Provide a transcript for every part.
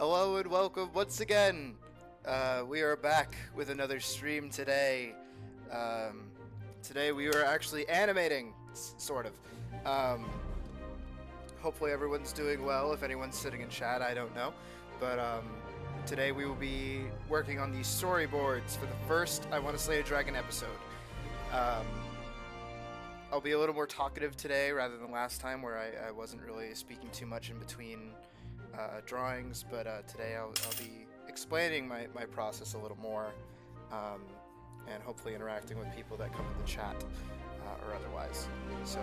Hello and welcome once again. We are back with another stream today. Today we are actually animating, sort of. Hopefully everyone's doing well. If anyone's sitting in chat, I don't know. But today we will be working on these storyboards for the first I Want to Slay a Dragon episode. I'll be a little more talkative today rather than last time where I wasn't really speaking too much in between drawings, but today I'll be explaining my process a little more, and hopefully interacting with people that come in the chat or otherwise. So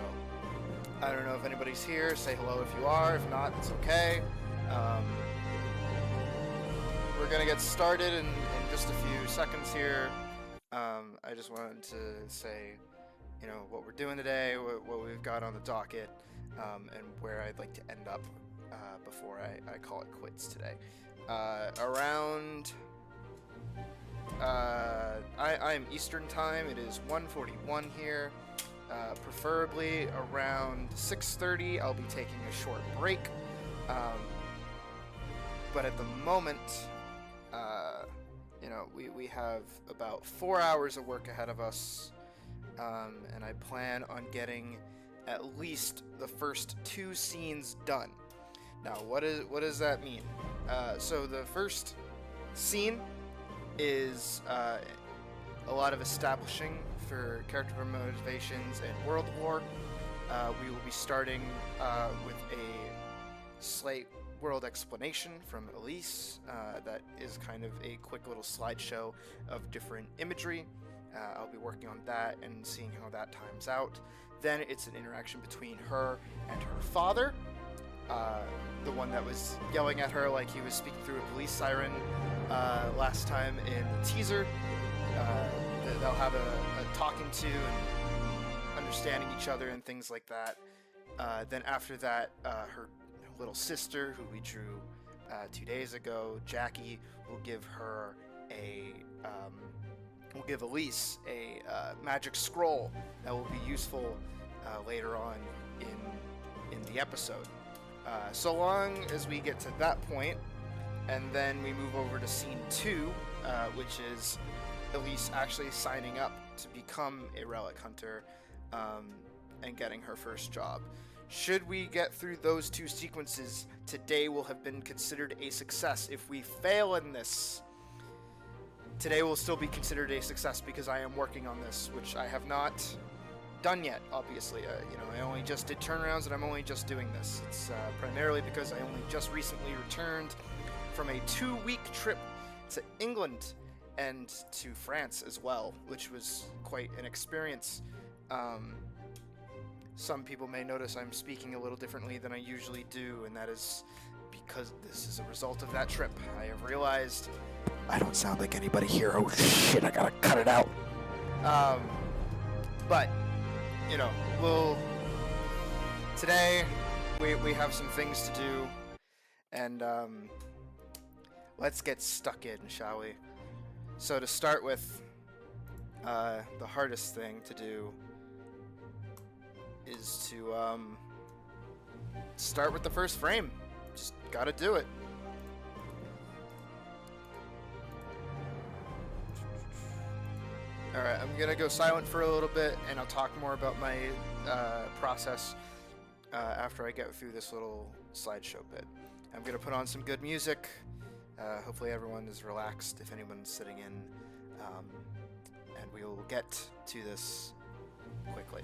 I don't know if anybody's here. Say hello if you are. If not, it's okay. We're gonna get started in just a few seconds here. I just wanted to say, you know, what we're doing today, what we've got on the docket, and where I'd like to end up before I call it quits today. I'm Eastern time. It is 1:41 here. Preferably around 6:30. I'll be taking a short break. But at the moment, you know, we have about 4 hours of work ahead of us. And I plan on getting at least the first 2 scenes done. Now, what does that mean? So the first scene is a lot of establishing for character motivations and world lore. We will be starting with a slight world explanation from Alyce. That is kind of a quick little slideshow of different imagery. I'll be working on that and seeing how that times out. Then it's an interaction between her and her father, the one that was yelling at her like he was speaking through a police siren last time in the teaser. They'll have a talking to and understanding each other and things like that. Then after that, her little sister, who we drew 2 days ago, Jackie, will give her we'll give Alyce a magic scroll that will be useful later on in the episode. So long as we get to that point, and then we move over to scene 2, which is Alyce actually signing up to become a relic hunter and getting her first job. Should we get through those 2 sequences, today will have been considered a success. If we fail in this, today will still be considered a success because I am working on this, which I have not done yet, obviously. You know, I only just did turnarounds and I'm only just doing this. It's primarily because I only just recently returned from a 2-week trip to England and to France as well, which was quite an experience. Some people may notice I'm speaking a little differently than I usually do, and that is because this is a result of that trip. I have realized I don't sound like anybody here. Oh shit, I gotta cut it out. But, you know, today we have some things to do, and let's get stuck in, shall we? So to start with, the hardest thing to do is to start with the first frame. Just gotta do it. Alright, I'm gonna go silent for a little bit, and I'll talk more about my process after I get through this little slideshow bit. I'm gonna put on some good music. Hopefully everyone is relaxed, if anyone's sitting in, and we will get to this quickly.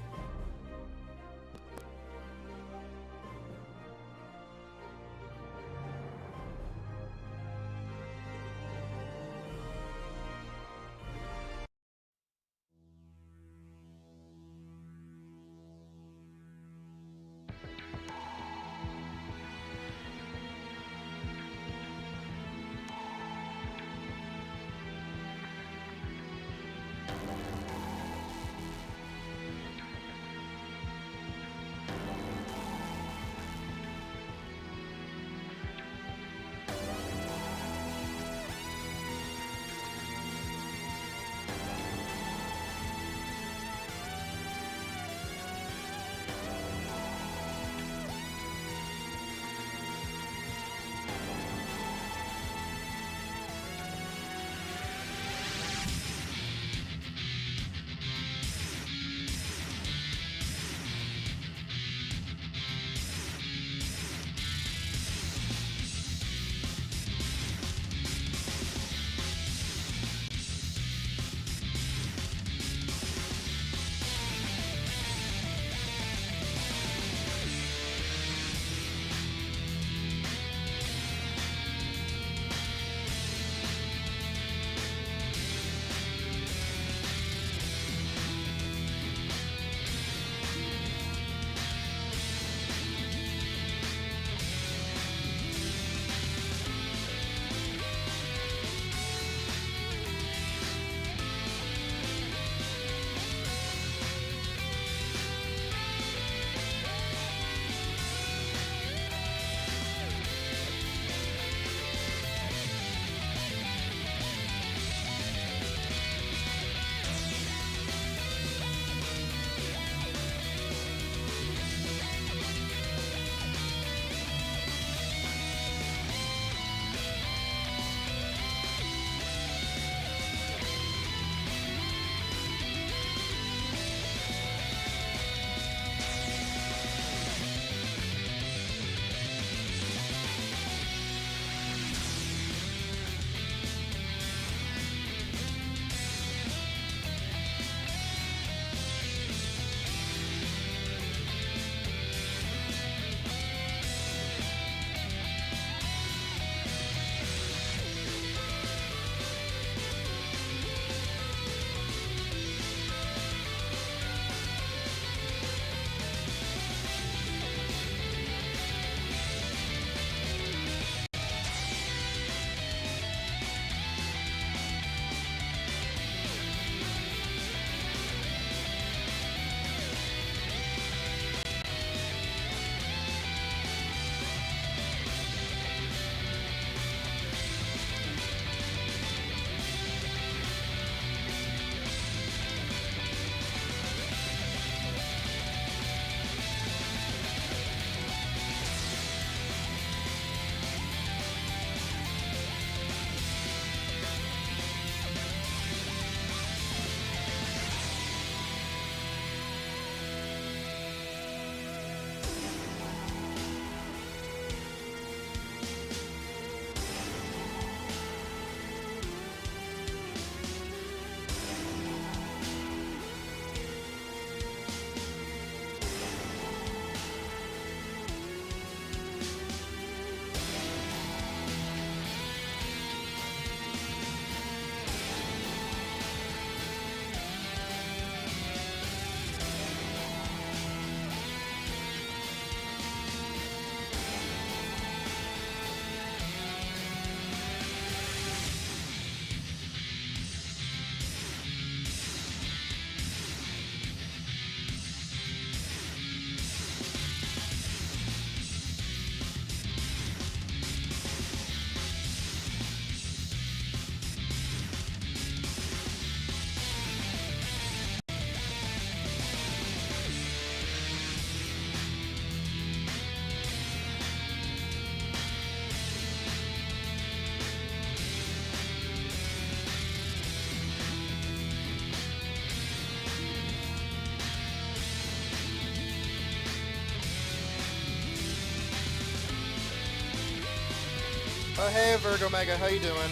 Oh hey Virgo Mega, how you doing?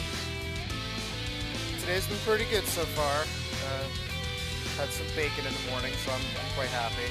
Today's been pretty good so far. Had some bacon in the morning, so I'm quite happy.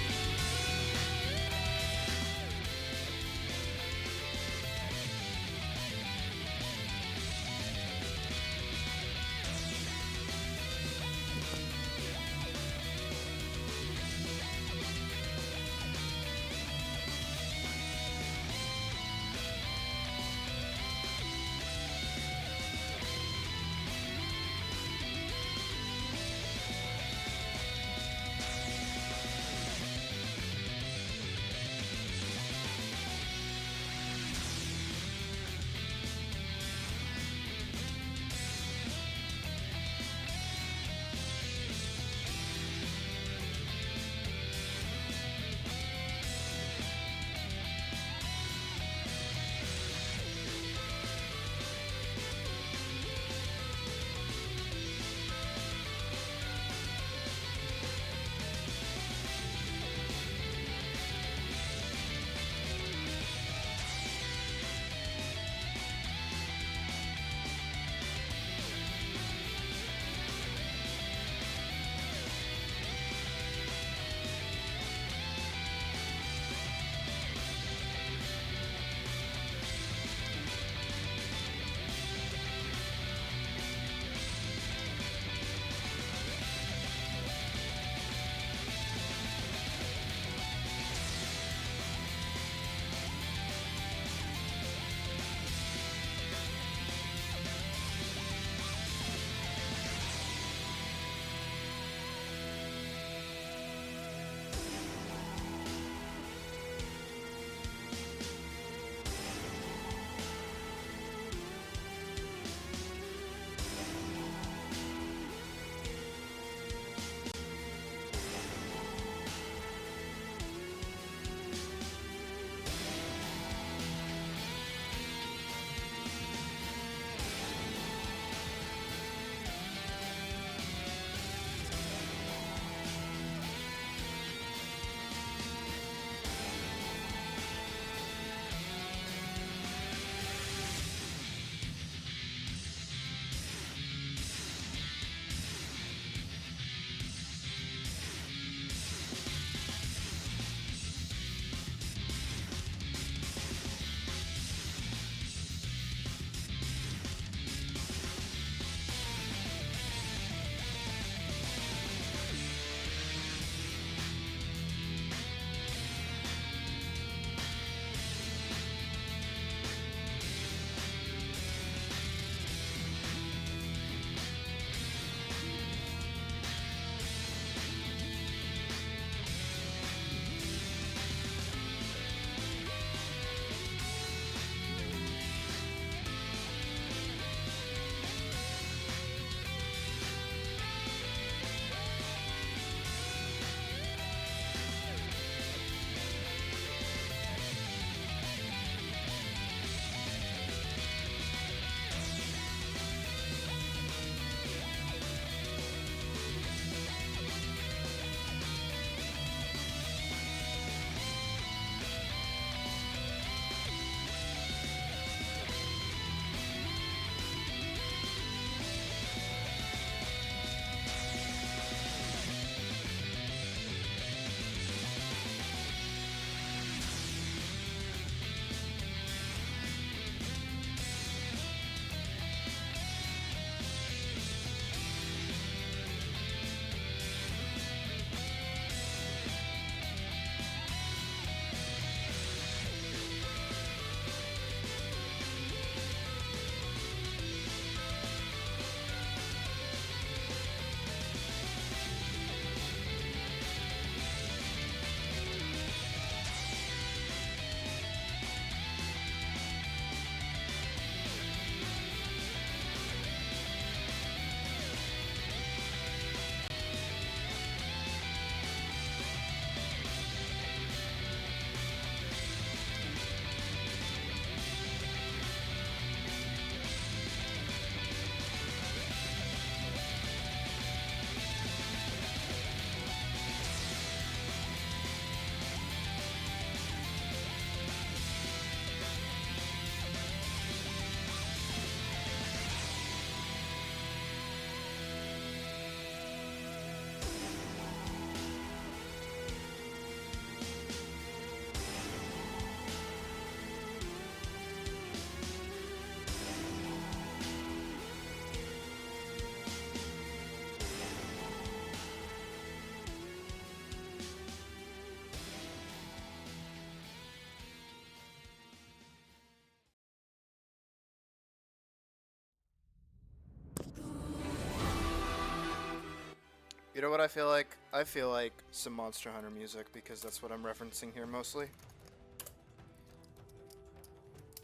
You know what I feel like? I feel like some Monster Hunter music because that's what I'm referencing here mostly.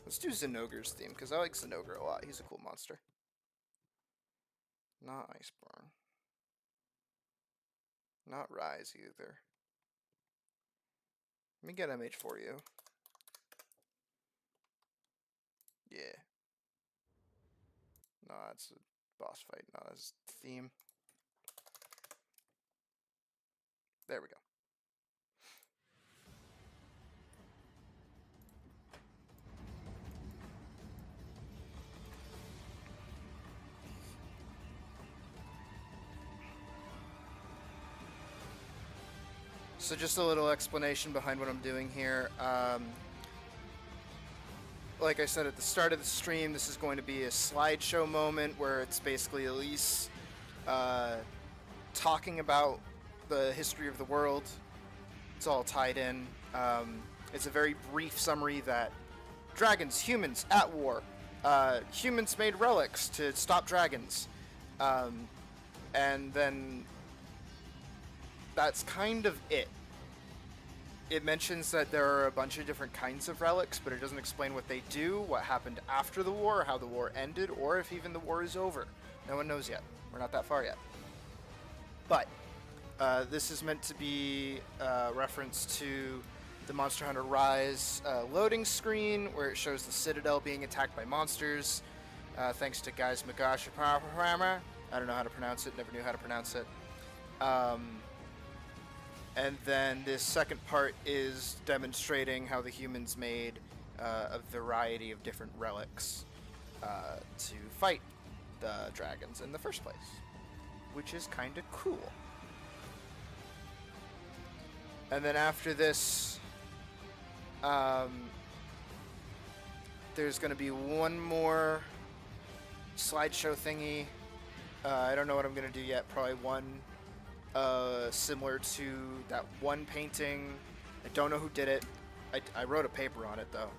Let's do Zenogre's theme because I like Zenogre a lot. He's a cool monster. Not Iceborne. Not Rise either. Let me get MH for you. Yeah. No, that's a boss fight. No, that's theme. There we go. So just a little explanation behind what I'm doing here. Like I said at the start of the stream, this is going to be a slideshow moment where it's basically Alyce talking about the history of the world. It's all tied in. It's a very brief summary that dragons, humans at war. Humans made relics to stop dragons. And then that's kind of it. It mentions that there are a bunch of different kinds of relics, but it doesn't explain what they do, what happened after the war, how the war ended, or if even the war is over. No one knows yet. We're not that far yet. But this is meant to be a reference to the Monster Hunter Rise loading screen, where it shows the Citadel being attacked by monsters, thanks to Guys Magash. I don't know how to pronounce it, never knew how to pronounce it. And then this second part is demonstrating how the humans made a variety of different relics to fight the dragons in the first place, which is kind of cool. And then after this, there's going to be one more slideshow thingy. I don't know what I'm going to do yet. Probably one similar to that one painting. I don't know who did it. I wrote a paper on it though.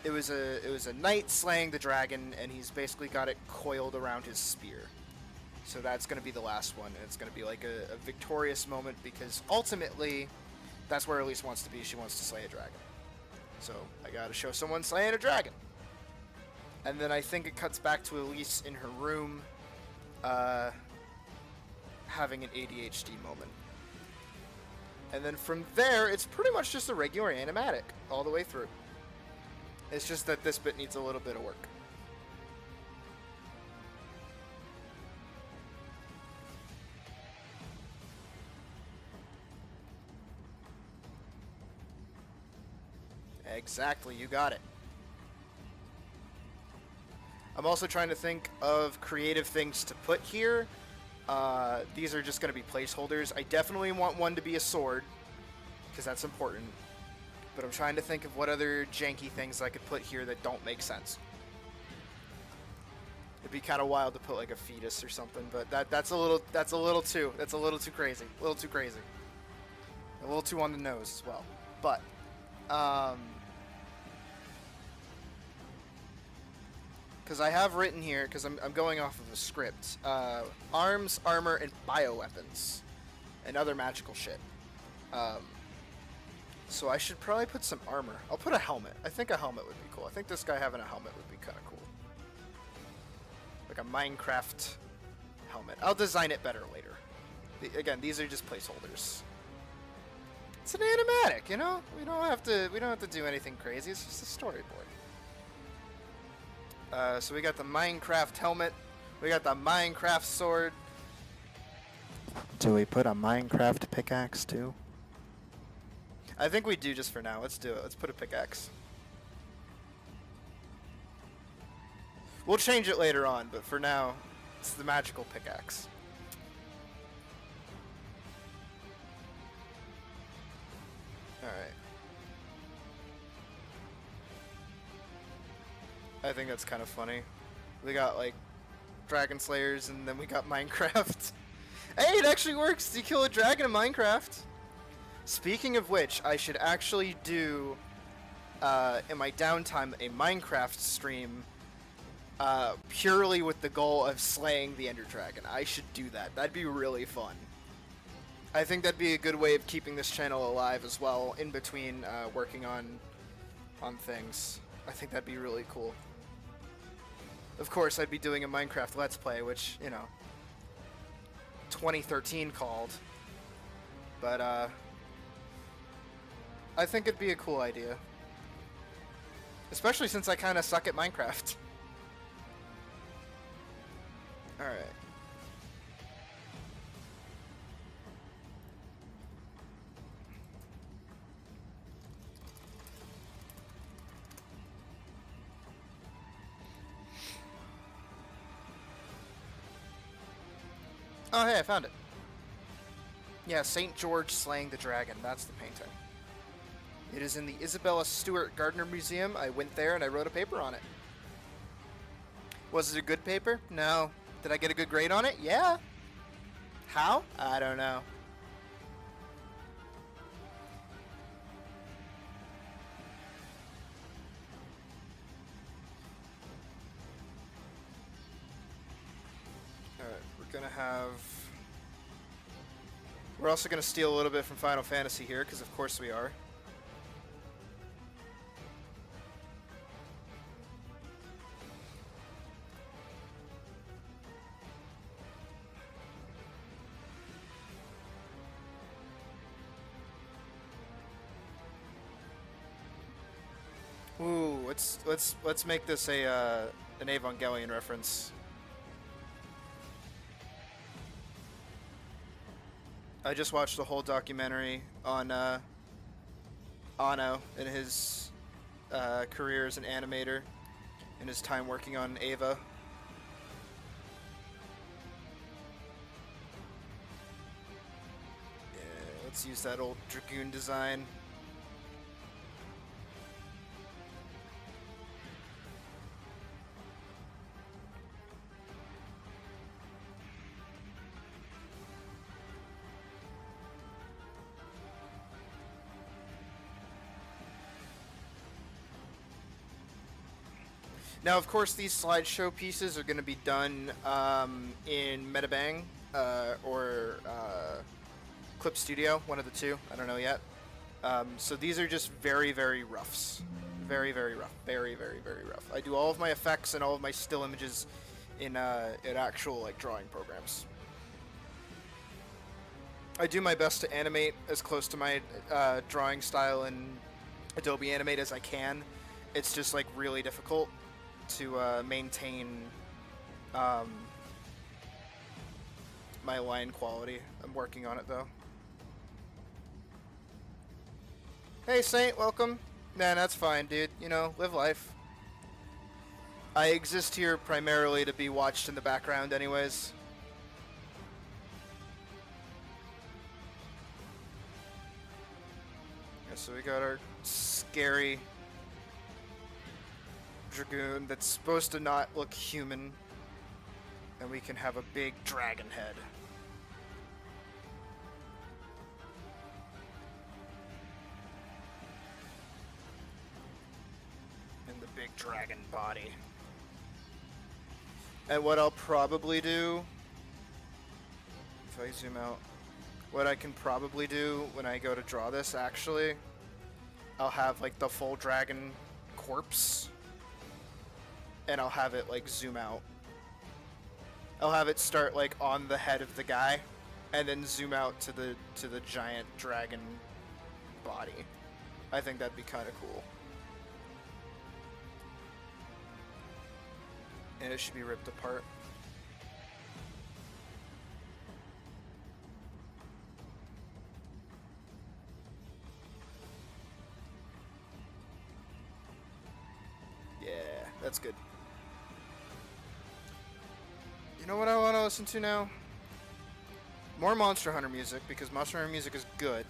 It was a knight slaying the dragon, and he's basically got it coiled around his spear. So that's going to be the last one, and it's going to be like a victorious moment, because ultimately that's where Alyce wants to be. She wants to slay a dragon. So I got to show someone slaying a dragon. And then I think it cuts back to Alyce in her room having an ADHD moment. And then from there, it's pretty much just a regular animatic all the way through. It's just that this bit needs a little bit of work. Exactly, you got it. I'm also trying to think of creative things to put here. These are just going to be placeholders. I definitely want one to be a sword, because that's important. But I'm trying to think of what other janky things I could put here that don't make sense. It'd be kind of wild to put like a fetus or something, but that's a little too crazy. A little too crazy. A little too on the nose as well. But because I have written here, because I'm going off of a script, arms, armor, and bioweapons, and other magical shit. So I should probably put some armor. I'll put a helmet. I think a helmet would be cool. I think this guy having a helmet would be kind of cool. Like a Minecraft helmet. I'll design it better later. Again, these are just placeholders. It's an animatic, you know? We don't have to do anything crazy. It's just a storyboard. So we got the Minecraft helmet. We got the Minecraft sword. Do we put a Minecraft pickaxe too? I think we do just for now. Let's do it. Let's put a pickaxe. We'll change it later on, but for now, it's the magical pickaxe. Alright. I think that's kind of funny. We got, like, Dragon Slayers, and then we got Minecraft. Hey, it actually works! You kill a dragon in Minecraft! Speaking of which, I should actually do, in my downtime, a Minecraft stream purely with the goal of slaying the Ender Dragon. I should do that. That'd be really fun. I think that'd be a good way of keeping this channel alive as well, in between working on things. I think that'd be really cool. Of course, I'd be doing a Minecraft Let's Play, which, you know, 2013 called. But, I think it'd be a cool idea. Especially since I kind of suck at Minecraft. Alright. Oh, hey, I found it. Yeah, St. George Slaying the Dragon. That's the painting. It is in the Isabella Stewart Gardner Museum. I went there and I wrote a paper on it. Was it a good paper? No. Did I get a good grade on it? Yeah. How? I don't know. Alright, we're gonna have... We're also gonna steal a little bit from Final Fantasy here, because of course we are. Ooh, let's make this a an Evangelion reference. I just watched the whole documentary on Anno and his career as an animator and his time working on Eva. Yeah, let's use that old Dragoon design. Now, of course, these slideshow pieces are going to be done in Metabang or Clip Studio, one of the two. I don't know yet. So these are just very, very roughs. Very, very rough. Very, very, very rough. I do all of my effects and all of my still images in actual like drawing programs. I do my best to animate as close to my drawing style in Adobe Animate as I can. It's just like really difficult to maintain my line quality. I'm working on it though. Hey Saint, welcome. Nah, that's fine, dude. You know, live life. I exist here primarily to be watched in the background anyways. Yeah, so we got our scary Dragoon that's supposed to not look human, and we can have a big dragon head. And the big dragon body. And what I'll probably do, if I zoom out, what I can probably do when I go to draw this, actually, I'll have like the full dragon corpse, and I'll have it like zoom out. I'll have it start like on the head of the guy, and then zoom out to the giant dragon body. I think that'd be kind of cool. And it should be ripped apart. Yeah, that's good. You know what I want to listen to now? More Monster Hunter music, because Monster Hunter music is good.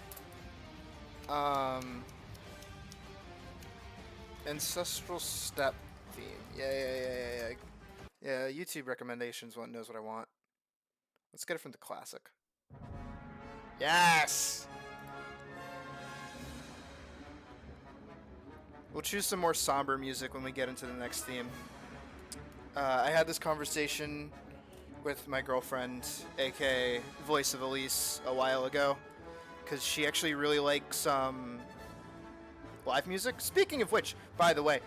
Ancestral Step theme. Yeah. Yeah, YouTube recommendations, one knows what I want. Let's get it from the classic. Yes! We'll choose some more somber music when we get into the next theme. I had this conversation with my girlfriend, aka voice of Alyce, a while ago, because she actually really likes live music. Speaking of which, by the way,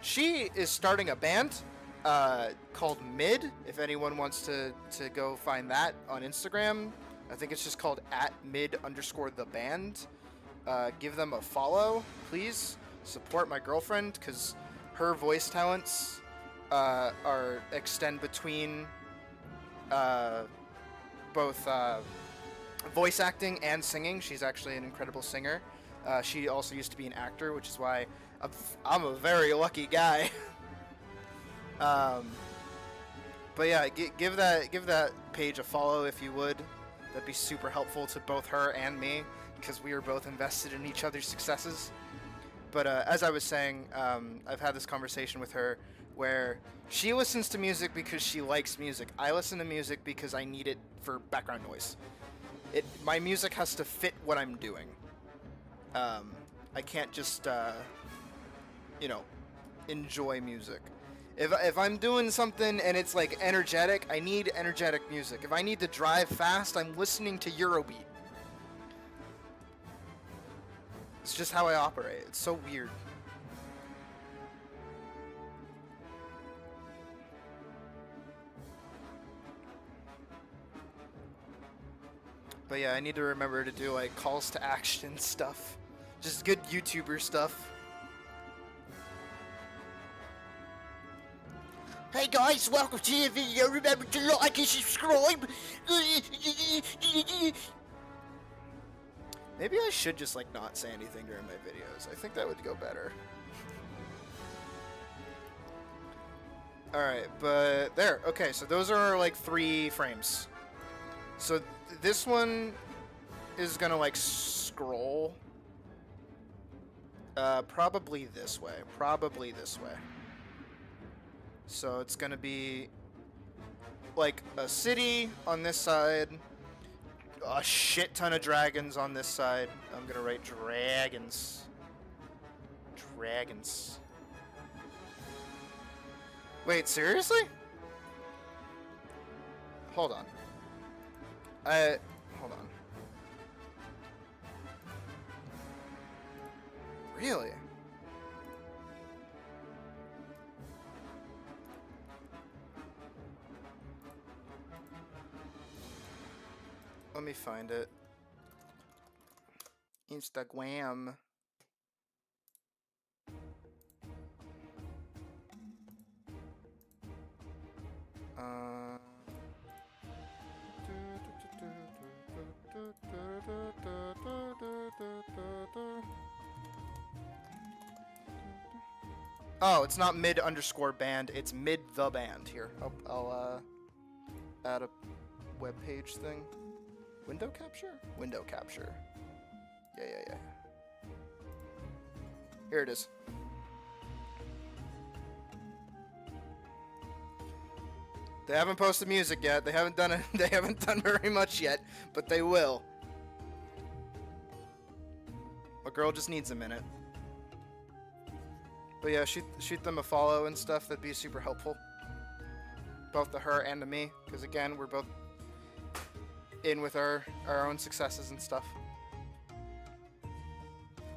she is starting a band called Mid. If anyone wants to go find that on Instagram, I think it's just called @mid_the_band. Give them a follow, please. Support my girlfriend, because her voice talents extend between both voice acting and singing. She's actually an incredible singer. She also used to be an actor, which is why I'm a very lucky guy. But yeah, give that page a follow if you would. That'd be super helpful to both her and me, because we are both invested in each other's successes. But as I was saying, I've had this conversation with her where she listens to music because she likes music. I listen to music because I need it for background noise. My music has to fit what I'm doing. I can't just, enjoy music. If I'm doing something and it's like energetic, I need energetic music. If I need to drive fast, I'm listening to Eurobeat. It's just how I operate. It's so weird. But yeah, I need to remember to do like calls to action stuff. Just good YouTuber stuff. Hey guys, welcome to the video. Remember to like and subscribe. Maybe I should just like not say anything during my videos. I think that would go better. Alright, but there. Okay, so those are like 3 frames. So this one is gonna like scroll. Probably this way. Probably this way. So it's gonna be like a city on this side, a shit ton of dragons on this side. I'm gonna write dragons. Dragons. Wait, seriously? Hold on. Hold on. Really? Let me find it. Instagram. Oh, it's not mid_band, it's mid the band. Here, I'll add a web page thing. Window capture? Window capture. Yeah. Here it is. They haven't posted music yet. They haven't done it. They haven't done very much yet, but they will. A girl just needs a minute. But yeah, shoot them a follow and stuff. That'd be super helpful. Both to her and to me, because again, we're both in with our own successes and stuff.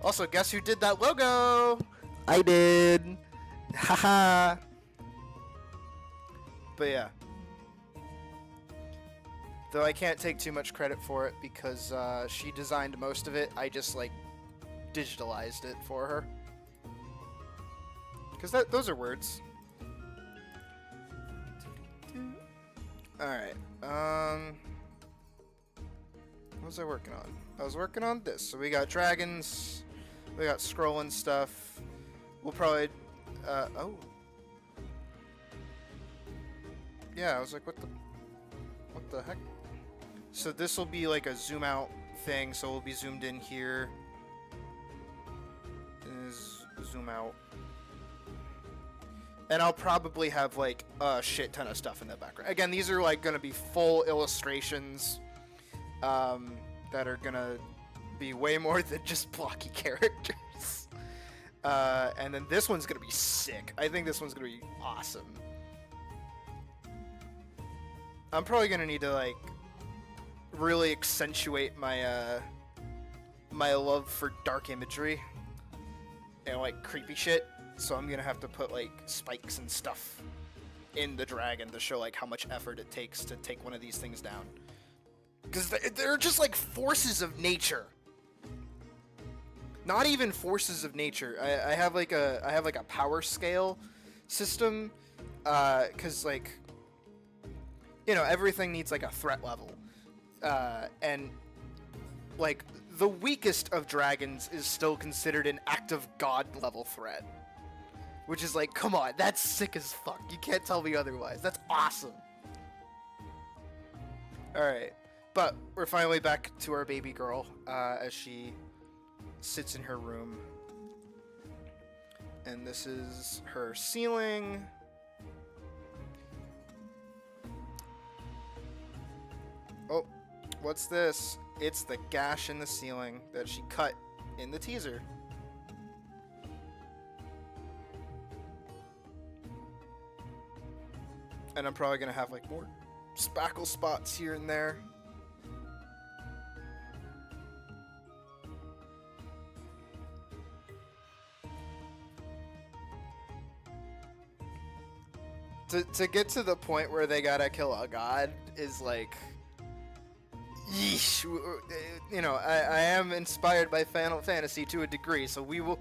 Also, guess who did that logo? I did. Haha. But yeah. Though I can't take too much credit for it because she designed most of it. I just like digitalized it for her. Because those are words. Alright. What was I working on? I was working on this. So we got dragons. We got scrolling stuff. We'll probably... oh. Yeah, I was like, what the heck? So this will be like a zoom out thing. So we'll be zoomed in here. Zoom out. And I'll probably have like a shit ton of stuff in the background. Again, these are like gonna be full illustrations that are gonna be way more than just blocky characters. And then this one's gonna be sick. I think this one's gonna be awesome. I'm probably gonna need to like really accentuate my my love for dark imagery and like creepy shit. So I'm gonna have to put like spikes and stuff in the dragon to show like how much effort it takes to take one of these things down. Because they're just like forces of nature. Not even forces of nature. I have like a power scale system. Because like, you know, everything needs like a threat level. And like the weakest of dragons is still considered an active god level threat. Which is like, come on, that's sick as fuck. You can't tell me otherwise. That's awesome. Alright. But we're finally back to our baby girl as she sits in her room. And this is her ceiling. Oh, what's this? It's the gash in the ceiling that she cut in the teaser. And I'm probably gonna have like more spackle spots here and there. To get to the point where they gotta kill a god is like, yeesh. You know, I am inspired by Final Fantasy to a degree, so we will.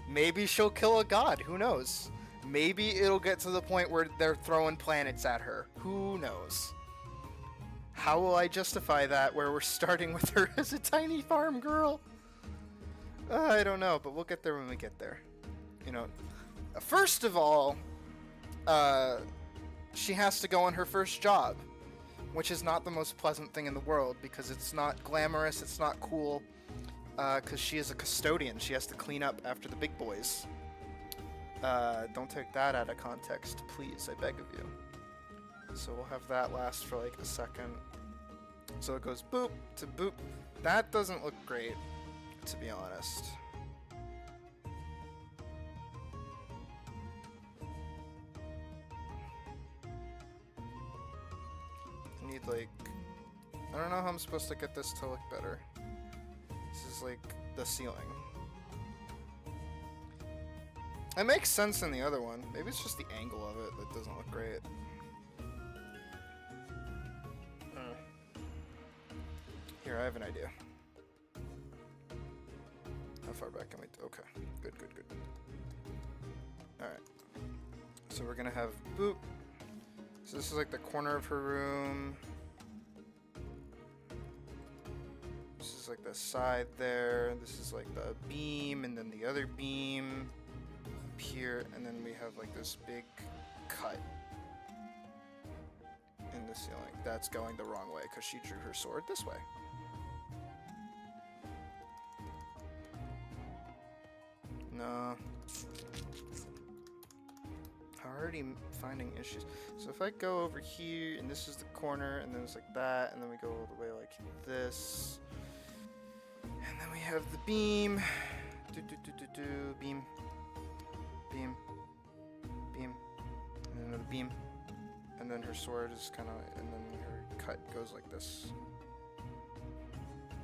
Maybe she'll kill a god. Who knows? Maybe it'll get to the point where they're throwing planets at her. Who knows? How will I justify that where we're starting with her as a tiny farm girl? I don't know, but we'll get there when we get there. You know, first of all, she has to go on her first job, which is not the most pleasant thing in the world because it's not glamorous, it's not cool, because she is a custodian. She has to clean up after the big boys. Don't take that out of context, please, I beg of you. So we'll have that last for like a second. So it goes boop to boop. That doesn't look great, to be honest. I need like, I don't know how I'm supposed to get this to look better. This is like the ceiling. It makes sense in the other one. Maybe it's just the angle of it that doesn't look great. Here, I have an idea. How far back can we... Okay. Good, good, good. Alright. So we're gonna have... Boop. So this is like the corner of her room. This is like the side there. This is like the beam, and then the other beam. Up here, and then we have like this big cut in the ceiling. That's going the wrong way because she drew her sword this way. No. Already finding issues. So if I go over here, and this is the corner, and then it's like that, and then we go all the way like this, and then we have the beam. Beam. Beam. Beam. And then another beam. And then her sword is kind of, and then her cut goes like this.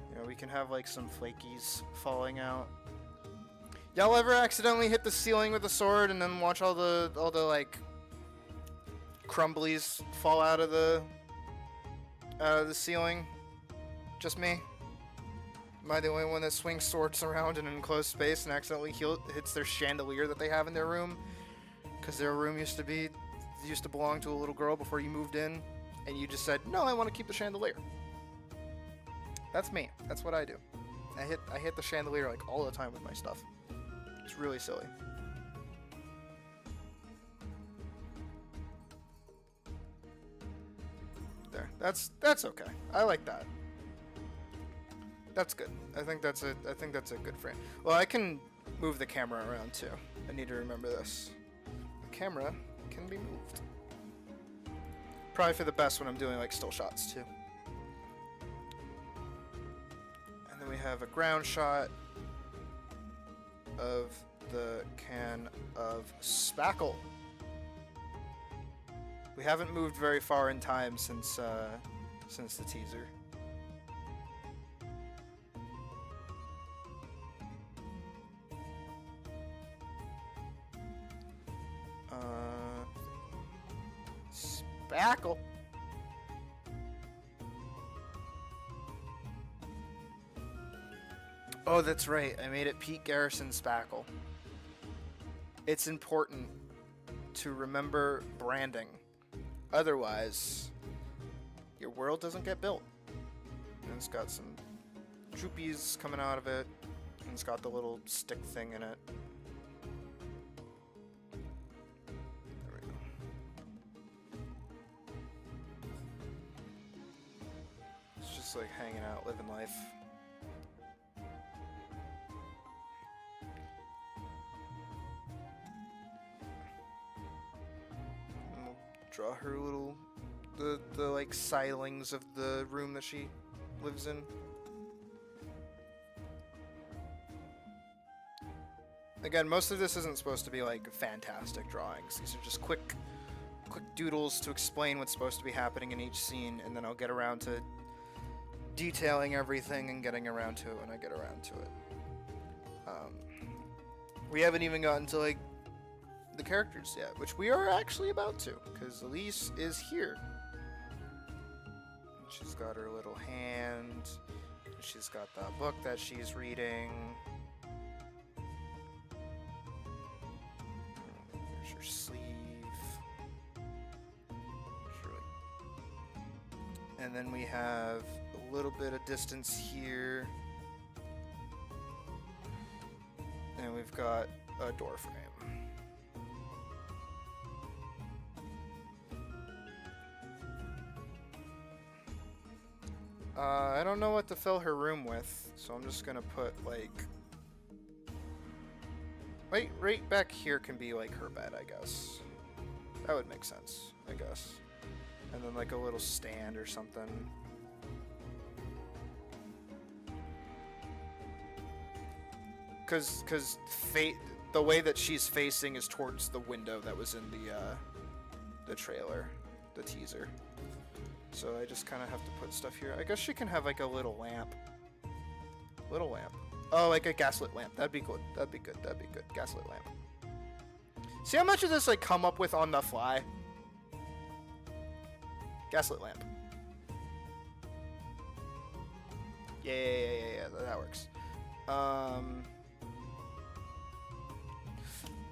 You know, we can have like some flakies falling out. Y'all ever accidentally hit the ceiling with a sword and then watch all the like crumblies fall out of the ceiling? Just me? Am I the only one that swings swords around in an enclosed space and accidentally hits their chandelier that they have in their room? Because their room used to belong to a little girl before you moved in, and you just said, no, I want to keep the chandelier. That's me. That's what I do. I hit the chandelier like all the time with my stuff. It's really silly. There. That's okay. I like that. That's good. I think that's a good frame. Well, I can move the camera around too. I need to remember this. The camera can be moved. Probably for the best when I'm doing like still shots too. And then we have a ground shot of the can of spackle, We haven't moved very far in time since the teaser. Spackle. Oh, that's right. I made it Pete Garrison Spackle. It's important to remember branding. Otherwise, your world doesn't get built. And it's got some droopies coming out of it. And it's got the little stick thing in it. There we go. It's just like hanging out, living life. Draw her little, the like silings of the room that she lives in. Again, most of this isn't supposed to be like fantastic drawings. These are just quick doodles to explain what's supposed to be happening in each scene, and then I'll get around to detailing everything and getting around to it when I get around to it. We haven't even gotten to like the characters yet, which we are actually about to, because Alyce is here. She's got her little hand. She's got the book that she's reading. There's her sleeve. And then we have a little bit of distance here. And we've got a door frame. I don't know what to fill her room with, so I'm just gonna put like... Right back here can be like her bed, I guess. That would make sense, I guess. And then like a little stand or something. Cause the way that she's facing is towards the window that was in the trailer, the teaser. So I just kind of have to put stuff here. I guess she can have like a little lamp. Little lamp. Oh, like a gaslit lamp. That'd be good. That'd be good. That'd be good. Gaslit lamp. See how much of this I come up with on the fly? Gaslit lamp. Yeah. That works.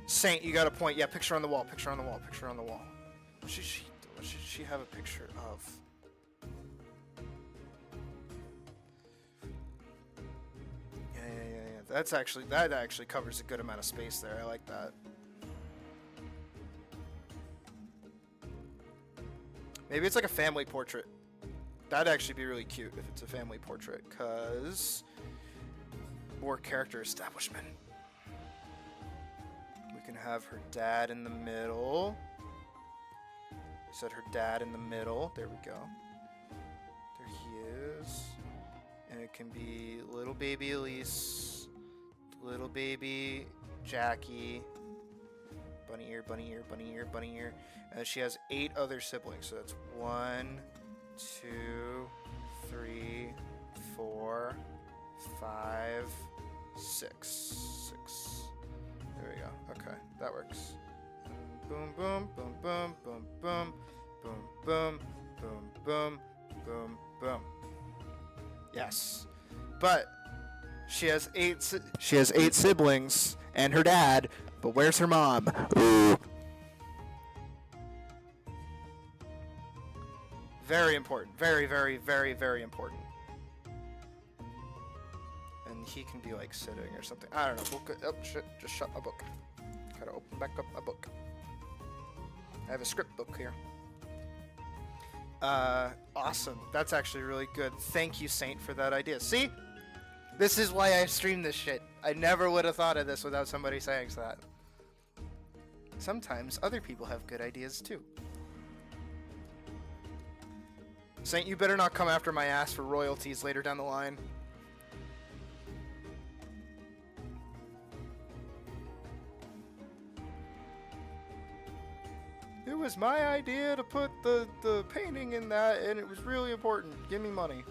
Saint, you got a point. Yeah, picture on the wall. Picture on the wall. Picture on the wall. What should she have a picture of? Yeah. That actually covers a good amount of space there. I like that. Maybe it's like a family portrait. That'd actually be really cute if it's a family portrait, cause more character establishment. We can have her dad in the middle. Set her dad in the middle. There we go. There he is. And it can be little baby Alyce, little baby Jackie, bunny ear, bunny ear, bunny ear, bunny ear. And she has 8 other siblings. So that's 1, 2, 3, 4, 5, 6. There we go. Okay, that works. Boom, boom, boom, boom, boom, boom, boom, boom, boom, boom, boom, boom. Yes, but she has 8 siblings and her dad. But where's her mom? Ooh. Very important. Very, very, very, very important. And he can be like sitting or something. I don't know. Book. Oh shit! Just shut a book. Gotta open back up a book. I have a script book here. Awesome. That's actually really good. Thank you, Saint, for that idea. See? This is why I stream this shit. I never would have thought of this without somebody saying that. Sometimes other people have good ideas, too. Saint, you better not come after my ass for royalties later down the line. It was my idea to put the painting in that, and it was really important. Give me money.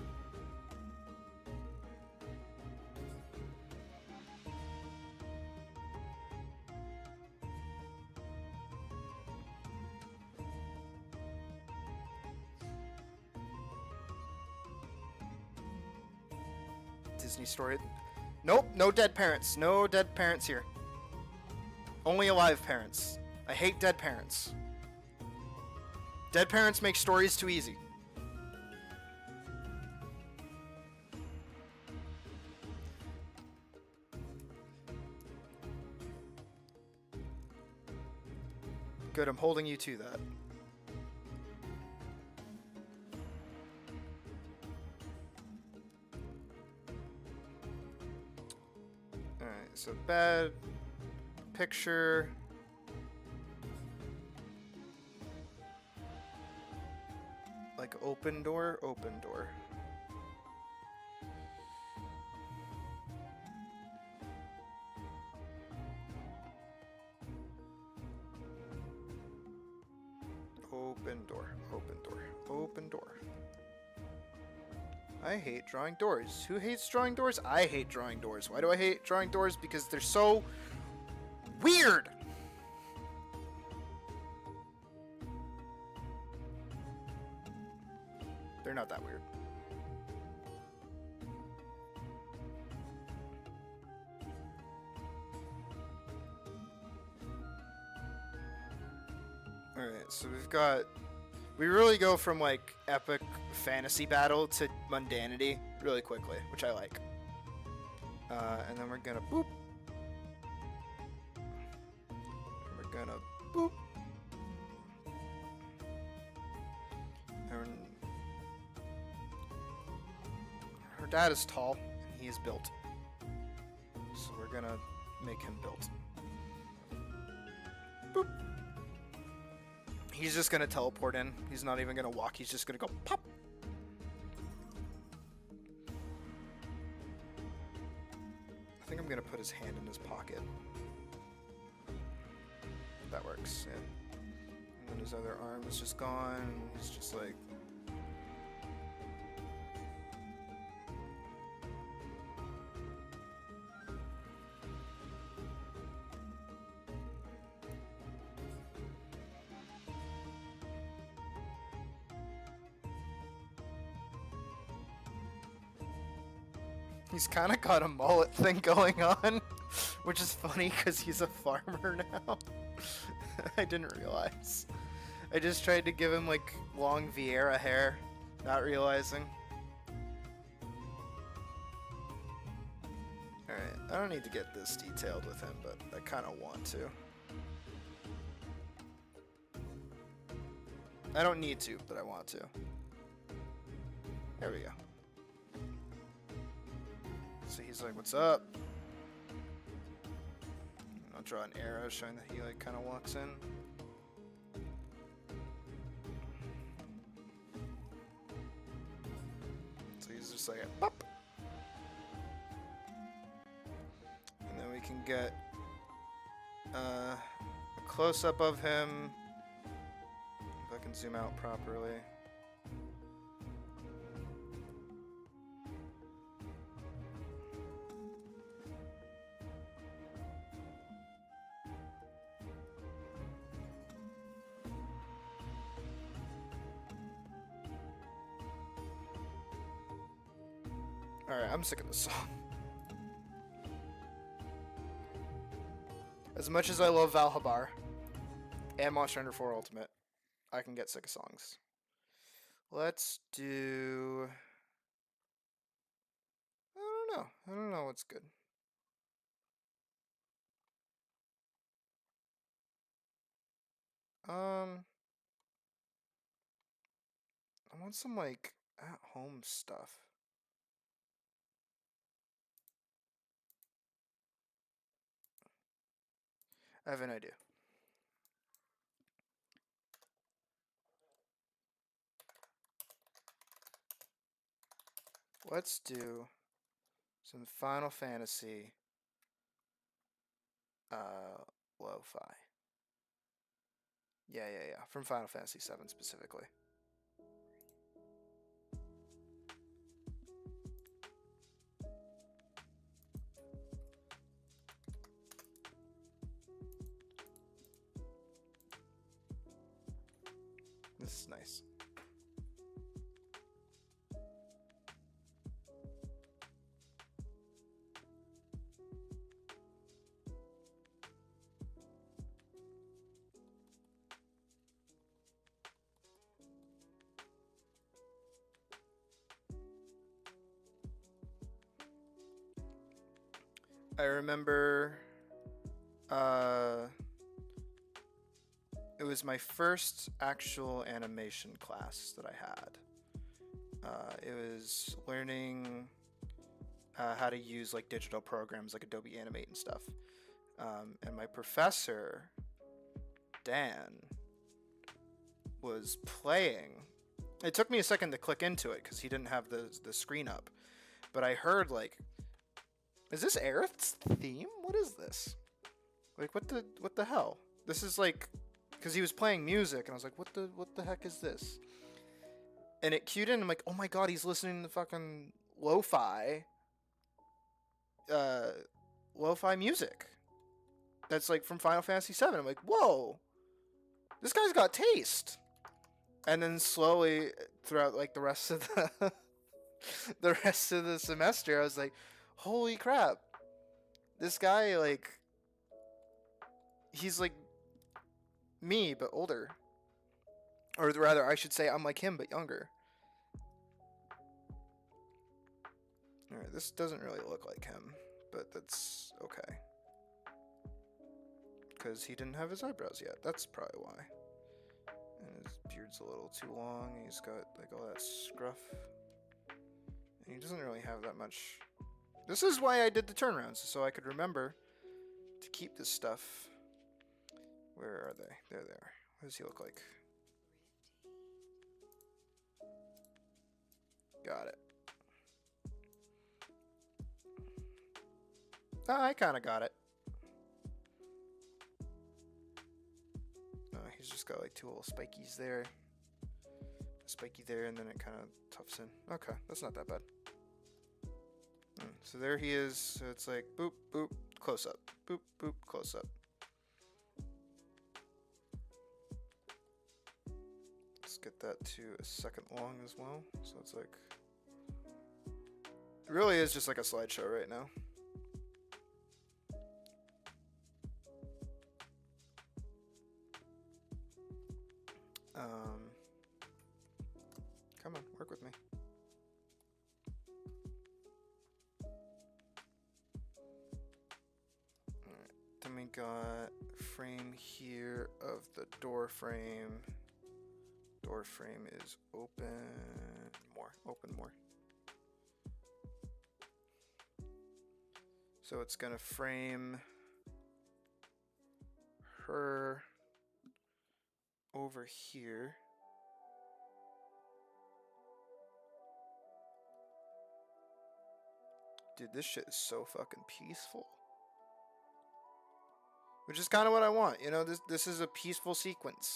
Disney story. Nope, no dead parents. No dead parents here. Only alive parents. I hate dead parents. Dead parents make stories too easy. Good, I'm holding you to that. Alright, so bad picture. Like open door, open door. Open door, open door, open door. I hate drawing doors. Who hates drawing doors? I hate drawing doors. Why do I hate drawing doors? Because they're so weird. They're not that weird. Alright, so we really go from like epic fantasy battle to mundanity really quickly, which I like. And then we're gonna boop. We're gonna boop. And her dad is tall, and he is built. So we're gonna make him built. Boop. He's just gonna teleport in. He's not even gonna walk. He's just gonna go pop. I think I'm gonna put his hand in his pocket. That works, yeah. And then his other arm is just gone. He's just like... He's kind of got a mullet thing going on, which is funny because he's a farmer now. I didn't realize. I just tried to give him like long Vieira hair, not realizing. Alright, I don't need to get this detailed with him, but I kind of want to. I don't need to, but I want to. There we go. So he's like, what's up? And I'll draw an arrow showing that he like kind of walks in. So he's just like a pop. And then we can get a close-up of him. If I can zoom out properly. Alright, I'm sick of this song. As much as I love Valhabar and Monster Hunter 4 Ultimate, I can get sick of songs. Let's do... I don't know what's good. I want some, like, at-home stuff. I have an idea. Let's do some Final Fantasy lo-fi. Yeah, from Final Fantasy VII specifically. This is nice. I remember it was my first actual animation class that I had. It was learning how to use like digital programs like Adobe Animate and stuff. And my professor, Dan, was playing. It took me a second to click into it because he didn't have the screen up. But I heard like, is this Aerith's theme? What is this? Like what the hell? This is like, because he was playing music and I was like, what the heck is this? And it cued in. I'm like, oh my god, he's listening to fucking lo-fi music. That's like from Final Fantasy VII. I'm like, whoa, this guy's got taste. And then slowly throughout like the rest of the semester, I was like, holy crap, this guy, like, he's like me but older, or rather I should say I'm like him but younger. Alright, this doesn't really look like him, but that's okay, because he didn't have his eyebrows yet. That's probably why. And his beard's a little too long. He's got like all that scruff, and he doesn't really have that much. This is why I did the turnarounds, so I could remember to keep this stuff. Where are they? There they are. What does he look like? Got it. I kind of got it. He's just got like two little spikies there. A spiky there, and then it kind of tufts in. Okay, that's not that bad. So there he is. So it's like boop, boop, close up. Boop, boop, close up. Let's get that to a second long as well. So it's like, it really is just like a slideshow right now. Come on, work with me. Alright, then we got frame here of the door frame. Door frame is open more, open more. So it's gonna frame her over here. Dude, this shit is so fucking peaceful. Which is kind of what I want, you know, this is a peaceful sequence.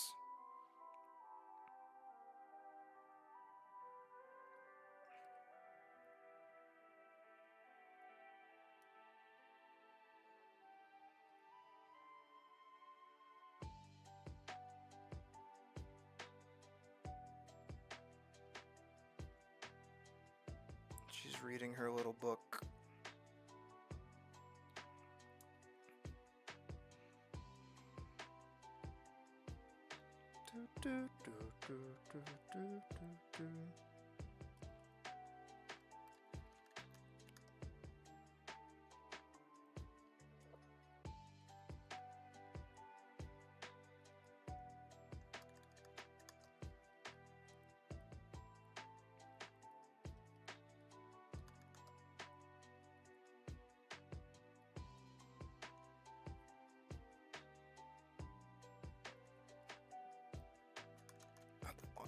She's reading her little book. Do, do, do, do, do, do, do.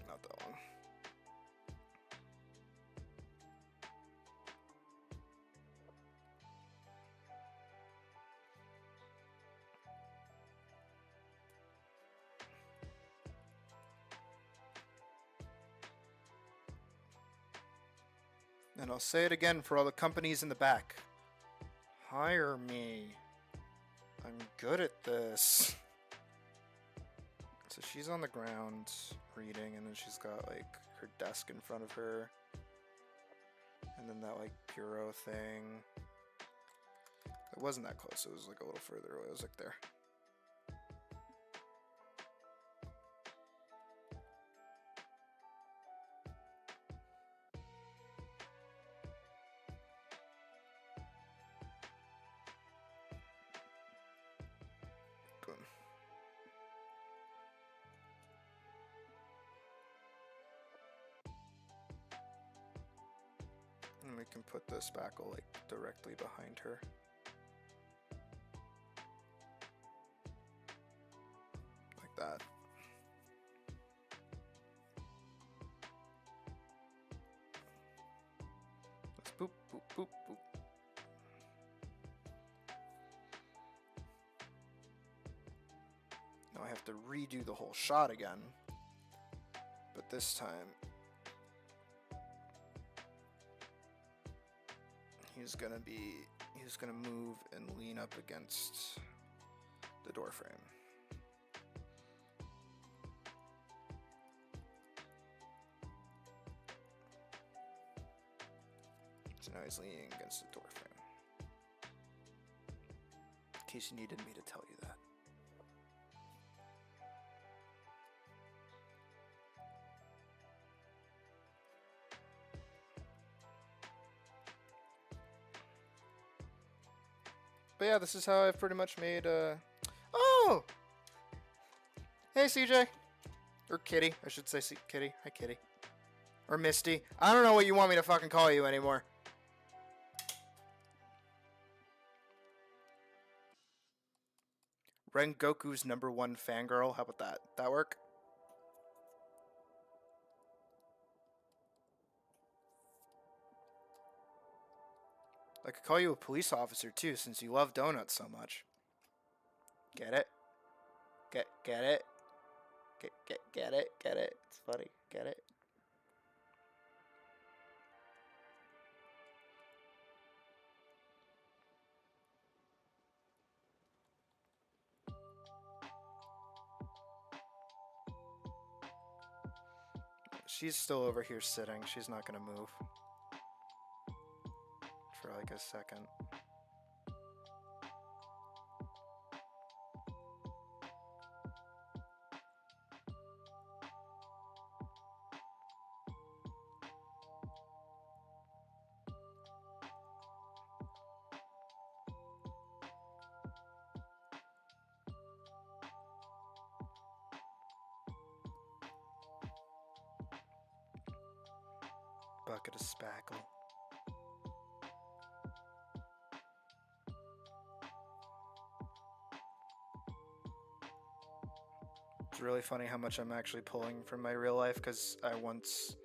Not that long. And I'll say it again for all the companies in the back. Hire me. I'm good at this. So she's on the ground reading, and then she's got like her desk in front of her. And then that like bureau thing. It wasn't that close, it was like a little further away. It was like there. Boom. And we can put the spackle like directly behind her. Like that. Let's boop, boop, boop, boop. Now I have to redo the whole shot again. But this time he's gonna move and lean up against the door frame. So now he's leaning against the door frame. In case you needed me to tell you that. But yeah, this is how I've pretty much made, Oh! Hey, CJ. Or Kitty. I should say Kitty. Hi, Kitty. Or Misty. I don't know what you want me to fucking call you anymore. Rengoku's #1 fangirl. How about that? That work? I could call you a police officer too, since you love donuts so much. Get it? Get it? Get it? It's funny. Get it? She's still over here sitting. She's not gonna move for like a second. Bucket of spackle. It's really funny how much I'm actually pulling from my real life, because I once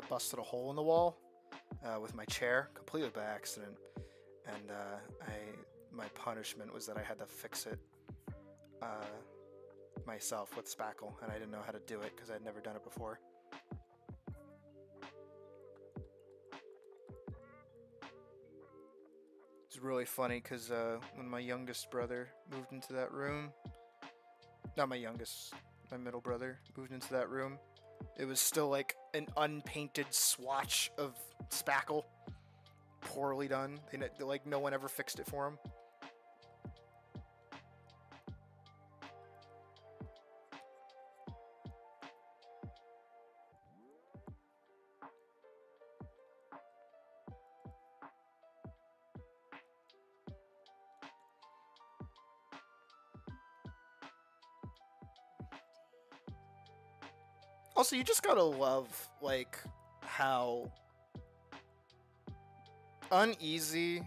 busted a hole in the wall with my chair, completely by accident, and my punishment was that I had to fix it myself with spackle, and I didn't know how to do it because I'd never done it before. It's really funny because when my youngest brother moved into that room, not my youngest, my middle brother moved into that room, it was still like an unpainted swatch of spackle, poorly done. Like no one ever fixed it for him. Also, you just gotta love, like, how uneasy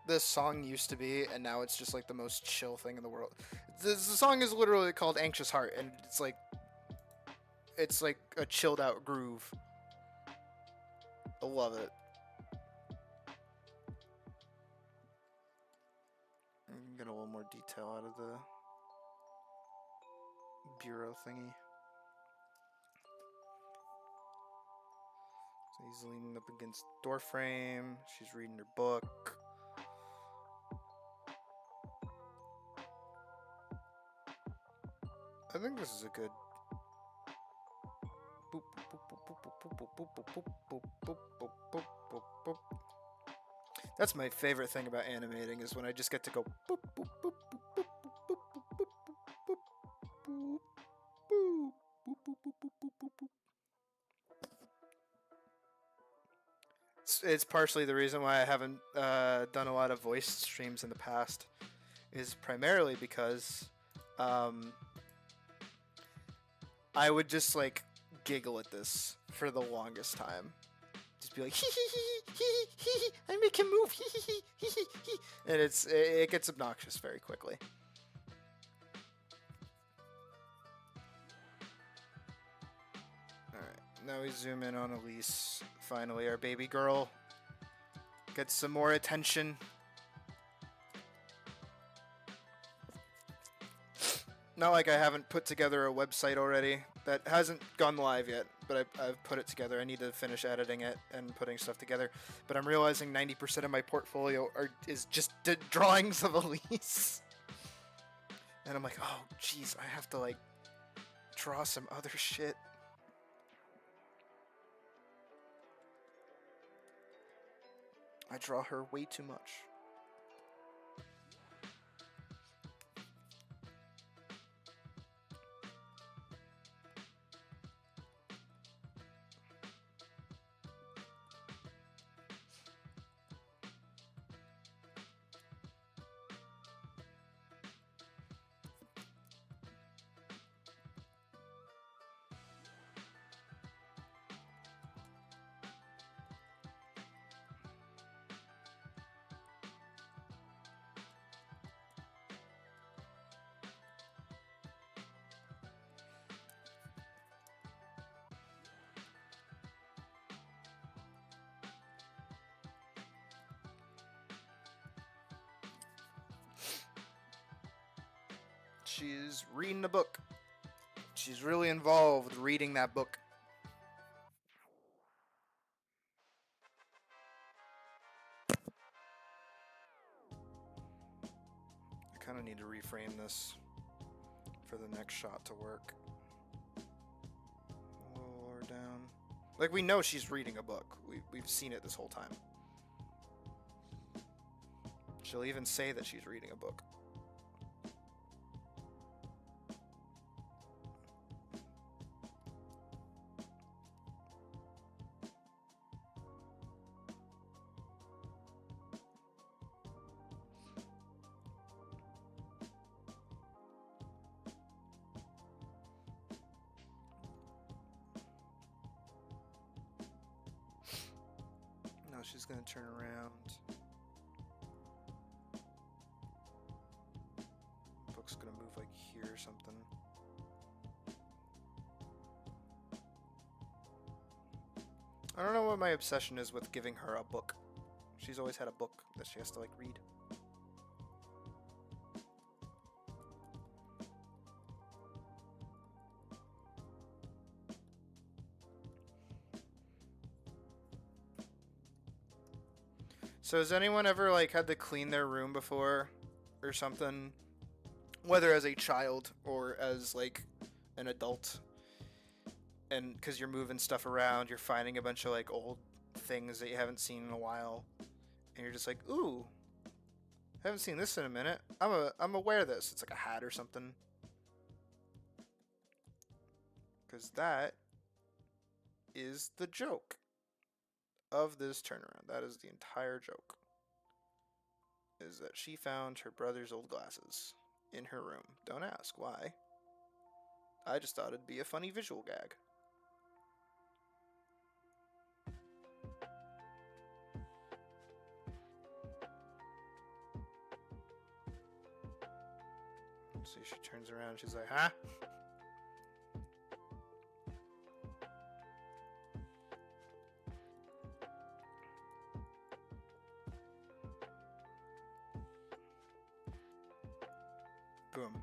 this song used to be, and now it's just, like, the most chill thing in the world. The song is literally called Anxious Heart, and it's like a chilled out groove. I love it. I can get a little more detail out of the bureau thingy. He's leaning up against the door frame. She's reading her book. I think this is a good. Boop, boop, boop, boop, boop, boop, boop, boop, boop, boop, boop, boop, boop, boop, boop. That's my favorite thing about animating is when I just get to go boop, boop, boop, boop, boop, boop, boop, boop, boop, boop, boop, boop, boop, boop, boop, boop, boop. It's partially the reason why I haven't done a lot of voice streams in the past, is primarily because I would just like giggle at this for the longest time. Just be like, hee hee hee hee hee hee, I make him move, hee hee hee hee hee hee, and it gets obnoxious very quickly. All right, now we zoom in on Alyce. Finally, our baby girl gets some more attention. Not like I haven't put together a website already. That hasn't gone live yet, but I've put it together. I need to finish editing it and putting stuff together. But I'm realizing 90% of my portfolio is just drawings of Alyce. And I'm like, oh, jeez, I have to, like, draw some other shit. I draw her way too much. She's reading a book. She's really involved reading that book. I kind of need to reframe this for the next shot to work. A little lower down. Like, we know she's reading a book. We've seen it this whole time. She'll even say that she's reading a book. Now she's gonna turn around. Book's gonna move like here or something. I don't know what my obsession is with giving her a book. She's always had a book that she has to like read. So has anyone ever like had to clean their room before or something? Whether as a child or as like an adult. And because you're moving stuff around, you're finding a bunch of like old things that you haven't seen in a while. And you're just like, ooh, haven't seen this in a minute. I'm aware of this. It's like a hat or something. Because that is the joke of this turnaround. That is the entire joke. Is that she found her brother's old glasses in her room. Don't ask why. I just thought it'd be a funny visual gag. See, she turns around, she's like, huh? Boom.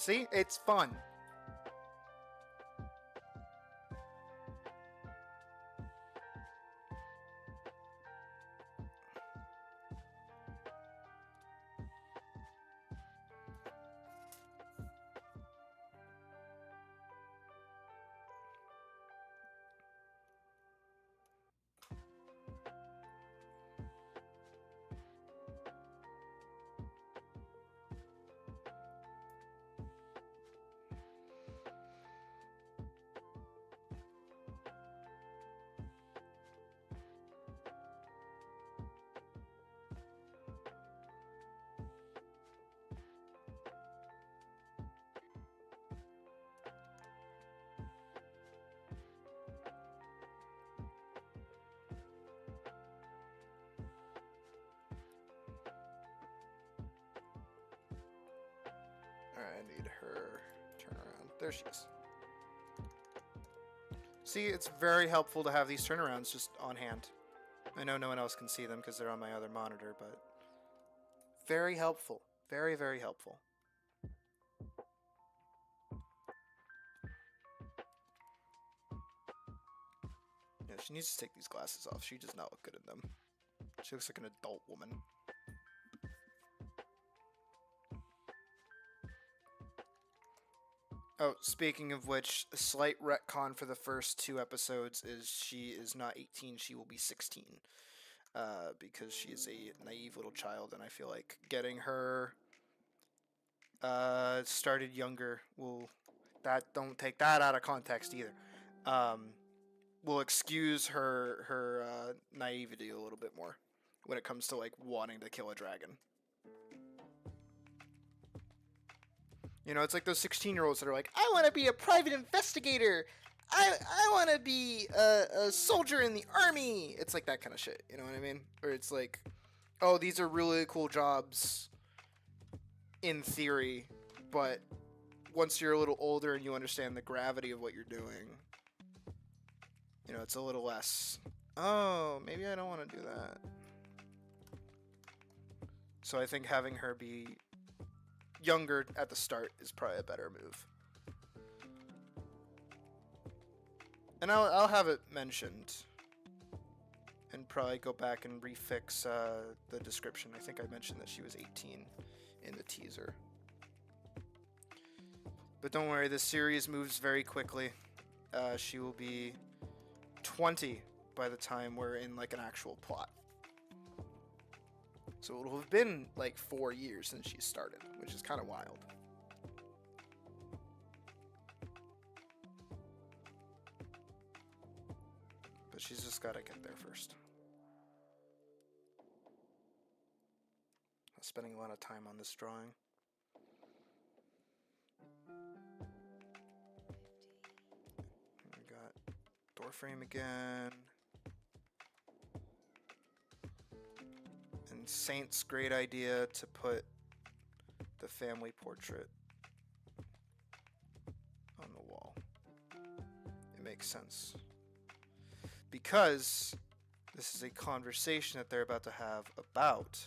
See? It's fun. Alright, I need her turn around. There she is. See, it's very helpful to have these turnarounds just on hand. I know no one else can see them because they're on my other monitor, but very helpful. Very, very helpful. Yeah, she needs to take these glasses off. She does not look good in them. She looks like an adult woman. Oh, speaking of which, a slight retcon for the first 2 episodes is she is not 18, she will be 16. Because she is a naive little child, and I feel like getting her started younger will... don't take that out of context either. Will excuse her naivety a little bit more when it comes to, like, wanting to kill a dragon. You know, it's like those 16-year-olds that are like, I want to be a private investigator. I want to be a soldier in the army. It's like that kind of shit. You know what I mean? Or it's like, oh, these are really cool jobs in theory, but once you're a little older and you understand the gravity of what you're doing, you know, it's a little less, oh, maybe I don't want to do that. So I think having her be younger at the start is probably a better move. And I'll have it mentioned and probably go back and refix the description. I think I mentioned that she was 18 in the teaser. But don't worry, this series moves very quickly. She will be 20 by the time we're in like an actual plot. So it'll have been like 4 years since she started, which is kind of wild. But she's just got to get there first. I'm spending a lot of time on this drawing. We got door frame again. And Saint's great idea to put the family portrait on the wall. It makes sense. Because this is a conversation that they're about to have about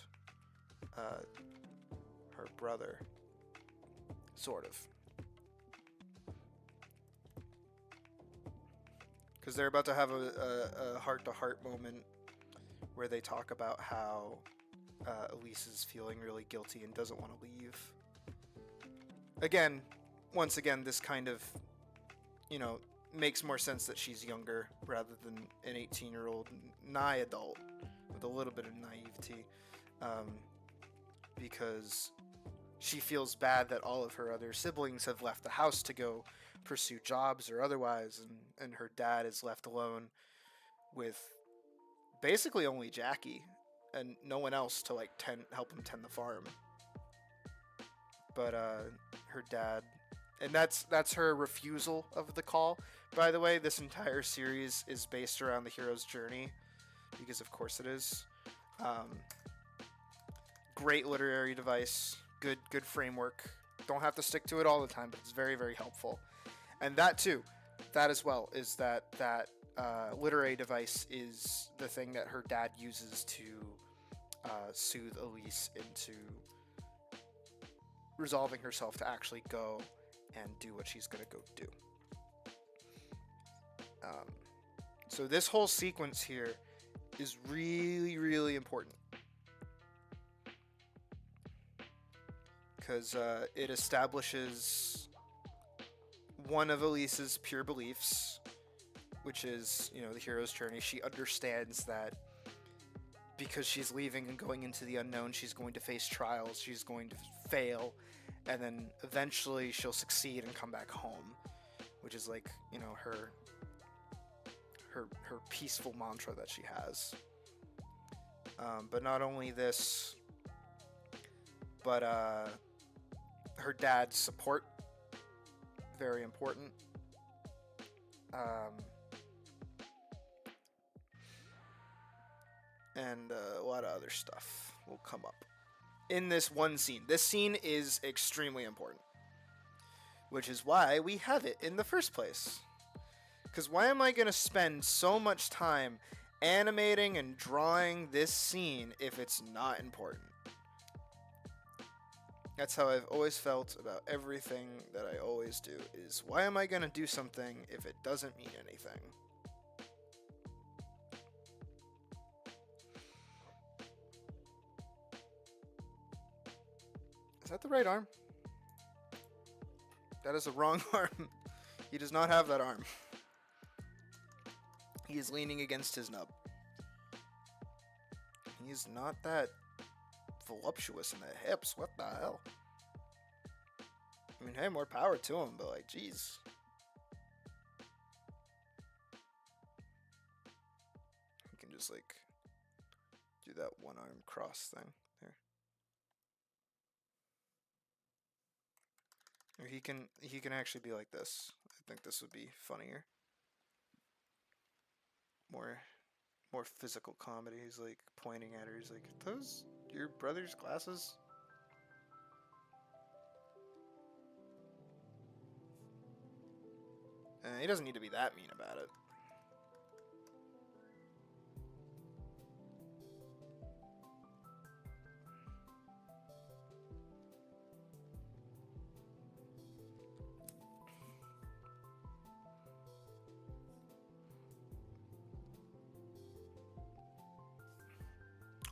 her brother. Sort of. Because they're about to have a heart-to-heart moment where they talk about how Alyce is feeling really guilty and doesn't want to leave. Again, once again, this kind of, you know, makes more sense that she's younger rather than an 18-year-old nigh adult with a little bit of naivety, because she feels bad that all of her other siblings have left the house to go pursue jobs or otherwise, and her dad is left alone with basically only Jackie and no one else to like help him tend the farm. But her dad, and that's her refusal of the call. By the way, this entire series is based around the hero's journey, because of course it is. Great literary device, good framework. Don't have to stick to it all the time, but it's very, very helpful. And that too, that as well, is that literary device is the thing that her dad uses to soothe Alyce into resolving herself to actually go and do what she's gonna go do. So this whole sequence here is really, really important because it establishes one of Alyce's pure beliefs, which is, you know, the hero's journey. She understands that because she's leaving and going into the unknown, she's going to face trials, she's going to fail, and then eventually she'll succeed and come back home, which is like, you know, her peaceful mantra that she has. But not only this, but her dad's support, very important. And a lot of other stuff will come up in this one scene. This scene is extremely important, which is why we have it in the first place. Because why am I going to spend so much time animating and drawing this scene if it's not important? That's how I've always felt about everything that I always do, is why am I going to do something if it doesn't mean anything? Is that the right arm? That is the wrong arm. He does not have that arm. He is leaning against his nub. He is not that voluptuous in the hips. What the hell? I mean, hey, more power to him, but like, jeez. He can just like do that one arm cross thing there. Or he can actually be like this. I think this would be funnier. More physical comedy. He's like pointing at her. He's like, "Are those your brother's glasses?" He doesn't need to be that mean about it.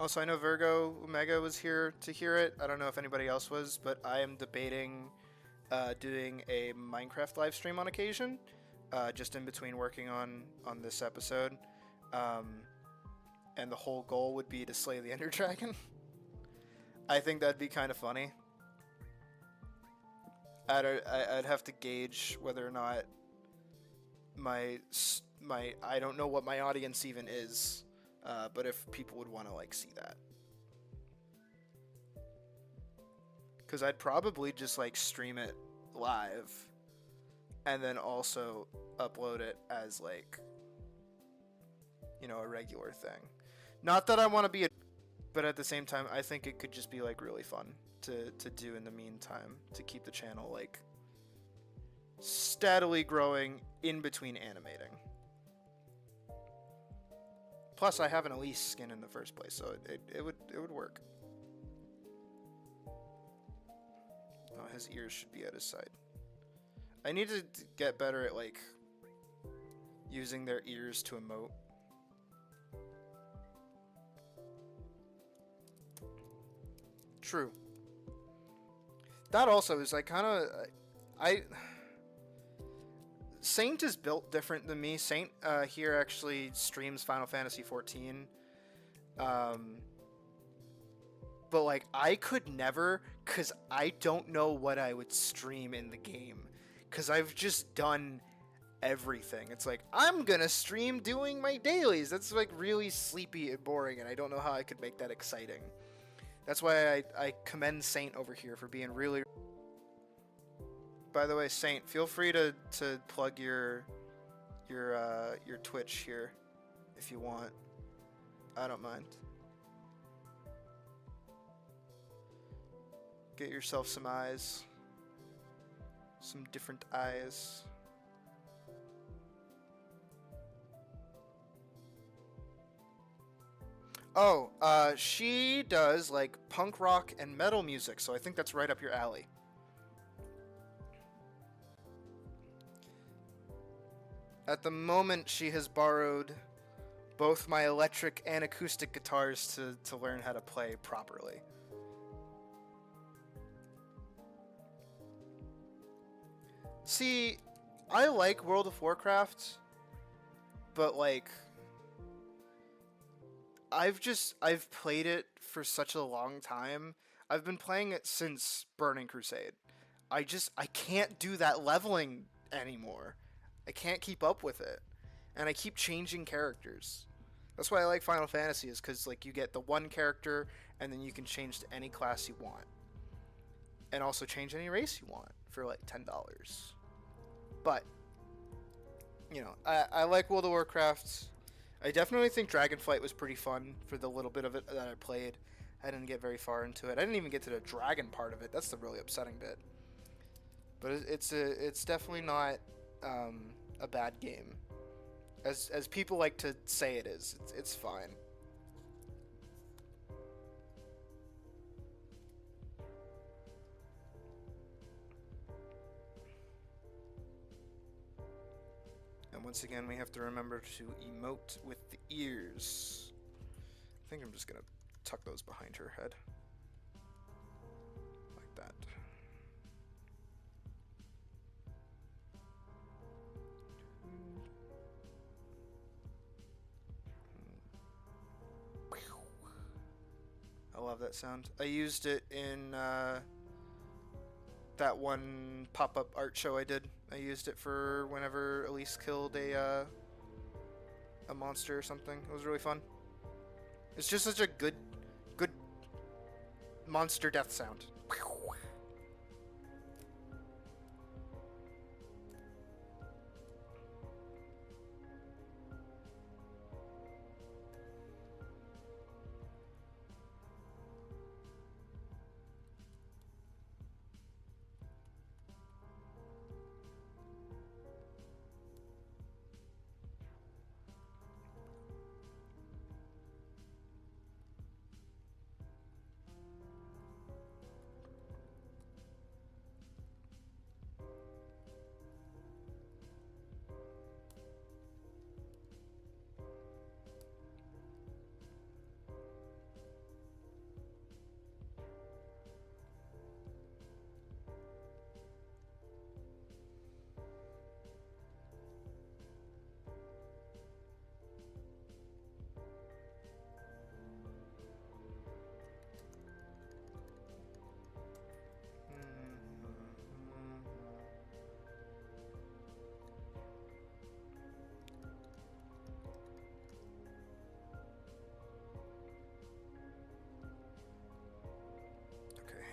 Also, I know Virgo Omega was here to hear it. I don't know if anybody else was, but I am debating doing a Minecraft live stream on occasion, just in between working on this episode. And the whole goal would be to slay the Ender Dragon. I think that'd be kind of funny. I'd have to gauge whether or not my I don't know what my audience even is. But if people would want to like see that, because I'd probably just like stream it live and then also upload it as like, you know, a regular thing. Not that I want to be but at the same time I think it could just be like really fun to do in the meantime to keep the channel like steadily growing in between animating. Plus, I have an Alyce skin in the first place, so it would work. Oh, his ears should be at his side. I need to get better at like using their ears to emote. True. That also is like kind of Saint is built different than me. Saint here actually streams Final Fantasy XIV. But like I could never, cause I don't know what I would stream in the game, cause I've just done everything. It's like I'm gonna stream doing my dailies. That's like really sleepy and boring, and I don't know how I could make that exciting. That's why I commend Saint over here for being really. By the way, Saint, feel free to plug your Twitch here if you want. I don't mind. Get yourself some eyes. Some different eyes. Oh, she does like punk rock and metal music, so I think that's right up your alley. At the moment, she has borrowed both my electric and acoustic guitars to learn how to play properly. See, I like World of Warcraft, but like I've played it for such a long time. I've been playing it since Burning Crusade. I can't do that leveling anymore. I can't keep up with it. And I keep changing characters. That's why I like Final Fantasy, is because like you get the one character and then you can change to any class you want. And also change any race you want for like $10. But you know, I like World of Warcraft. I definitely think Dragonflight was pretty fun for the little bit of it that I played. I didn't get very far into it. I didn't even get to the dragon part of it. That's the really upsetting bit. But it's definitely not a bad game, as people like to say it is. It's fine. And once again, we have to remember to emote with the ears. I think I'm just gonna tuck those behind her head. Like that. I love that sound. I used it in that one pop-up art show I did. I used it for whenever Alyce killed a monster or something. It was really fun. It's just such a good monster death sound.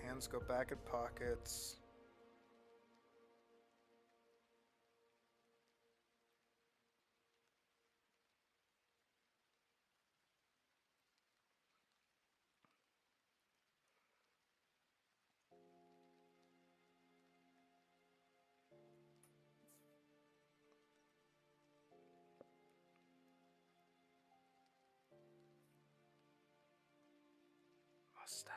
Hands go back in pockets. Mustache.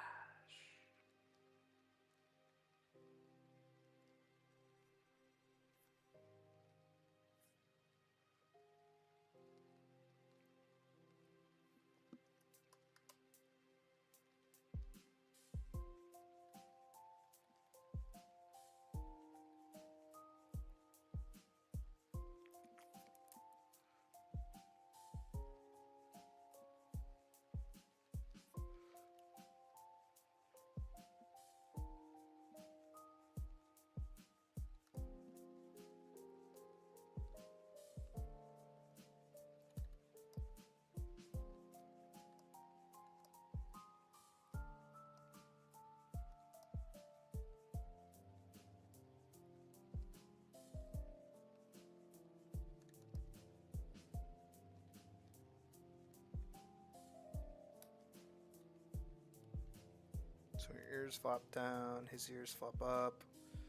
So your ears flop down, his ears flop up.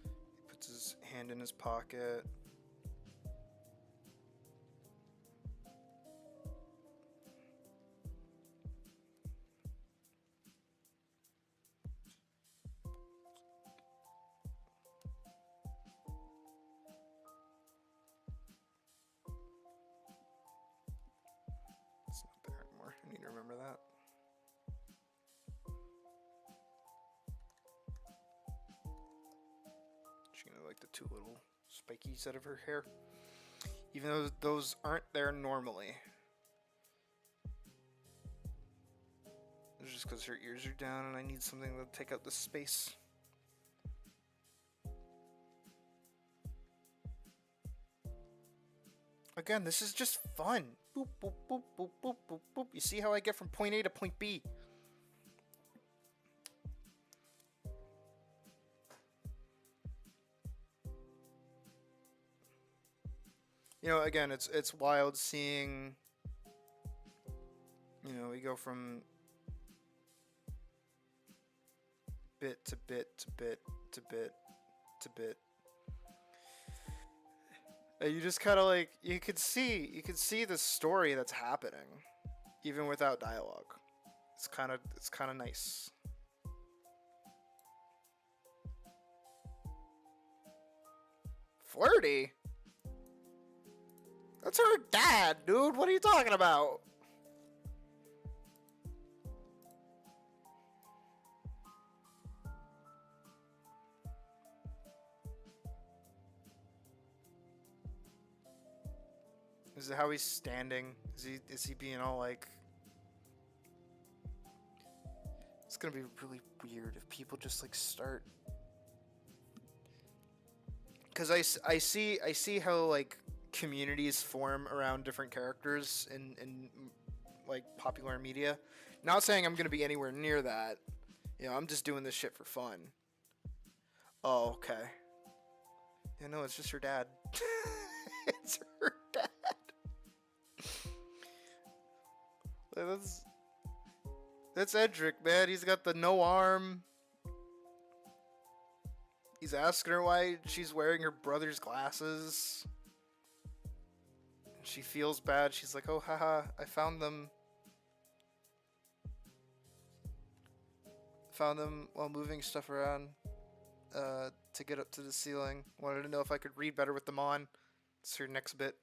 He puts his hand in his pocket. remember that. She's gonna like the two little spikies out of her hair. Even though those aren't there normally. It's just because her ears are down and I need something to take up the space. Again, this is just fun. Boop, boop, boop, boop, boop, boop, boop. You see how I get from point A to point B? You know, again, it's wild seeing, you know, we go from bit to bit to bit to bit to bit. And you just kind of like, you could see the story that's happening even without dialogue. It's kind of nice. Flirty? That's her dad, dude. What are you talking about? Is it how he's standing? Is he being all like... It's gonna be really weird if people just like start... Because I see how like communities form around different characters in like popular media. Not saying I'm gonna be anywhere near that. You know, I'm just doing this shit for fun. Oh, okay. Yeah, no, it's just her dad. It's her dad. That's Edric, man. He's got the no arm. He's asking her why she's wearing her brother's glasses. She feels bad. She's like, oh, haha, I found them. Found them while moving stuff around to get up to the ceiling. Wanted to know if I could read better with them on. It's her next bit.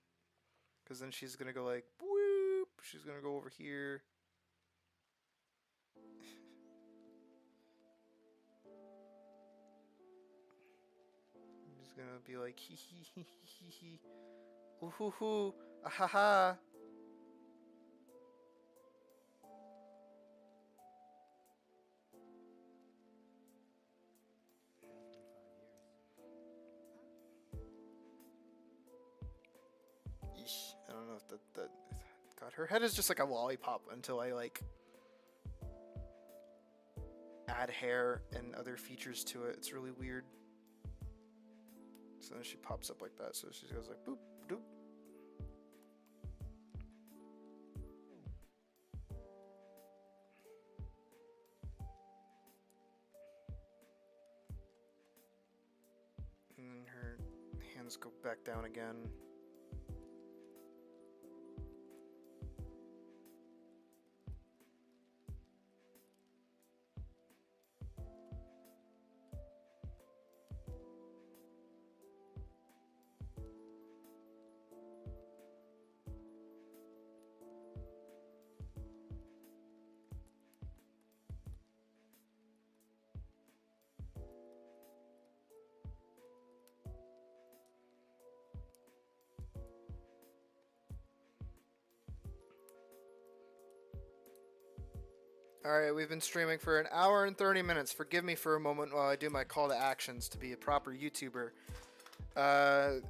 Because then she's going to go like, whoop. She's going to go over here. He's going to be like, hee hee hee hee hee. Ooh hoo hoo. Ah ha ha. Eesh, I don't know if that God, her head is just like a lollipop until I like add hair and other features to it. It's really weird. So then she pops up like that. So she goes like boop doop. And then her hands go back down again. Alright, we've been streaming for an hour and 30 minutes. Forgive me for a moment while I do my call to actions to be a proper YouTuber. To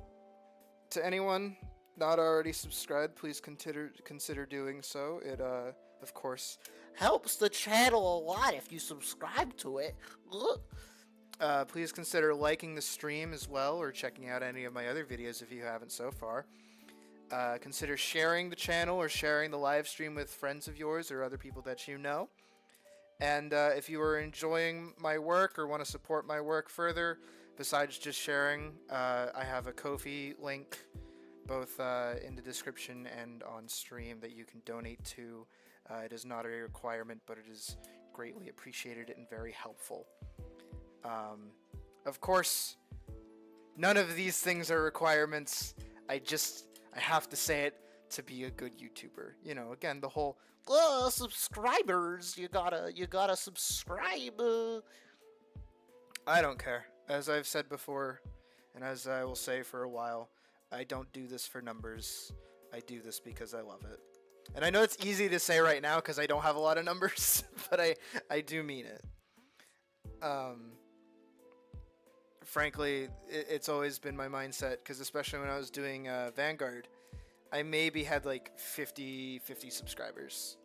anyone not already subscribed, please consider doing so. It, of course, helps the channel a lot if you subscribe to it. Please consider liking the stream as well, or checking out any of my other videos if you haven't so far. Consider sharing the channel or sharing the live stream with friends of yours or other people that you know. And if you are enjoying my work or want to support my work further, besides just sharing, I have a Ko-fi link both in the description and on stream that you can donate to. It is not a requirement, but it is greatly appreciated and very helpful. Of course, none of these things are requirements. I have to say it to be a good YouTuber. You know, again, the whole subscribers. You gotta subscribe. I don't care. As I've said before, and as I will say for a while, I don't do this for numbers. I do this because I love it. And I know it's easy to say right now because I don't have a lot of numbers, but I do mean it. Frankly, it's always been my mindset, because especially when I was doing Vanguard, I maybe had like 50 subscribers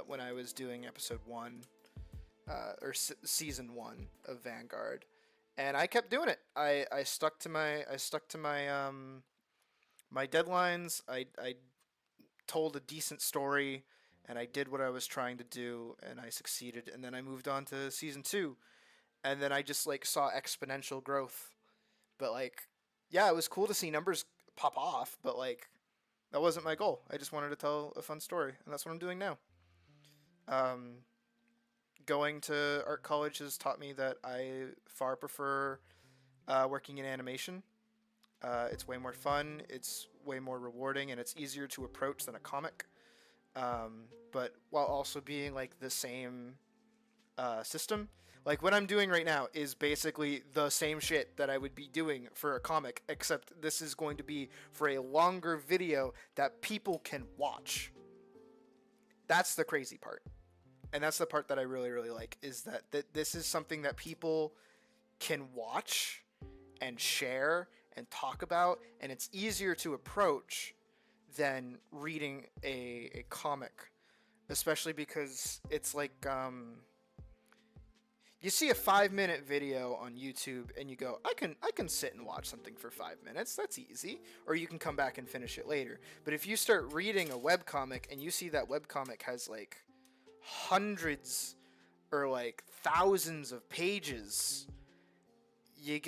when I was doing episode 1 or season 1 of Vanguard, and I kept doing it. I stuck to my my deadlines. I told a decent story, and I did what I was trying to do, and I succeeded. And then I moved on to season 2, and then I just like saw exponential growth. But like, yeah, it was cool to see numbers pop off, but like, that wasn't my goal. I just wanted to tell a fun story, and that's what I'm doing now. Um, Going to art college has taught me that I far prefer working in animation. It's way more fun, it's way more rewarding, and it's easier to approach than a comic. But while also being like the same system. Like what I'm doing right now is basically the same shit that I would be doing for a comic, except this is going to be for a longer video that people can watch. That's the crazy part. And that's the part that I really, really like, is that this is something that people can watch and share and talk about, and it's easier to approach than reading a comic, especially because it's like you see a 5-minute video on YouTube and you go, I can sit and watch something for 5 minutes. That's easy. Or you can come back and finish it later. But if you start reading a webcomic and you see that webcomic has like hundreds or like thousands of pages, you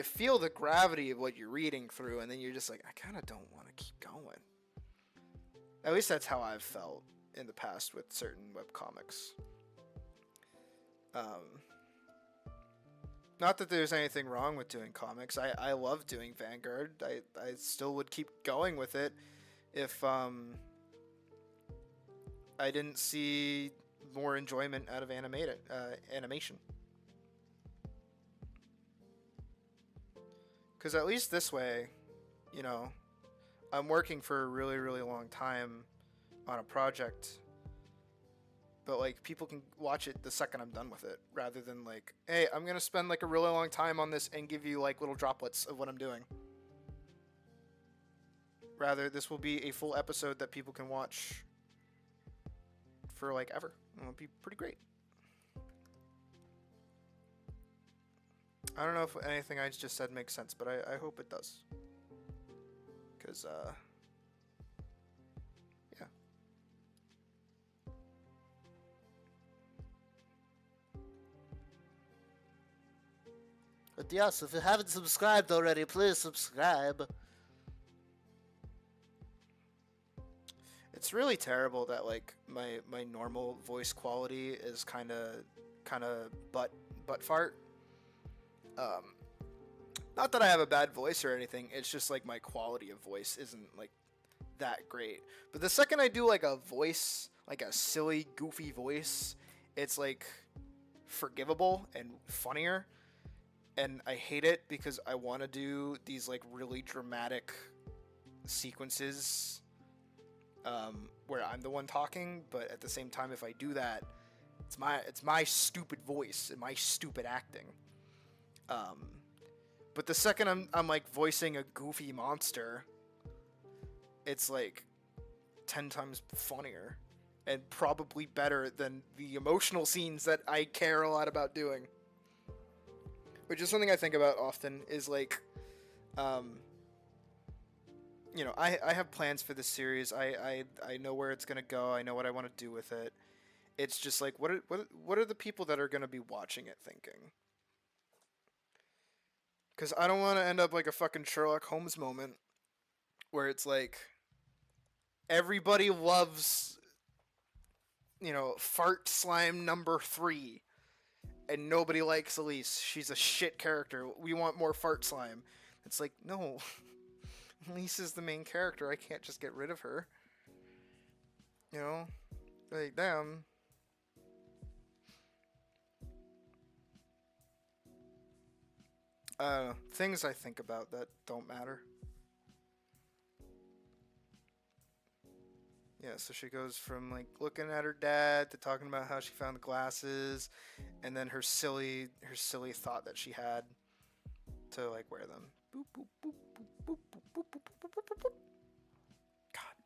feel the gravity of what you're reading through, and then you're just like, I kind of don't want to keep going. At least that's how I've felt in the past with certain webcomics. Not that there's anything wrong with doing comics. I love doing Vanguard. I still would keep going with it if I didn't see more enjoyment out of animation. Because at least this way, you know, I'm working for a really, really long time on a project, but like people can watch it the second I'm done with it, rather than like, hey, I'm gonna spend like a really long time on this and give you like little droplets of what I'm doing. Rather, this will be a full episode that people can watch for like ever. It'll be pretty great. I don't know if anything I just said makes sense, but I hope it does. Because, yeah. But yes, if you haven't subscribed already, please subscribe. It's really terrible that like my normal voice quality is kind of butt fart. Not that I have a bad voice or anything. It's just like my quality of voice isn't like that great. But the second I do like a voice, like a silly, goofy voice, it's like forgivable and funnier. And I hate it because I want to do these like really dramatic sequences where I'm the one talking, but at the same time, if I do that, it's my stupid voice and my stupid acting. But the second I'm like voicing a goofy monster, it's like 10 times funnier and probably better than the emotional scenes that I care a lot about doing. Which is something I think about often, is like, you know, I have plans for this series. I know where it's gonna go. I know what I want to do with it. It's just like, what are the people that are gonna be watching it thinking? Because I don't want to end up like a fucking Sherlock Holmes moment where it's like everybody loves, you know, fart slime number 3, and nobody likes Alyce. She's a shit character. We want more fart slime. It's like, no, Alyce is the main character. I can't just get rid of her. You know, like damn. Things I think about that don't matter. Yeah, so she goes from like looking at her dad to talking about how she found the glasses, and then her silly thought that she had to like wear them. Boop boop boop boop boop boop boop boop boop boop boop. God.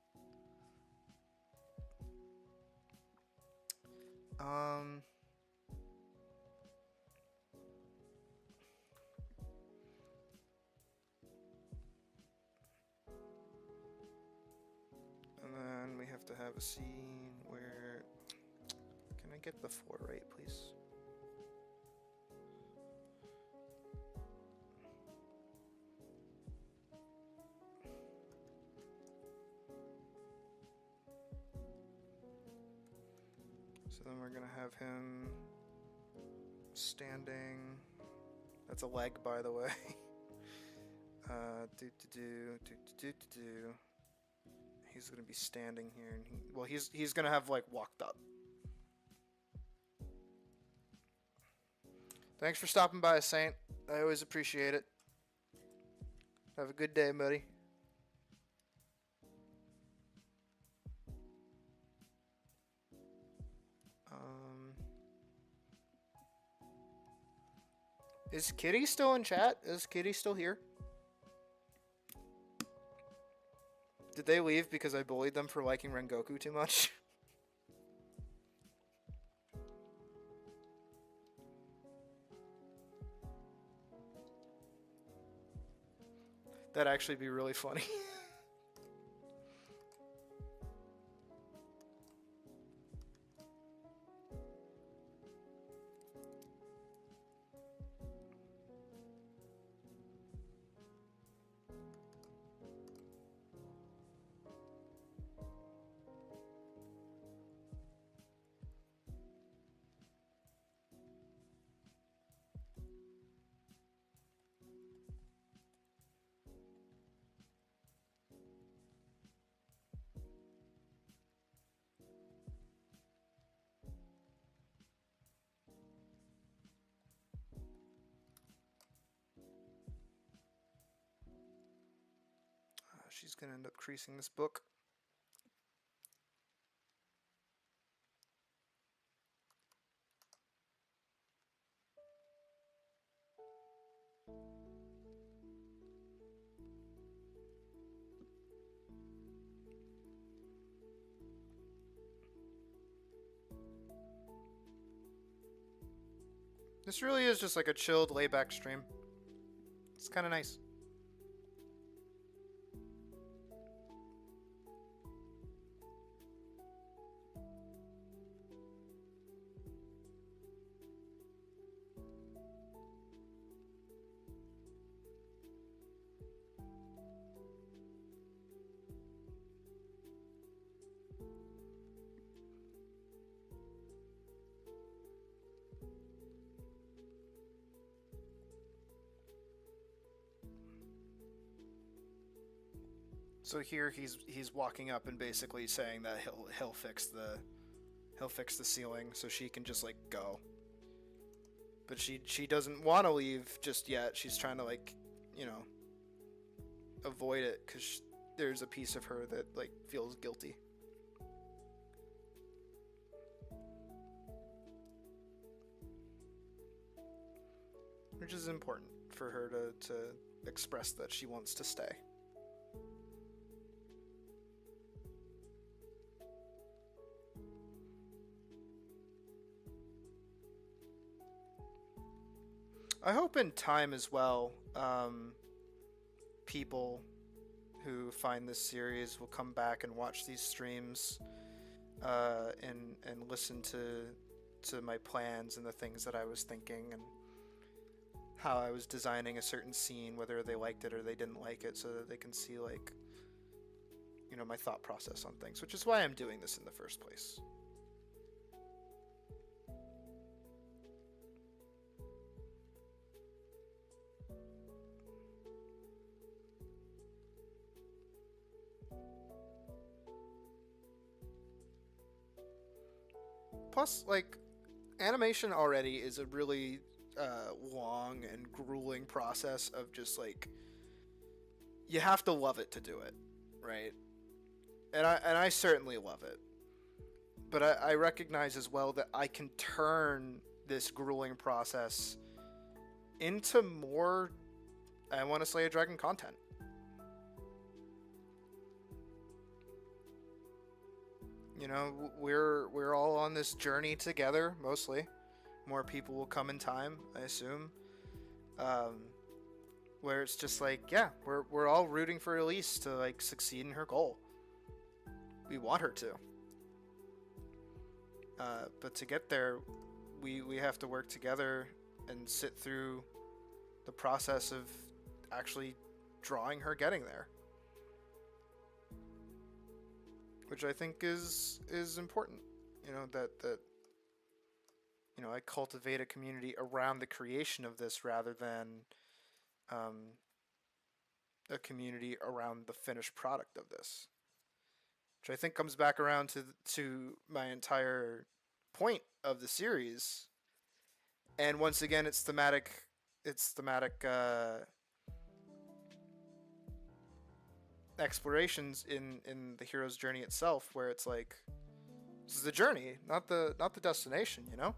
And then we have to have a scene where. Can I get the floor right, please? So then we're gonna have him standing. That's a leg, by the way. Do. He's gonna be standing here, and he's gonna have like walked up. Thanks for stopping by, Saint. I always appreciate it. Have a good day, buddy. Is Kitty still in chat? Is Kitty still here? Did they leave because I bullied them for liking Rengoku too much? That'd actually be really funny. She's gonna end up creasing this book. This really is just like a chilled, layback stream. It's kind of nice. So here he's walking up and basically saying that he'll fix the ceiling so she can just like go. But she doesn't want to leave just yet. She's trying to like, you know, avoid it cuz there's a piece of her that like feels guilty. Which is important for her to express that she wants to stay. I hope in time as well, people who find this series will come back and watch these streams and listen to my plans and the things that I was thinking and how I was designing a certain scene, whether they liked it or they didn't like it, so that they can see like, you know, my thought process on things, which is why I'm doing this in the first place. plus, like, animation already is a really long and grueling process of just, like, you have to love it to do it, right? And I certainly love it. But I recognize as well that I can turn this grueling process into more, I want to Slay a Dragon content. You know, we're all on this journey together, mostly. More people will come in time, I assume. Where it's just like, yeah, we're all rooting for Alyce to, like, succeed in her goal. We want her to. But to get there, we have to work together and sit through the process of actually drawing her getting there, which I think is important. You know, that you know, I cultivate a community around the creation of this rather than a community around the finished product of this, which I think comes back around to my entire point of the series. And once again, it's thematic explorations in the hero's journey itself, where it's like, this is the journey, not the destination, you know.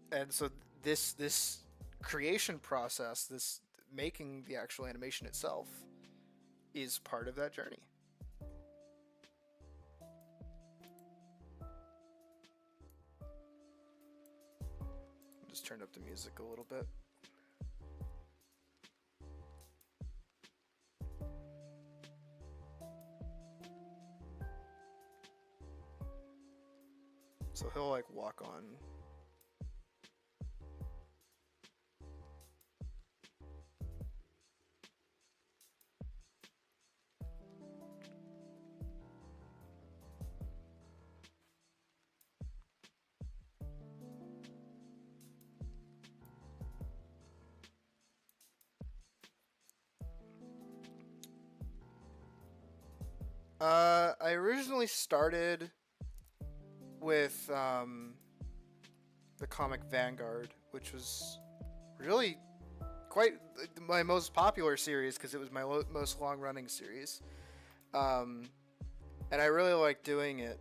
And so this creation process, this making the actual animation itself, is part of that journey. Just turned up the music a little bit. So he'll, like, walk on. I originally started with the comic Vanguard, which was really quite my most popular series because it was my most long-running series, and I really liked doing it.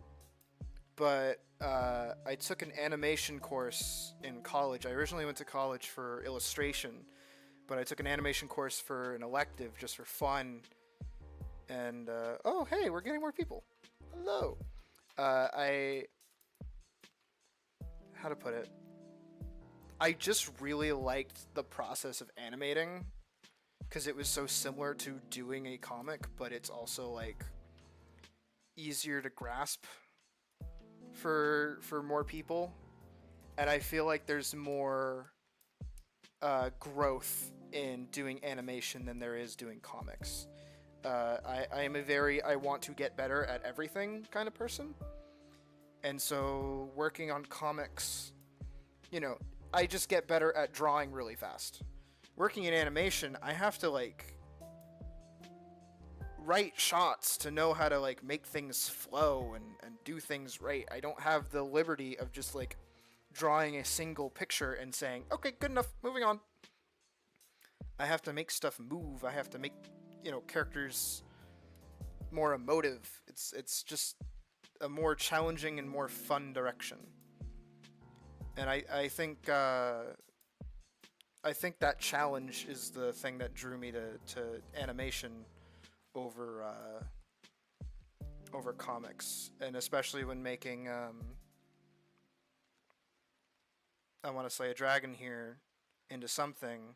But I took an animation course in college. I originally went to college for illustration, but I took an animation course for an elective just for fun. And oh, hey, we're getting more people. Hello. How to put it? I just really liked the process of animating because it was so similar to doing a comic, but it's also, like, easier to grasp for more people. And I feel like there's more growth in doing animation than there is doing comics. I am a very I want to get better at everything kind of person. And so working on comics, you know, I just get better at drawing really fast. Working in animation, I have to, like, write shots to know how to, like, make things flow and do things right. I don't have the liberty of just, like, drawing a single picture and saying, okay, good enough, moving on. I have to make stuff move. I have to make, you know, characters more emotive. It's just a more challenging and more fun direction. And I think that challenge is the thing that drew me to animation over comics, and especially when making I Want to Slay a Dragon here into something.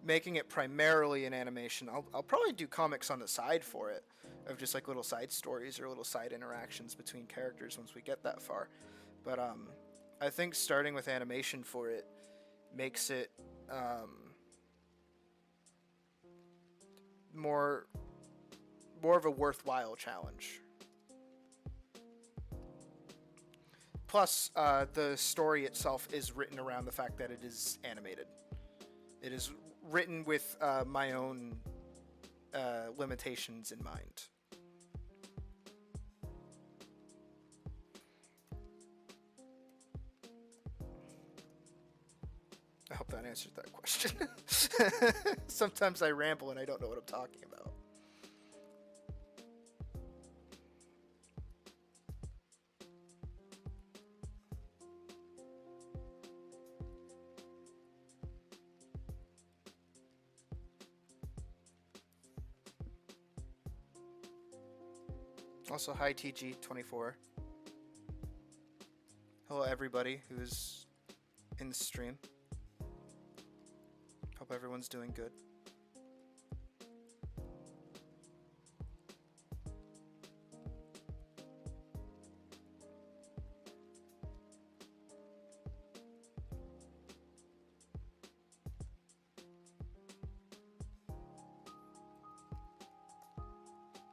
Making it primarily in animation, I'll probably do comics on the side for it, of just, like, little side stories or little side interactions between characters once we get that far. But I think starting with animation for it makes it more of a worthwhile challenge. Plus, the story itself is written around the fact that it is animated. It is written with my own limitations in mind. hope that answered that question. Sometimes I ramble and I don't know what I'm talking about. Also, hi TG24. Hello everybody who's in the stream. Hope everyone's doing good.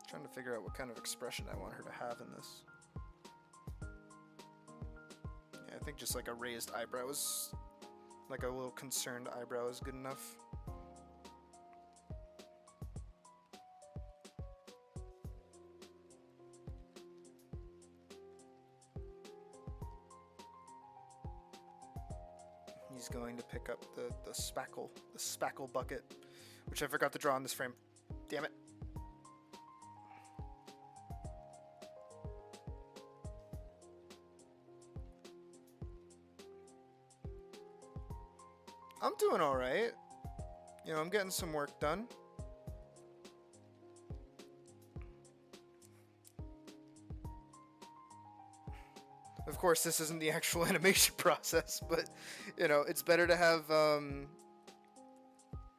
Trying to figure out what kind of expression I want her to have in this. Yeah, I think just like a raised eyebrow is, like a little concerned eyebrow is good enough. He's going to pick up the spackle bucket, which I forgot to draw on this frame. Damn it. I'm doing alright. You know, I'm getting some work done. Of course, this isn't the actual animation process, but, you know, it's better to have,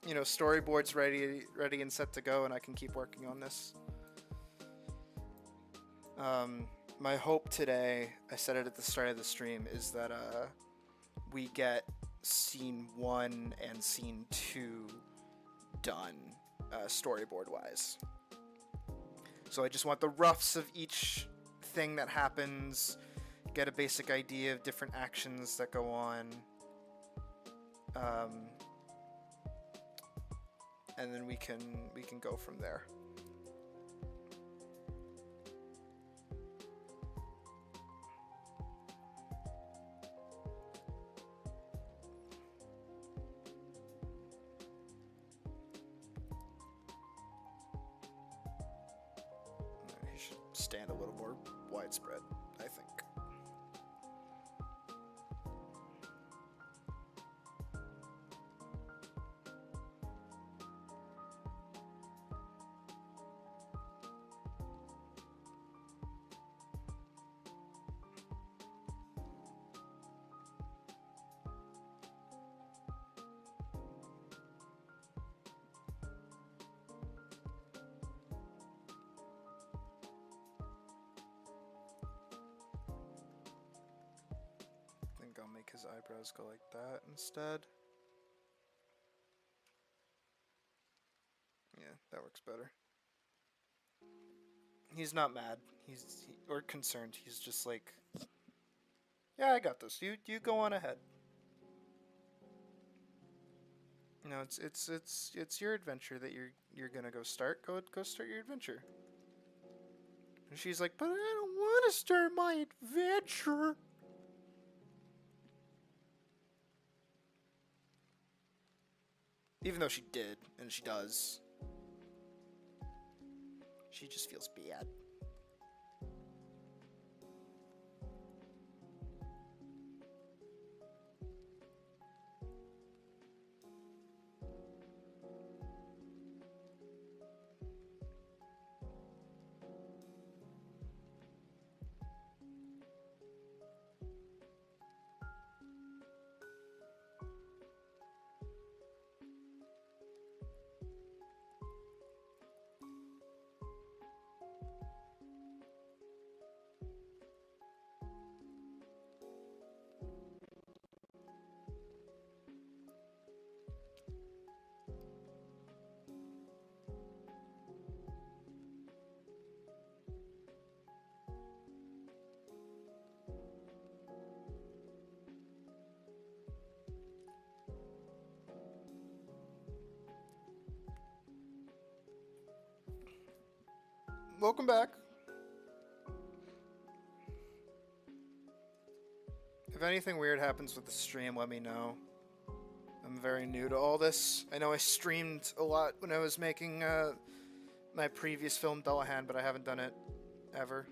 you know, storyboards ready and set to go, and I can keep working on this. My hope today, I said it at the start of the stream, is that, we get Scene 1 and Scene 2 done, storyboard-wise. So I just want the roughs of each thing that happens, get a basic idea of different actions that go on, and then we can go from there. He should stand a little more widespread, I think. I'll make his eyebrows go like that instead. Yeah, that works better. He's not mad. Or concerned. He's just like, yeah, I got this. You go on ahead. No, it's your adventure that you're gonna go start. Go start your adventure. And she's like, but I don't want to start my adventure. Even though she did, and she does. She just feels bad. Welcome back. If anything weird happens with the stream, let me know. I'm very new to all this. I know I streamed a lot when I was making my previous film, Dullahan, but I haven't done it ever.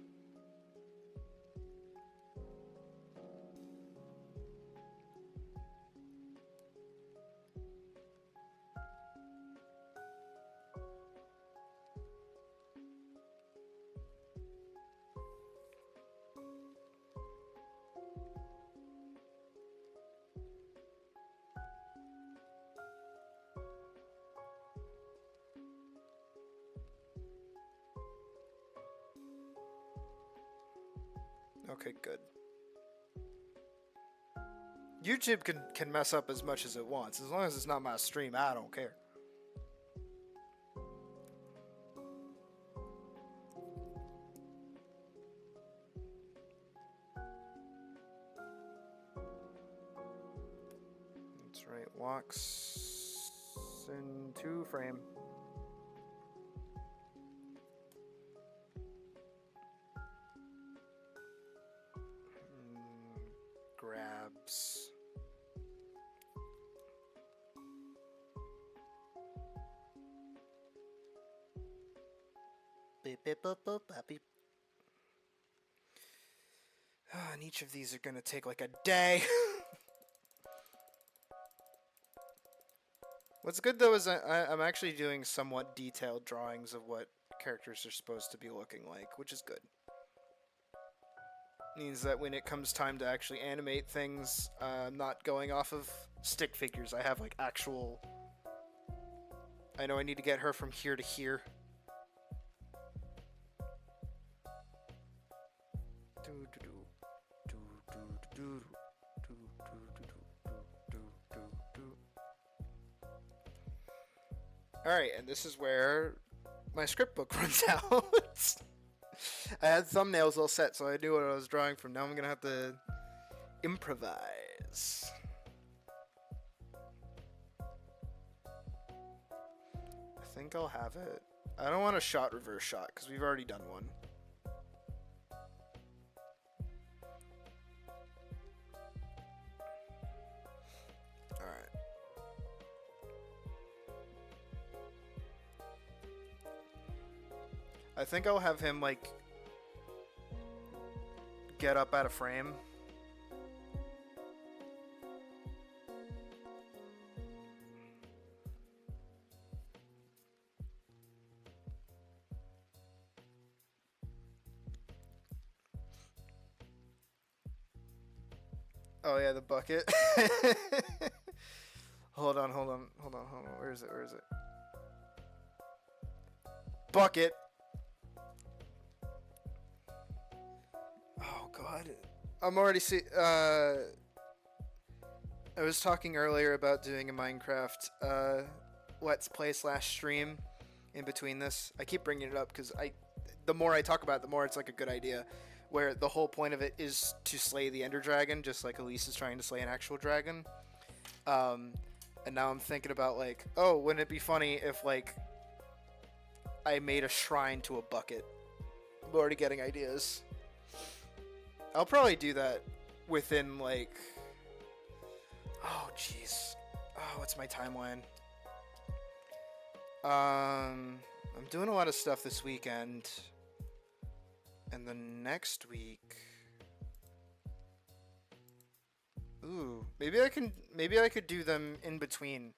Okay, good. YouTube can mess up as much as it wants. As long as it's not my stream, I don't care. That's right, locks in 2 frame. Grabs. Beep, beep, boop, boop, bop, beep. And each of these are gonna take like a day. What's good though is I'm actually doing somewhat detailed drawings of what characters are supposed to be looking like, which is good. Means that when it comes time to actually animate things, I'm not going off of stick figures. I have like actual... I know I need to get her from here to here. Alright, and this is where my script book runs out. I had thumbnails all set, so I knew what I was drawing from. Now I'm gonna have to improvise. I think I'll have it. I don't want a shot reverse shot, because we've already done one. Alright. I think I'll have him, like, get up out of frame. Oh yeah, the bucket. Hold on. Where is it? Bucket. Oh god. I'm already I was talking earlier about doing a Minecraft Let's Play / stream in between this. I keep bringing it up because the more I talk about it, the more it's like a good idea. Where the whole point of it is to slay the Ender Dragon, just like Alyce is trying to slay an actual dragon. And now I'm thinking about like, oh, wouldn't it be funny if like I made a shrine to a bucket? I'm already getting ideas. I'll probably do that within like, oh jeez, oh what's my timeline? I'm doing a lot of stuff this weekend. And the next week, ooh, maybe I could do them in between.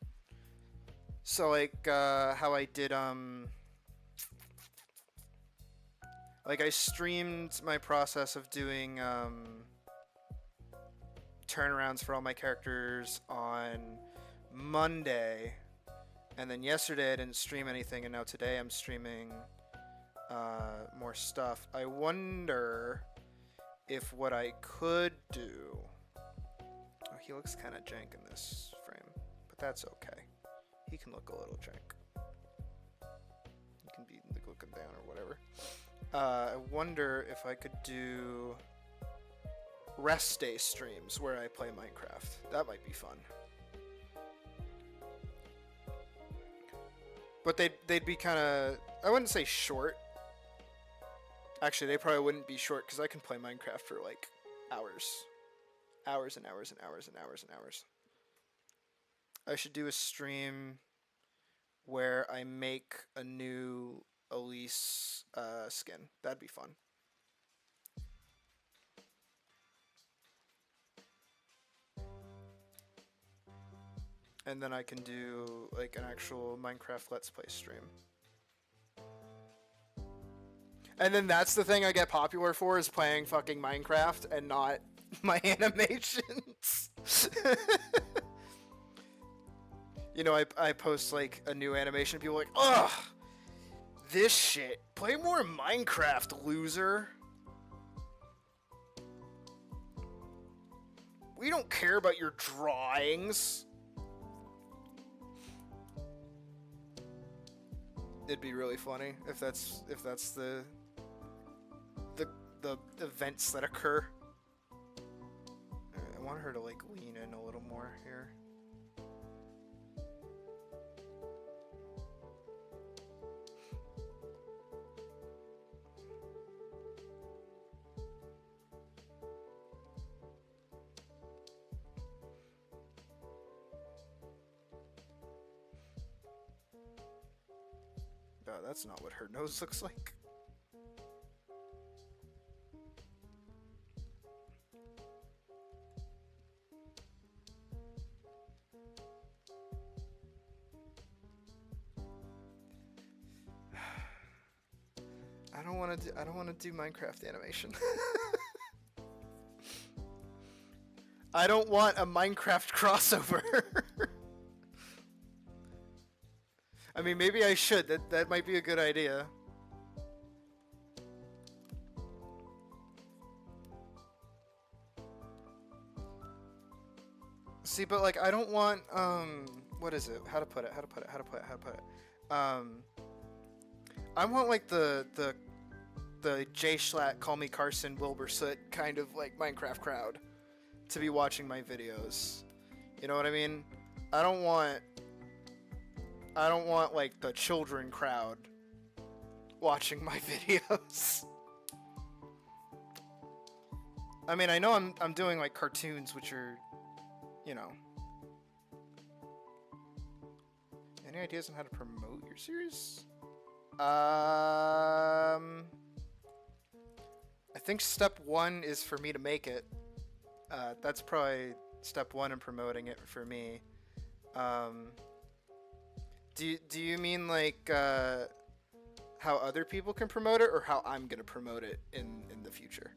So like how I did like I streamed my process of doing turnarounds for all my characters on Monday, and then yesterday I didn't stream anything, and now today I'm streaming more stuff. I wonder if what I could do... Oh, he looks kind of jank in this frame, but that's okay. He can look a little jank. He can be looking down or whatever. I wonder if I could do rest day streams where I play Minecraft. That might be fun. But they'd be kind of... I wouldn't say short. Actually, they probably wouldn't be short because I can play Minecraft for like hours. Hours and hours and hours and hours and hours. I should do a stream where I make a new Alyce skin. That'd be fun. And then I can do like an actual Minecraft Let's Play stream. And then that's the thing I get popular for, is playing fucking Minecraft and not my animations. You know, I post like a new animation, people are like, ugh, this shit. Play more Minecraft, loser. We don't care about your drawings. It'd be really funny if that's the events that occur. I want her to like lean in a little more here. Oh, that's not what her nose looks like. I don't want to do Minecraft animation. I don't want a Minecraft crossover. I mean, maybe I should. That might be a good idea. See, but like, I don't want what is it? How to put it? I want like the J Schlatt, Call Me Carson, Wilbur Soot kind of like Minecraft crowd to be watching my videos. You know what I mean? I don't want like the children crowd watching my videos. I mean, I know I'm doing like cartoons, which are, you know. Any ideas on how to promote your series? I think step one is for me to make it. That's probably step one in promoting it for me. Do you mean like how other people can promote it, or how I'm gonna promote it in the future?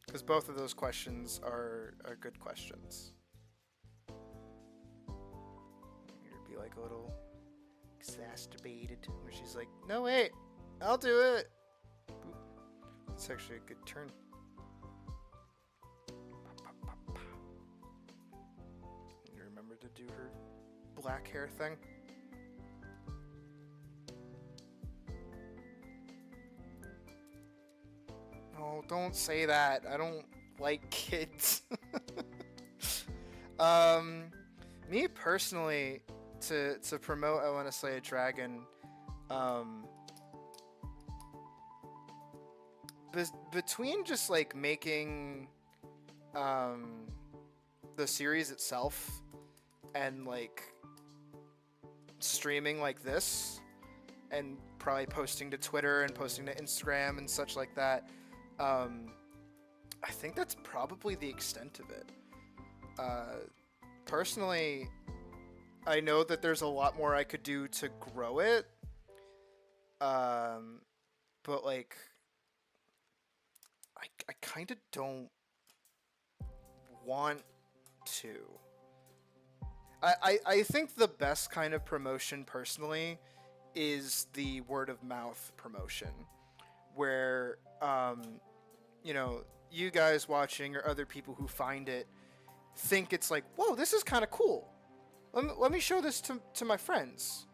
Because both of those questions are good questions. You'd be like a little exacerbated, where she's like, "No, wait, I'll do it." It's actually a good turn. You remember to do her black hair thing? No, don't say that. I don't like kids. Me personally, to promote I Want to Slay a Dragon, between just like making the series itself and like streaming like this, and probably posting to Twitter and posting to Instagram and such like that, I think that's probably the extent of it. Personally, I know that there's a lot more I could do to grow it, but like, I kind of don't want to. I think the best kind of promotion, personally, is the word of mouth promotion, where you know, you guys watching or other people who find it think it's like, whoa, this is kind of cool. Let me show this to my friends.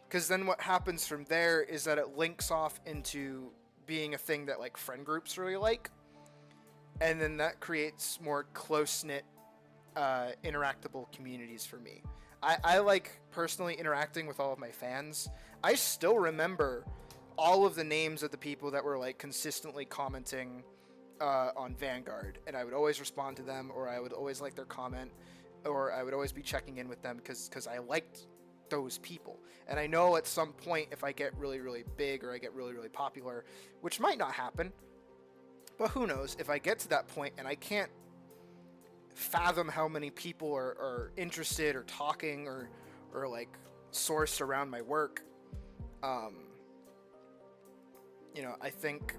Because then what happens from there is that it links off into being a thing that like friend groups really like. And then that creates more close-knit, interactable communities for me. I like personally interacting with all of my fans. I still remember all of the names of the people that were like consistently commenting on Vanguard, and I would always respond to them, or I would always like their comment, or I would always be checking in with them because I liked those people. And I know at some point, if I get really, really big, or I get really, really popular, which might not happen, but who knows, if I get to that point and I can't fathom how many people are interested or talking or like sourced around my work, you know, I think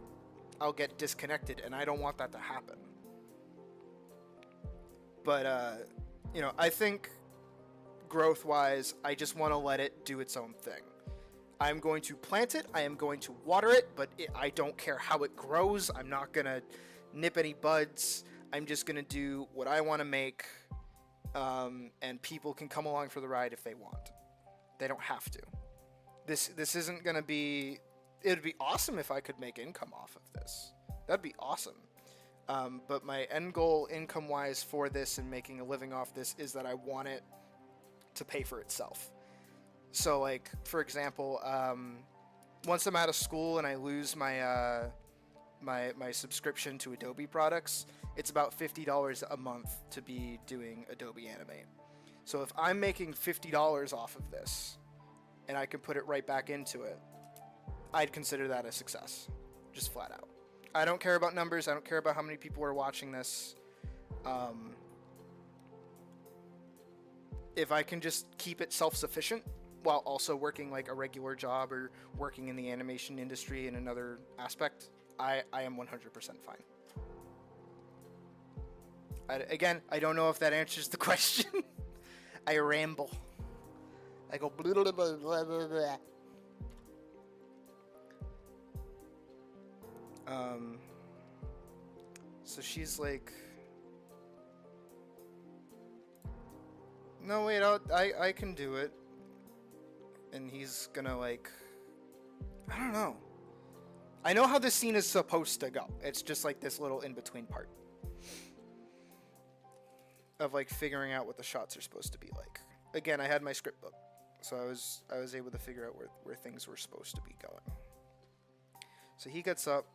I'll get disconnected, and I don't want that to happen. But you know, I think growth wise, I just want to let it do its own thing. I'm going to plant it, I am going to water it, but I don't care how it grows. I'm not gonna nip any buds. I'm just gonna do what I want to make, and people can come along for the ride if they want. They don't have to. This isn't gonna be. It'd be awesome if I could make income off of this. That'd be awesome. But my end goal, income-wise, for this and making a living off this is that I want it to pay for itself. So, like, for example, once I'm out of school and I lose my my subscription to Adobe products, it's about $50 a month to be doing Adobe Animate. So if I'm making $50 off of this, and I can put it right back into it, I'd consider that a success, just flat out. I don't care about numbers. I don't care about how many people are watching this. If I can just keep it self-sufficient while also working like a regular job or working in the animation industry in another aspect, I am 100% fine. Again, I don't know if that answers the question. I ramble. I go blah, blah, blah, blah, blah, blah. So she's like, no, wait, I can do it. And he's gonna like, I don't know. I know how this scene is supposed to go. It's just like this little in-between part of like figuring out what the shots are supposed to be like. Again, I had my script book, so I was able to figure out where things were supposed to be going. So he gets up,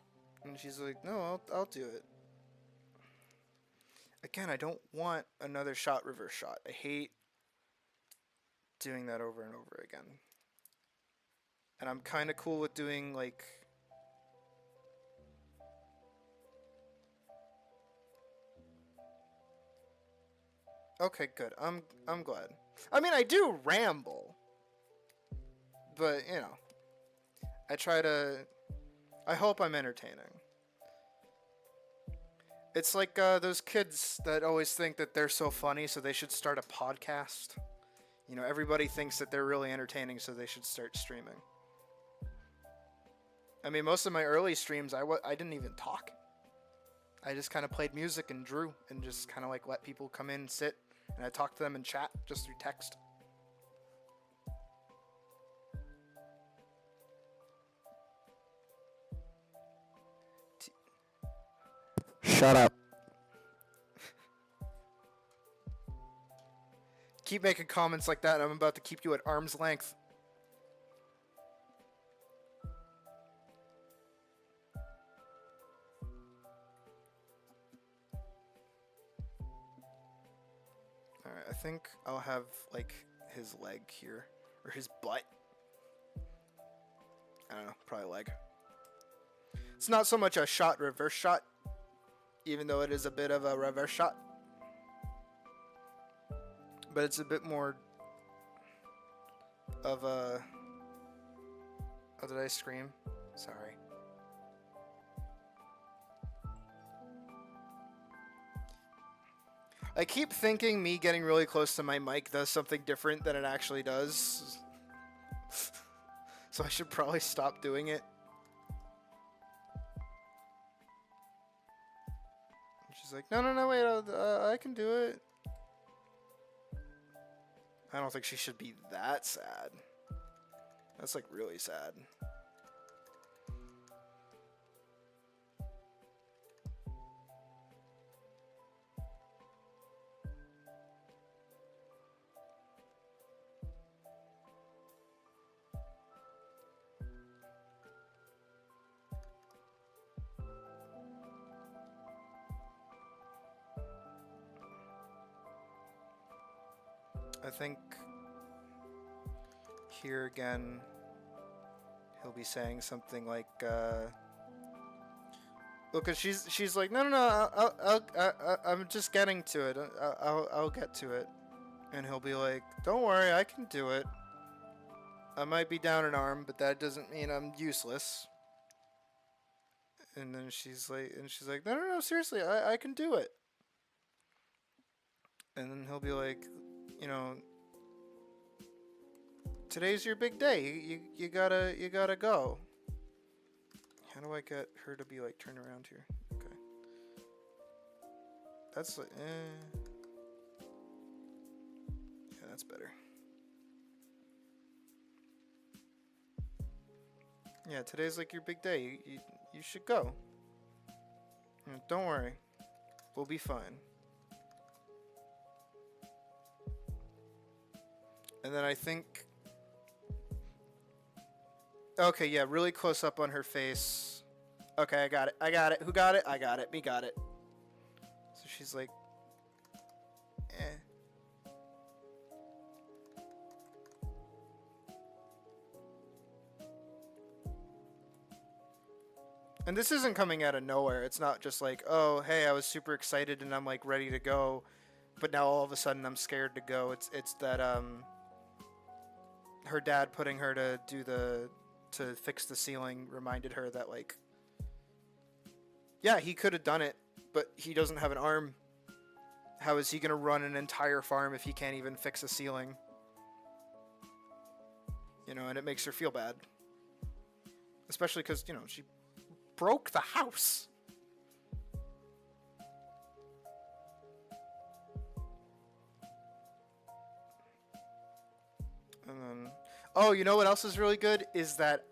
and she's like, no, I'll do it. Again, I don't want another shot, reverse shot. I hate doing that over and over again. And I'm kind of cool with doing, like... Okay, good. I'm glad. I mean, I do ramble. But, you know. I try to... I hope I'm entertaining. It's like those kids that always think that they're so funny, so they should start a podcast. You know, everybody thinks that they're really entertaining, so they should start streaming. I mean, most of my early streams, I didn't even talk. I just kind of played music and drew, and just kind of like let people come in and sit, and I talk to them in chat just through text. Shut up. Keep making comments like that, and I'm about to keep you at arm's length. Alright, I think I'll have, like, his leg here. Or his butt. I don't know, probably leg. It's not so much a shot, reverse shot, even though it is a bit of a reverse shot. But it's a bit more of a... Oh, did I scream? Sorry. I keep thinking me getting really close to my mic does something different than it actually does. So I should probably stop doing it. She's like, no, wait, I can do it. I don't think she should be that sad. That's like really sad. I think here again, he'll be saying something like, look, she's like, no, I'm just getting to it. I'll get to it. And he'll be like, don't worry, I can do it. I might be down an arm, but that doesn't mean I'm useless. And then she's like, no, seriously, I can do it. And then he'll be like, you know, today's your big day. You gotta go. How do I get her to be like turn around here? Okay. That's like, yeah, that's better. Yeah, today's like your big day. You should go. Don't worry. We'll be fine. And then I think... Okay, yeah, really close up on her face. Okay, I got it. Who got it? I got it. Me got it. So she's like... And this isn't coming out of nowhere. It's not just like, oh, hey, I was super excited and I'm like ready to go, but now all of a sudden I'm scared to go. It's that her dad putting her to fix the ceiling reminded her that, like, yeah, he could have done it, but he doesn't have an arm. How is he gonna run an entire farm if he can't even fix a ceiling? You know, and it makes her feel bad, especially because, you know, she broke the house. And then, oh, you know what else is really good is that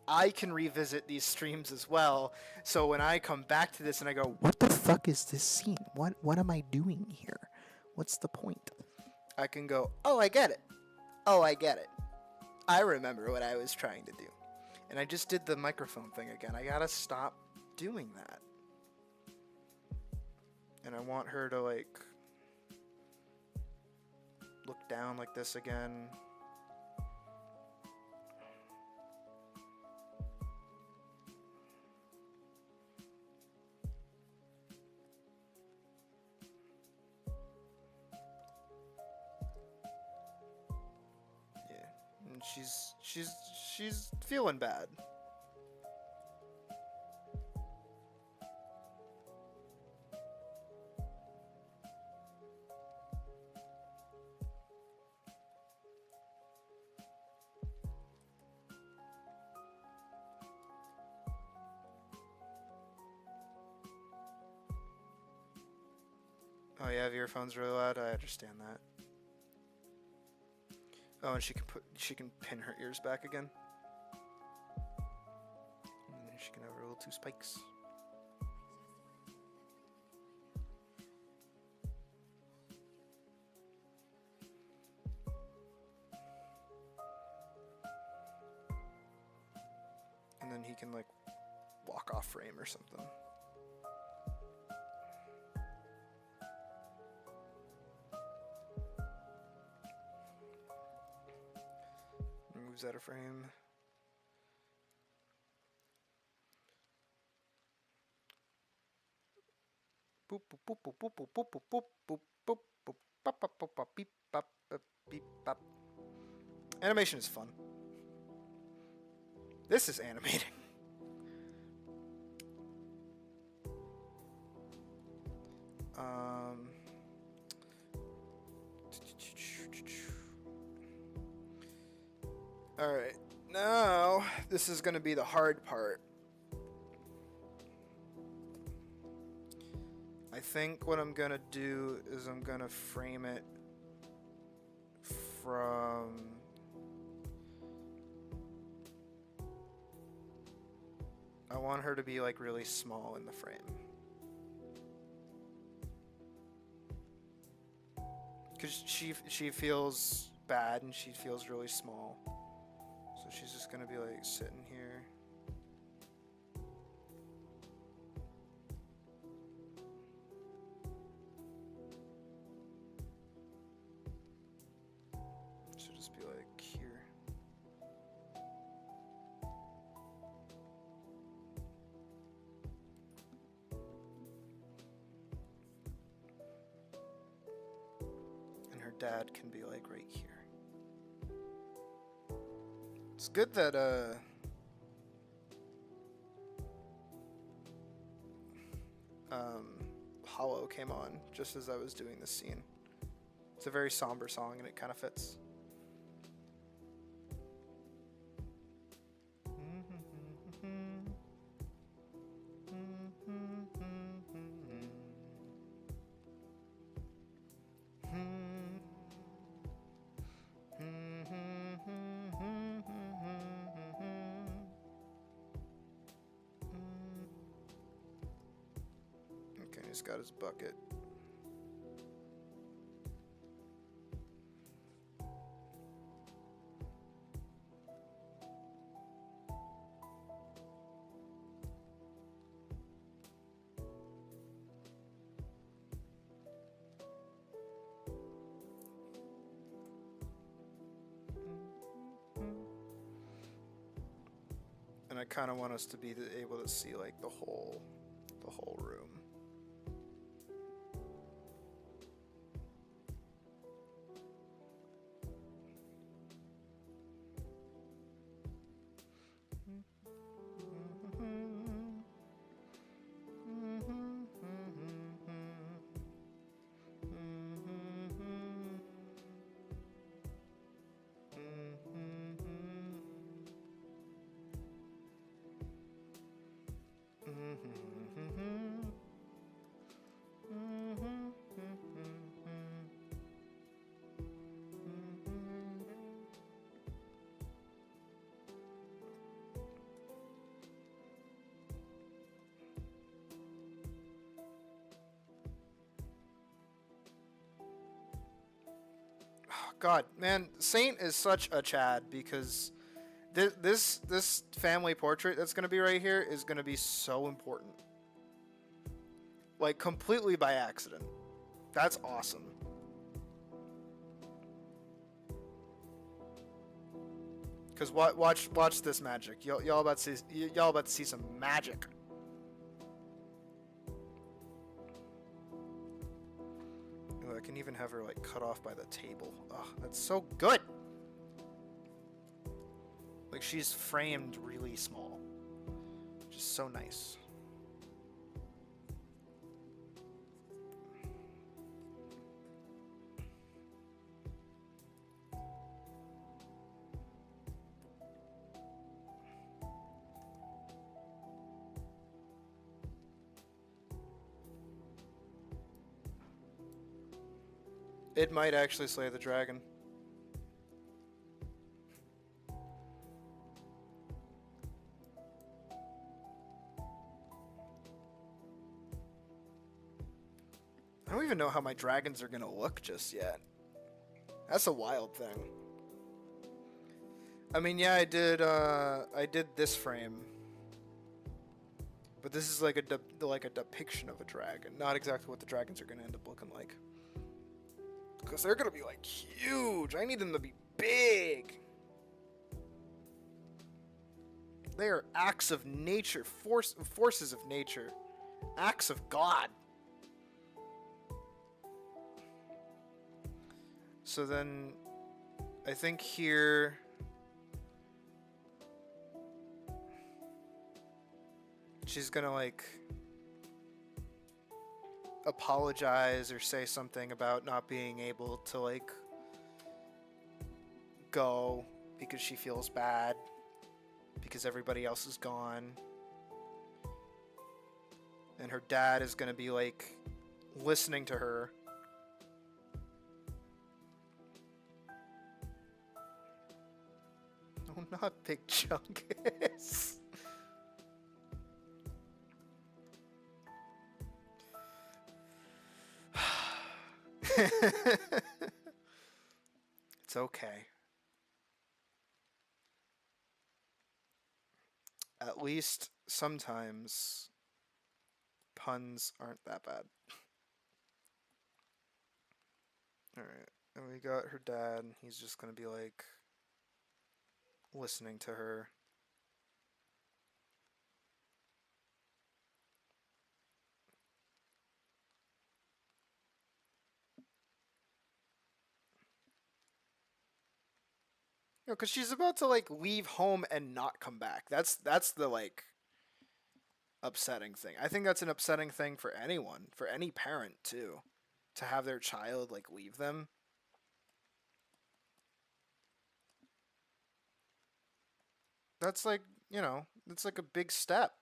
I can revisit these streams as well. So when I come back to this and I go, what the fuck is this scene? What am I doing here? What's the point? I can go, oh, I get it. Oh, I get it. I remember what I was trying to do. And I just did the microphone thing again. I gotta stop doing that. And I want her to, like, look down like this again. Yeah. And she's feeling bad. Oh, you have earphones really loud? I understand that. Oh, and she can pin her ears back again. And then she can have her little two spikes. And then he can, like, walk off frame or something. Moves out of frame. Boop boop boop boop boop boop boop boop boop boop boop pop pop pop pop beep pop beep pop. Animation is fun. This is animating. Alright, now this is going to be the hard part. I think what I'm going to do is I'm going to frame it from... I want her to be, like, really small in the frame. Because she feels bad and she feels really small. So she's just gonna be like sitting here. be like here. And her dad can be like right here. It's good that Hollow came on just as I was doing this scene. It's a very somber song and it kind of fits. Okay, he's got his bucket. And I kind of want us to be able to see like the whole room. God, man, Saint is such a Chad because this family portrait that's gonna be right here is gonna be so important. Like completely by accident. That's awesome. Cause watch this magic. Y'all about to see some magic. I can even have her like cut off by the table. Oh, that's so good. Like she's framed really small. Just so nice. It might actually slay the dragon. I don't even know how my dragons are gonna look just yet. That's a wild thing. I mean, yeah, I did this frame, but this is like a depiction of a dragon, not exactly what the dragons are gonna end up looking like. Because they're gonna be like huge. I need them to be big. They are acts of nature, forces of nature, acts of God. So then, I think here, she's gonna like apologize or say something about not being able to like go because she feels bad because everybody else is gone, and her dad is gonna be like listening to her. No, not Big Chunkus. It's okay. At least sometimes puns aren't that bad. Alright. And we got her dad. He's just gonna be like listening to her. You know, because she's about to like leave home and not come back. That's the like upsetting thing. I think that's an upsetting thing for anyone, for any parent too, to have their child like leave them. That's like, you know, it's like a big step.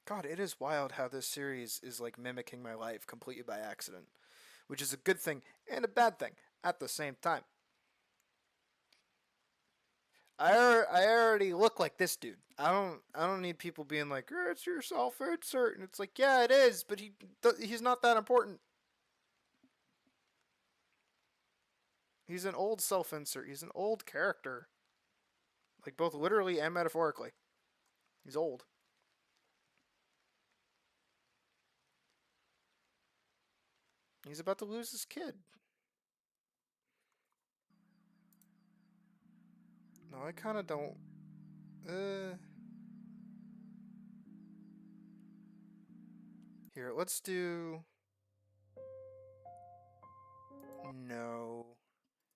God, it is wild how this series is like mimicking my life completely by accident, which is a good thing and a bad thing at the same time. I already look like this dude. I don't need people being like, it's your self insert, and it's like, yeah, it is, but he's not that important. He's an old self insert. He's an old character, like both literally and metaphorically. He's old. He's about to lose his kid. No, I kind of don't. Here, let's do. No.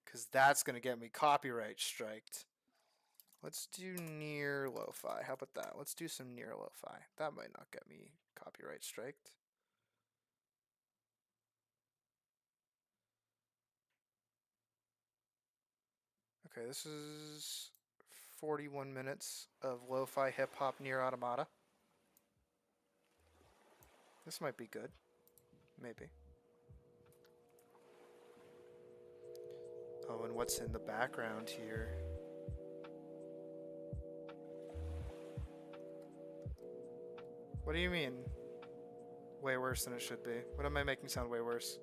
Because that's going to get me copyright striked. Let's do near lo-fi. How about that? Let's do some near lo-fi. That might not get me copyright striked. Okay, this is 41 minutes of lo-fi hip-hop near automata. This might be good. Maybe. Oh, and what's in the background here? What do you mean? Way worse than it should be. What am I making sound way worse?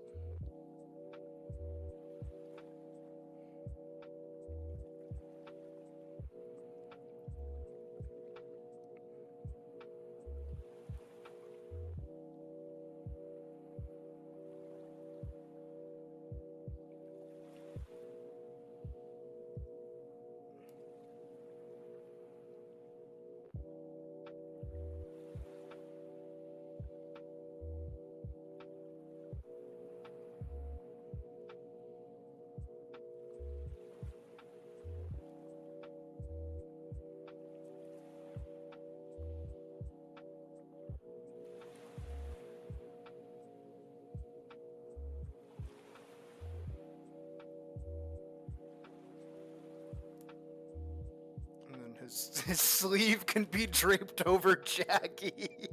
His sleeve can be draped over Jackie.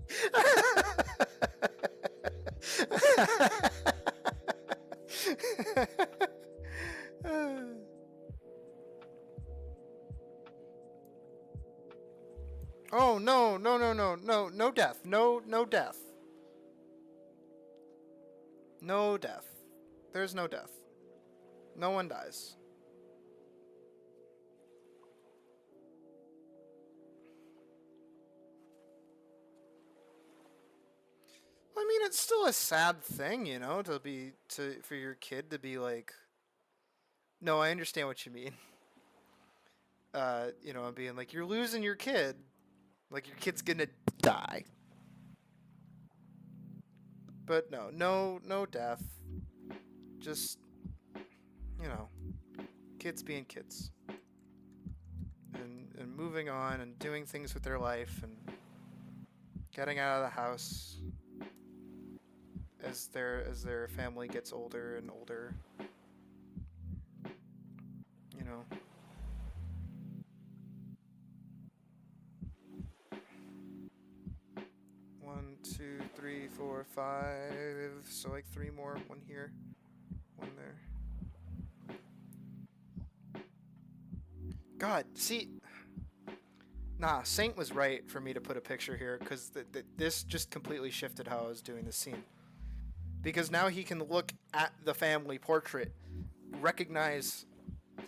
Oh no, no, no, no, no, no death. No death. No death. There's no death. No one dies. I mean, it's still a sad thing, you know, for your kid to be like. No, I understand what you mean. You know, I'm being like, you're losing your kid, like your kid's gonna die. But no death. Just, you know, kids being kids, and moving on and doing things with their life and getting out of the house as their family gets older and older. You know. One, two, three, four, five. So like three more. One here, one there. God, see. Nah, Saint was right for me to put a picture here because this just completely shifted how I was doing the scene. Because now he can look at the family portrait recognize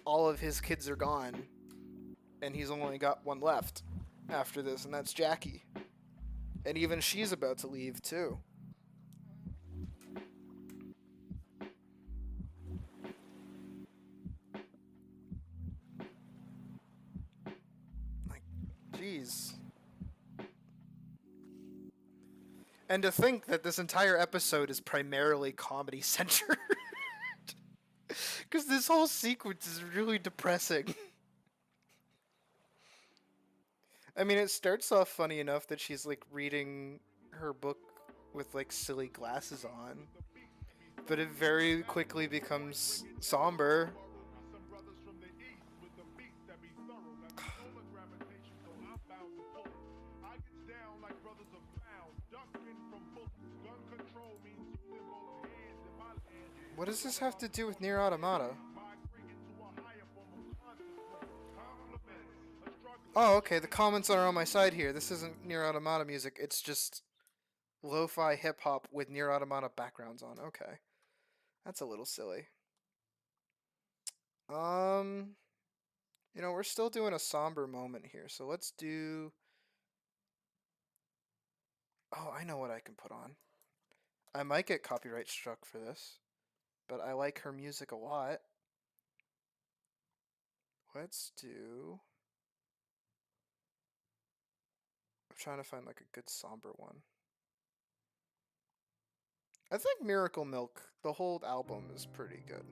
all of his kids are gone, and he's only got one left after this, and that's Jackie. And even she's about to leave, too. Like, jeez. And to think that this entire episode is primarily comedy-centered. Because this whole sequence is really depressing. I mean, it starts off funny enough that she's, like, reading her book with, like, silly glasses on. But it very quickly becomes somber. What does this have to do with Nier Automata? Oh, okay, the comments are on my side here. This isn't Nier Automata music, it's just lo-fi hip-hop with Nier Automata backgrounds on. Okay. That's a little silly. You know, we're still doing a somber moment here, so let's do... Oh, I know what I can put on. I might get copyright struck for this, but I like her music a lot. Let's do... I'm trying to find like a good somber one. I think Miracle Milk, the whole album, is pretty good.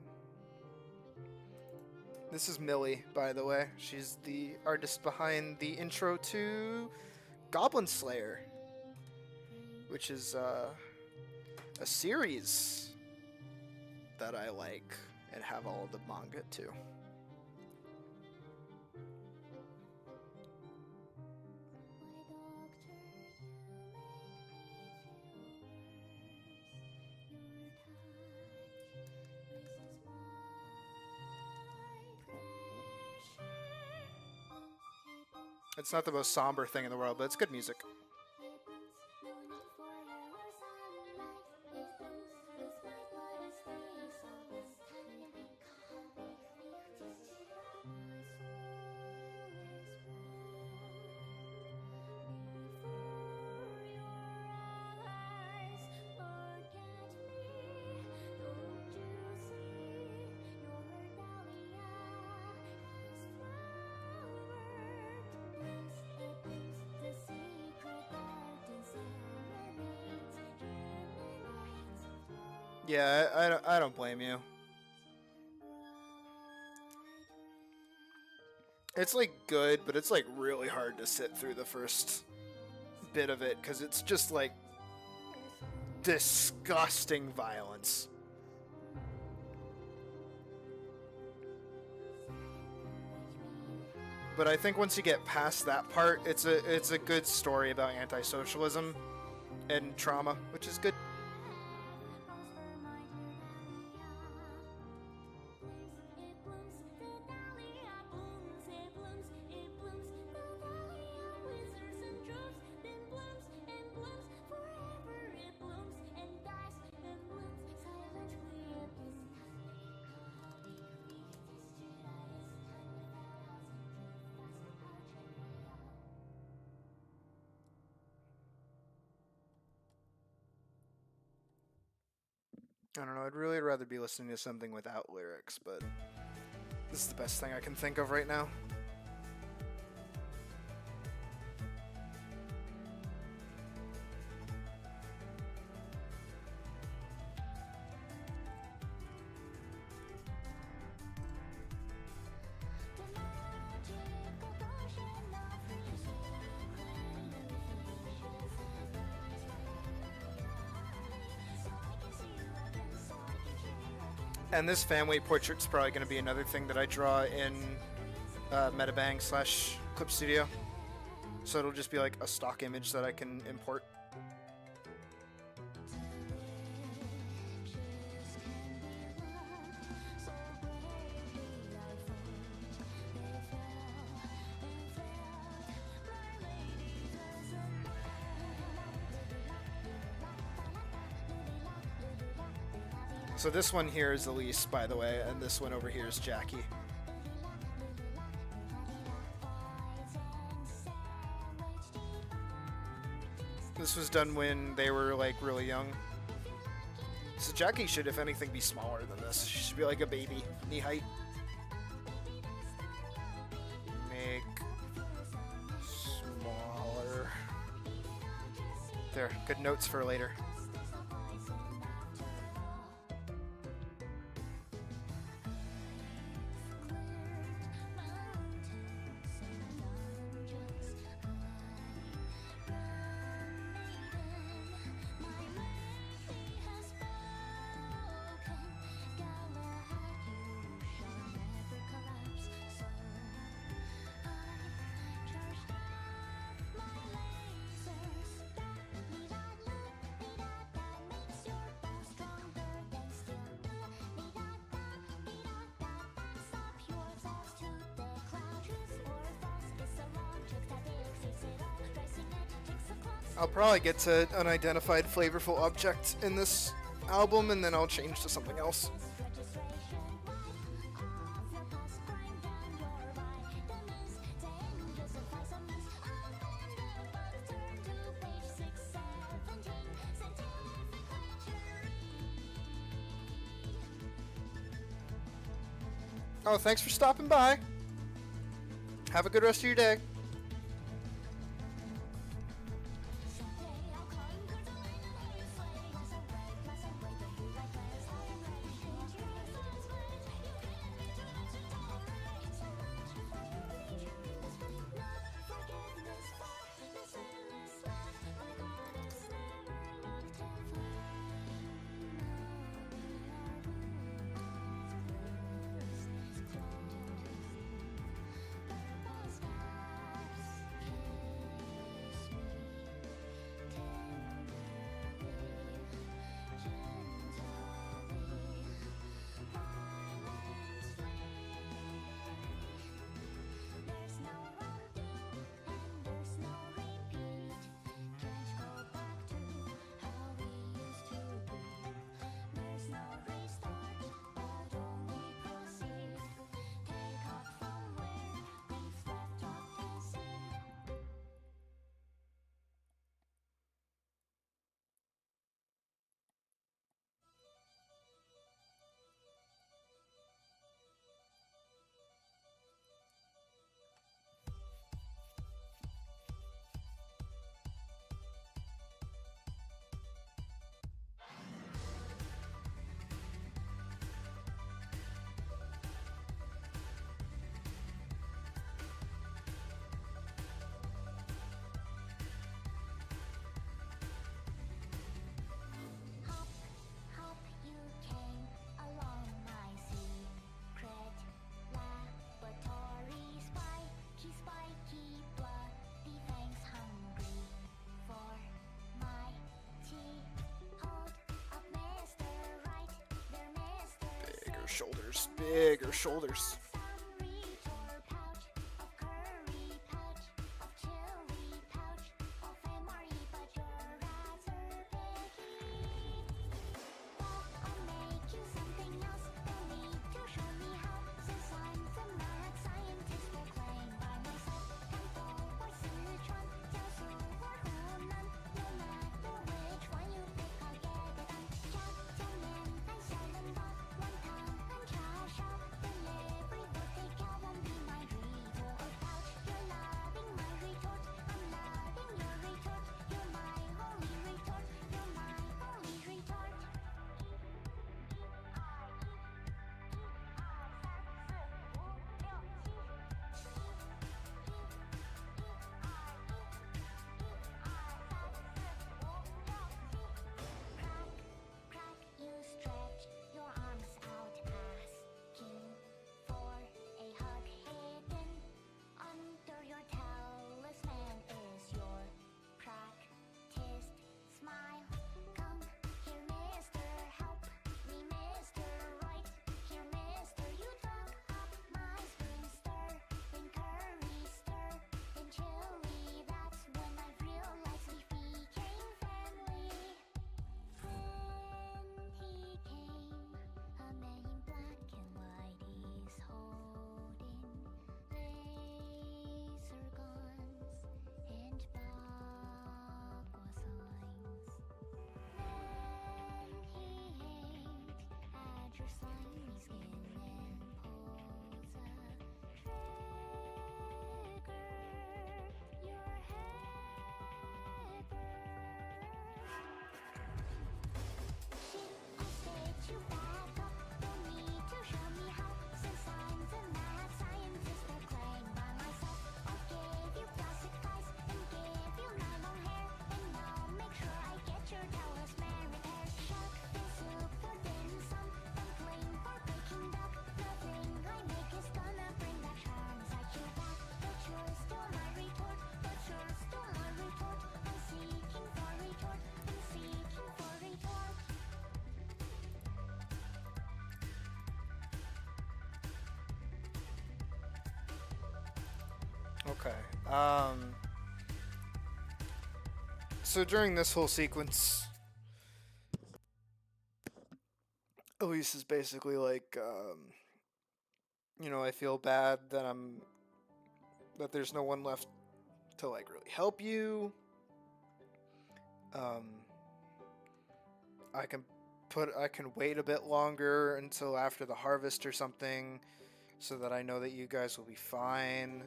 This is Millie, by the way. She's the artist behind the intro to Goblin Slayer, which is a series that I like and have all of the manga too. It's not the most somber thing in the world, but it's good music. Yeah, I don't blame you. It's like good, but it's like really hard to sit through the first bit of it because it's just like disgusting violence. But I think once you get past that part, it's a good story about anti-socialism and trauma, which is good. I don't know, I'd really rather be listening to something without lyrics, but this is the best thing I can think of right now. And this family portrait's probably going to be another thing that I draw in Metabang / Clip Studio. So it'll just be like a stock image that I can import. So this one here is Alyce, by the way, and this one over here is Jackie. This was done when they were like really young. So Jackie should, if anything, be smaller than this. She should be like a baby, knee height. Make smaller. There, good notes for later. I'll probably get to unidentified flavorful object in this album, and then I'll change to something else. Oh, thanks for stopping by. Have a good rest of your day. Shoulders, bigger shoulders. Okay. So during this whole sequence, Alyce is basically like, I feel bad that there's no one left to like really help you. I can wait a bit longer until after the harvest or something, so that I know that you guys will be fine.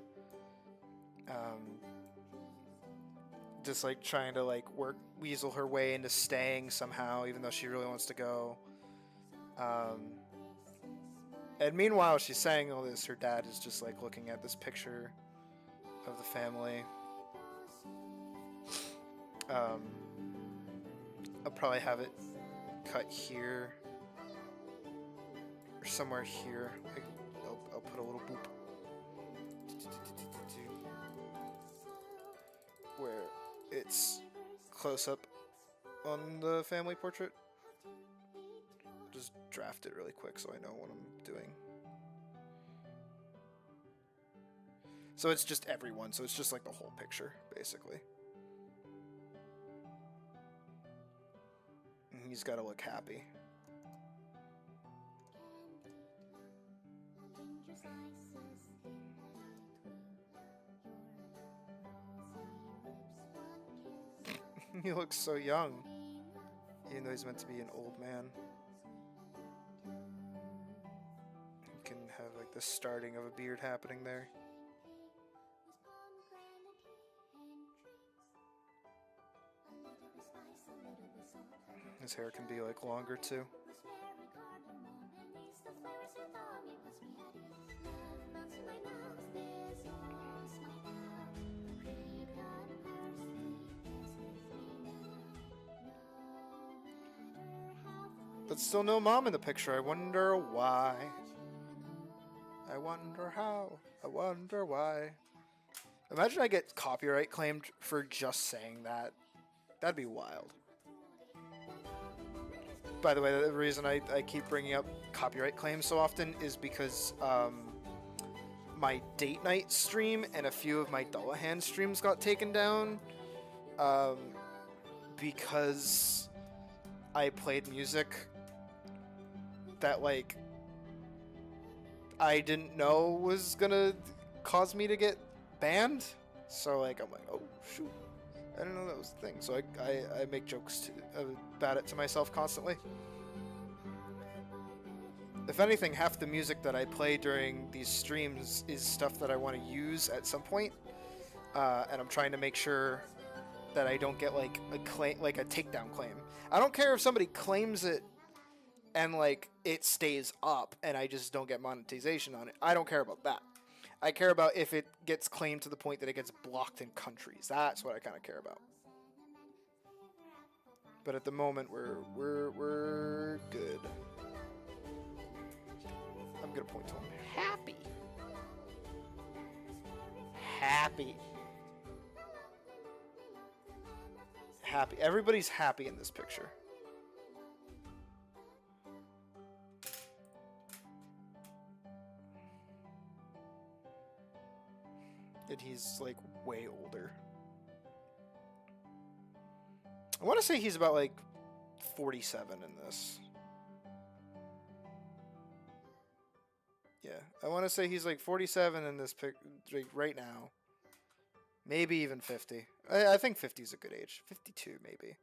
Just like trying to like weasel her way into staying somehow, even though she really wants to go. And meanwhile, she's saying all this, her dad is just like looking at this picture of the family. I'll probably have it cut here or somewhere here. I'll put a little boop where it's close up on the family portrait. Just draft it really quick so I know what I'm doing. So it's just everyone, so it's just like the whole picture, basically. And he's gotta look happy. He looks so young, even though he's meant to be an old man. You can have like the starting of a beard happening there. His hair can be like longer too. But still no mom in the picture. I wonder why. I wonder how. I wonder why. Imagine I get copyright claimed for just saying that. That'd be wild. By the way, the reason I keep bringing up copyright claims so often is because my date night stream and a few of my Dullahan streams got taken down because I played music that like I didn't know was gonna cause me to get banned. So like I'm like, oh shoot, I didn't know that was the thing. So I make jokes about it to myself constantly. If anything, half the music that I play during these streams is stuff that I want to use at some point, and I'm trying to make sure that I don't get like a claim, like a takedown claim. I don't care if somebody claims it and like it stays up and I just don't get monetization on it. I don't care about that. I care about if it gets claimed to the point that it gets blocked in countries. That's what I kind of care about. But at the moment, we're good. I'm gonna point to him. Happy. Happy. Happy. Everybody's happy in this picture. And he's like way older. I want to say he's about like 47 in this. Yeah, I want to say he's like 47 in this pic right now. Maybe even 50. I think 50 is a good age. 52 maybe.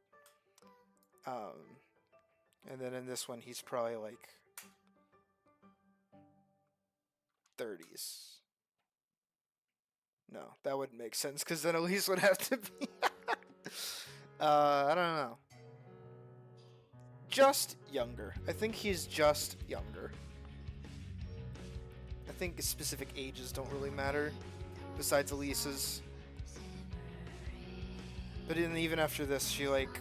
And then in this one he's probably like 30s. No, that wouldn't make sense because then Alyce would have to be. I don't know. Just younger. I think he's just younger. I think specific ages don't really matter, besides Alyce's. But even after this, she like...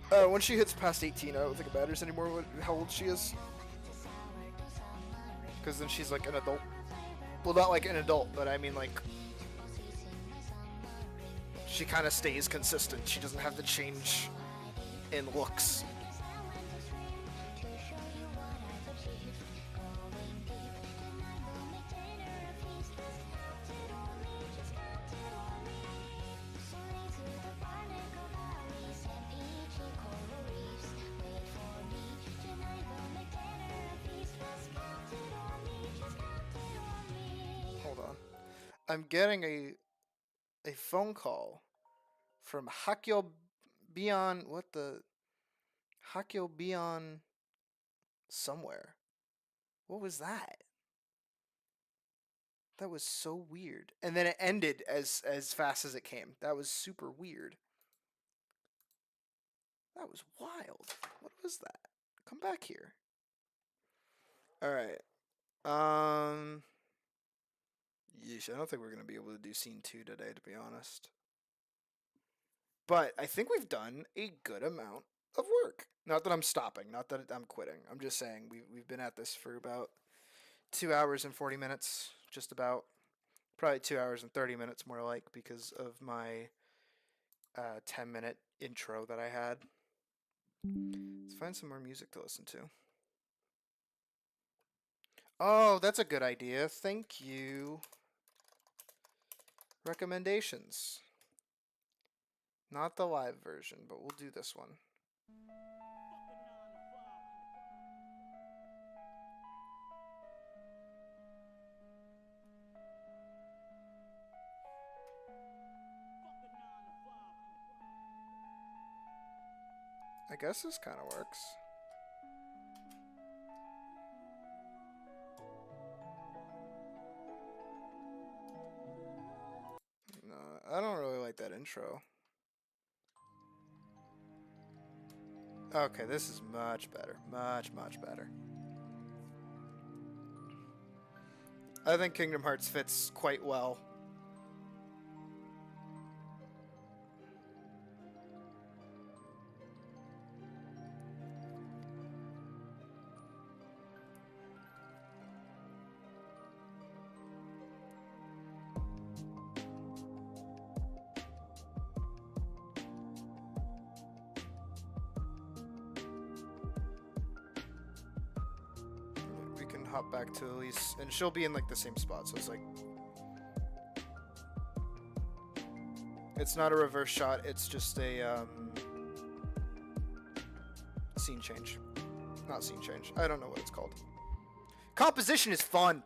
when she hits past 18, I don't think it matters anymore how old she is. Because then she's like an adult. Well, not like an adult, but I mean like... She kind of stays consistent. She doesn't have to change in looks. Hold on. I'm getting a phone call from Hakyo Beyond, what the? Hakyo Beyond somewhere. What was that? That was so weird. And then it ended as fast as it came. That was super weird. That was wild. What was that? Come back here. Alright. Yeesh, I don't think we're going to be able to do scene 2 today, to be honest. But I think we've done a good amount of work. Not that I'm stopping, not that I'm quitting. I'm just saying we've been at this for about 2 hours and 40 minutes, just about. Probably 2 hours and 30 minutes more like because of my 10-minute intro that I had. Let's find some more music to listen to. Oh, that's a good idea. Thank you. Recommendations. Not the live version, but we'll do this one. I guess this kind of works. No, I don't really like that intro. Okay, this is much better. Much, much better. I think Kingdom Hearts fits quite well. Hop back to Alyce, and she'll be in like the same spot, so it's like it's not a reverse shot, it's just a scene change. Not scene change. I don't know what it's called. Composition is fun.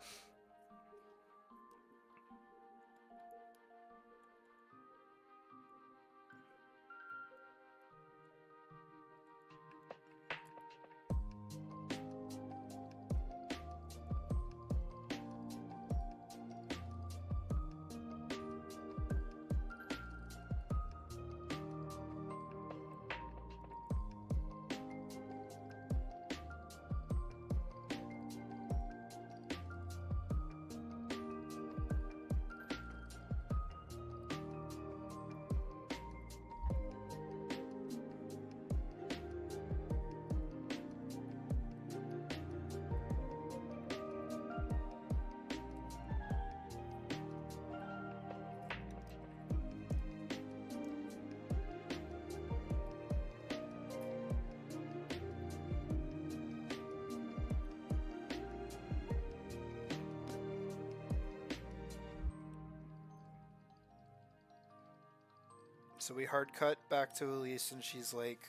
So we hard cut back to Alyce, and she's like,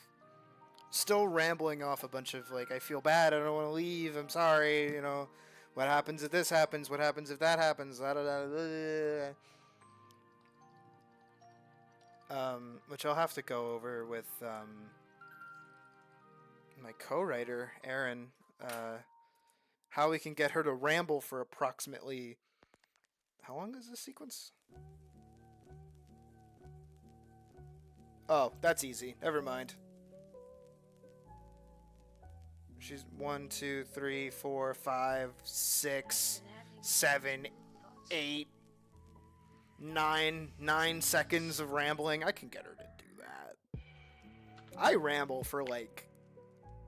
still rambling off a bunch of like, I feel bad, I don't want to leave, I'm sorry, you know, what happens if this happens, what happens if that happens, da, da, da, da. Which I'll have to go over with my co-writer, Aaron, how we can get her to ramble for approximately... How long is this sequence? Oh, that's easy. Never mind. She's 1, 2, 3, 4, 5, 6, 7, 8, 9 seconds of rambling. I can get her to do that. I ramble for like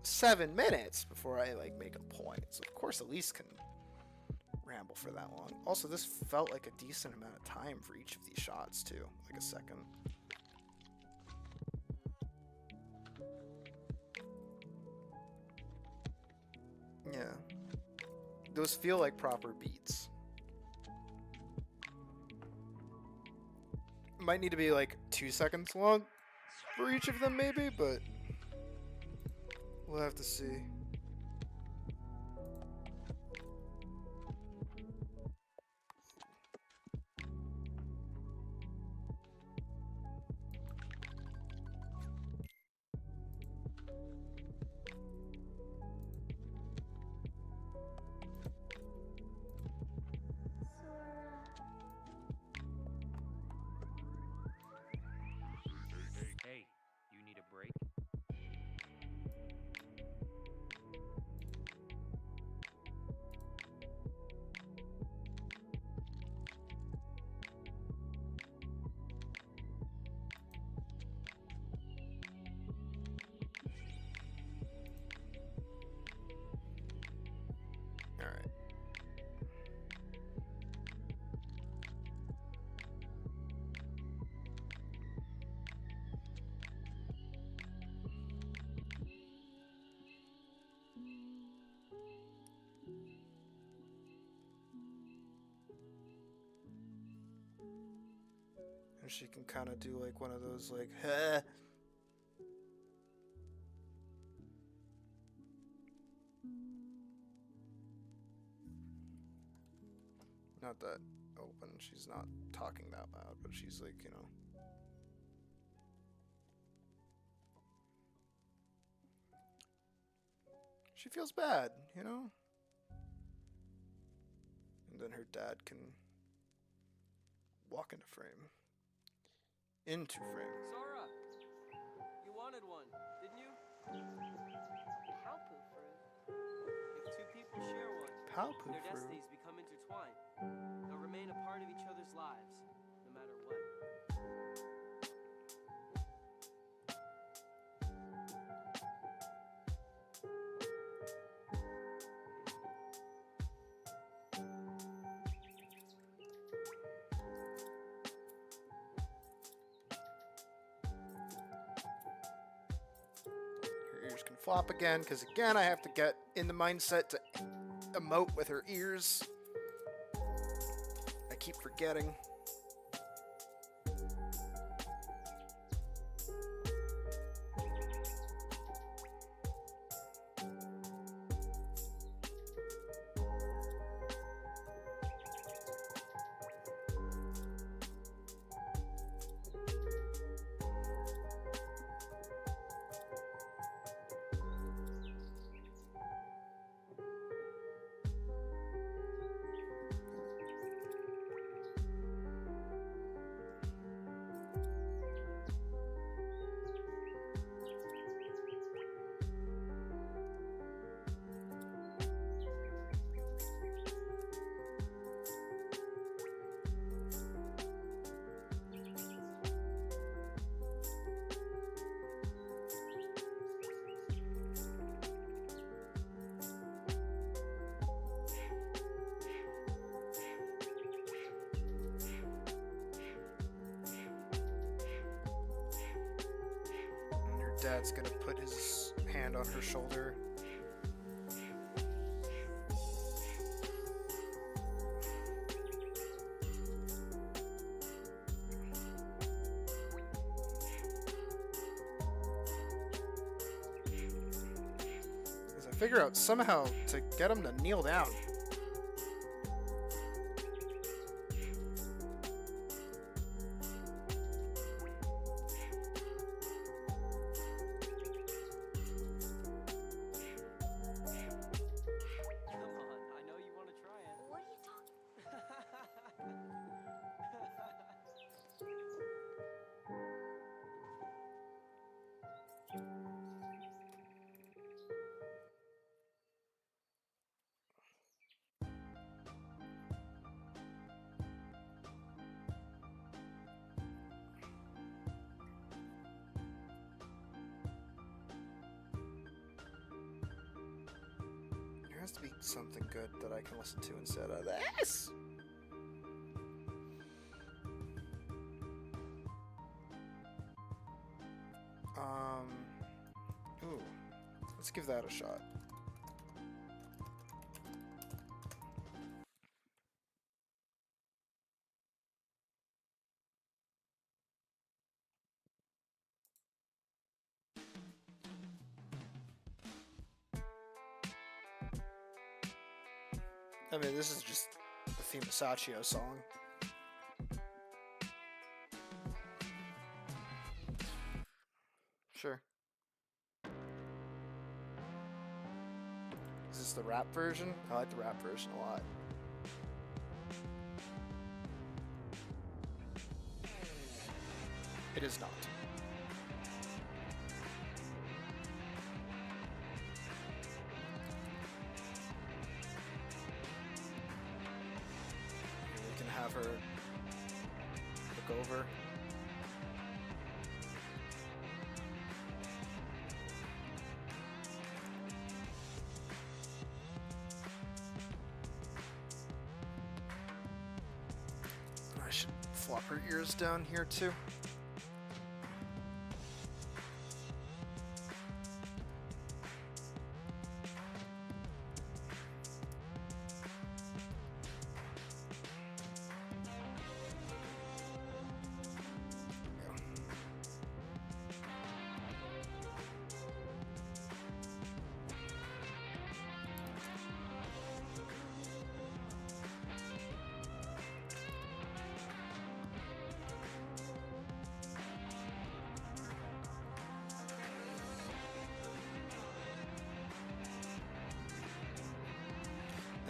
7 minutes before I like make a point. So of course Alyce can ramble for that long. Also, this felt like a decent amount of time for each of these shots too. Like a second. Yeah. Those feel like proper beats. Might need to be like 2 seconds long for each of them maybe, but we'll have to see. Hey, you need a break? All right. And she can kind of do like one of those like, huh. Not that open. She's not talking that loud, but she's like, you know. She feels bad, you know? And then her dad can walk into frame. Into frame. Zora! You wanted one, didn't you? Palpu fruit. If two people share one, Palpu their fruit. destinies become intertwined. They'll remain a part of each other's lives, no matter what. Her ears can flop again, because again, I have to get in the mindset to emote with her ears. I keep forgetting. Dad's gonna put his hand on her shoulder. As I figure out somehow to get him to kneel down. Come on. There has to be something good that I can listen to instead of this. Ooh, let's give that a shot. I mean, this is just the theme of Sachio song. Sure. Is this the rap version? I like the rap version a lot. It is not. We can have her look over. I should flop her ears down here too.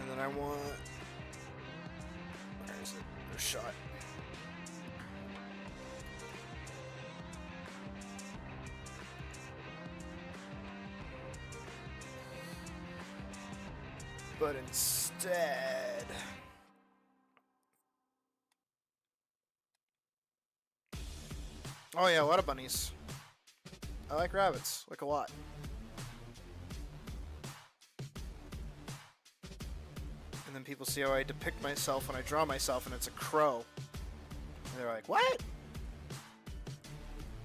And then I want, where is it? A shot. But instead, oh yeah, a lot of bunnies. I like rabbits, like a lot. And then people see how I depict myself when I draw myself and it's a crow. And they're like, what?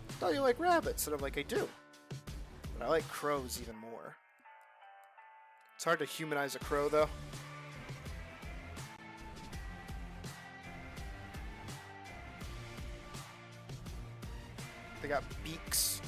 I thought you like rabbits. And I'm like, I do. But I like crows even more. It's hard to humanize a crow, though. They got beaks.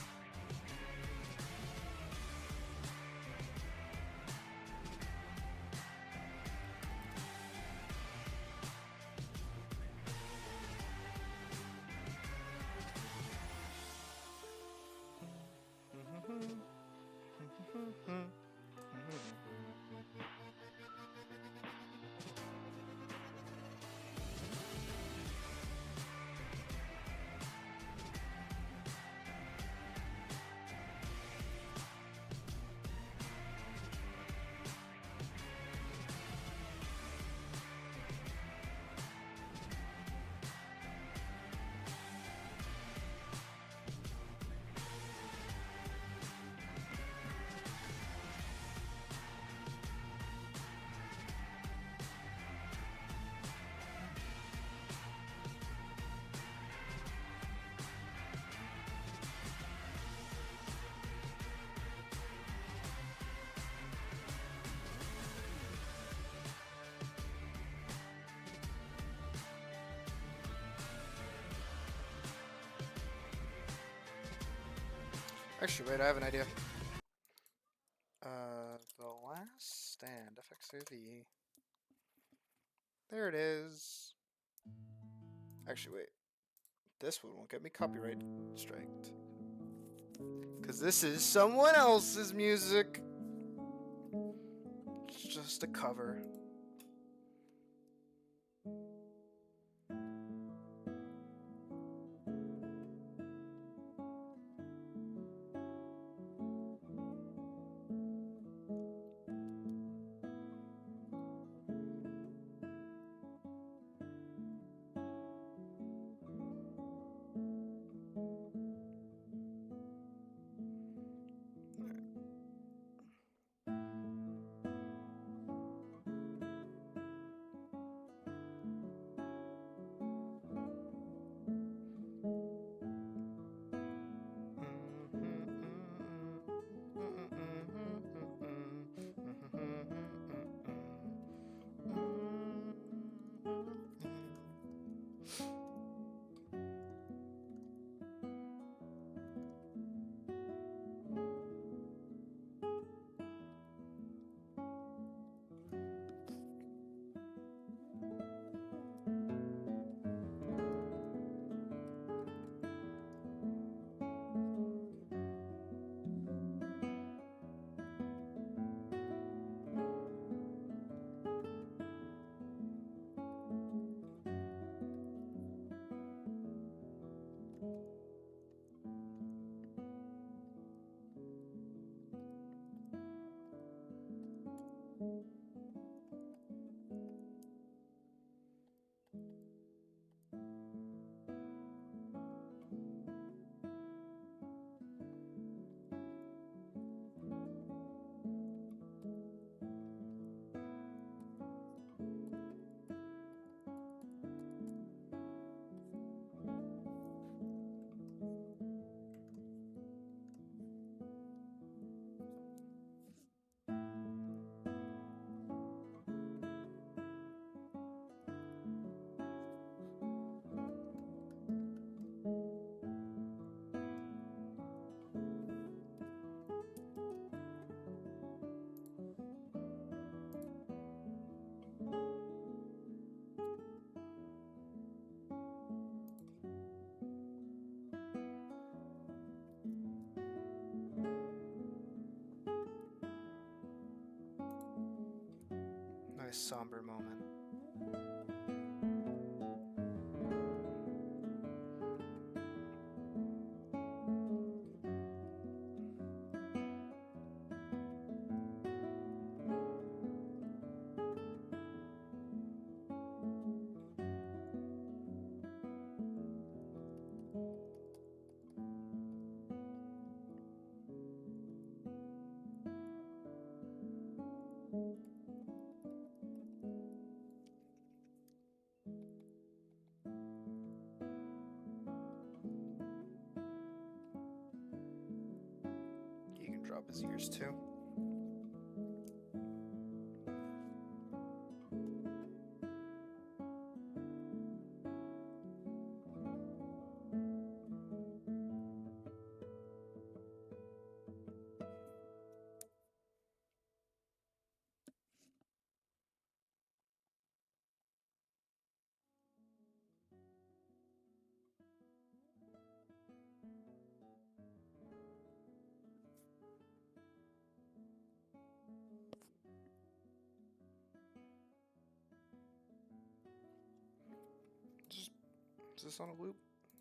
Actually, wait, I have an idea. The last stand, FXOV. There it is. Actually, wait. This one won't get me copyright striked. Because this is someone else's music. It's just a cover. Nice somber moment. You can drop his ears too. Is this on a loop?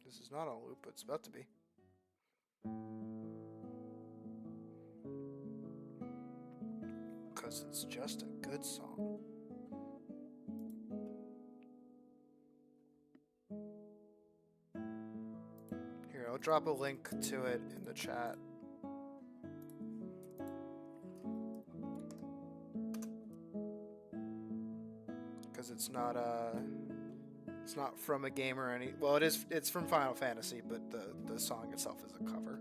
This is not on a loop, but it's about to be. Because it's just a good song. Here, I'll drop a link to it in the chat. Because it's not from a game or any. Well, it's from Final Fantasy, but the song itself is a cover.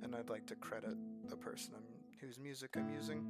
And I'd like to credit the person whose music I'm using.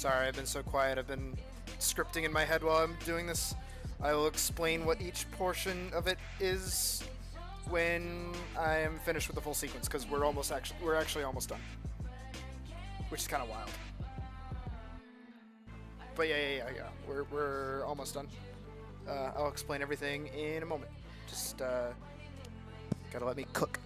Sorry, I've been so quiet. I've been scripting in my head while I'm doing this. I will explain what each portion of it is when I am finished with the full sequence, because we're actually almost done, which is kind of wild. But yeah. We're almost done. I'll explain everything in a moment. Just gotta let me cook.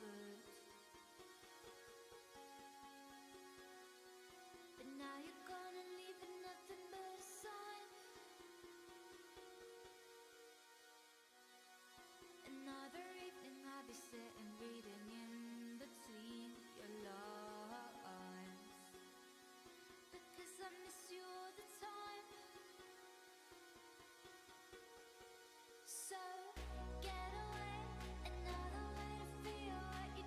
covered. But now you're gone and leaving nothing but a sign. Another evening I'll be sitting reading in between your lines, because I miss you all the time. So get away, another way to feel what you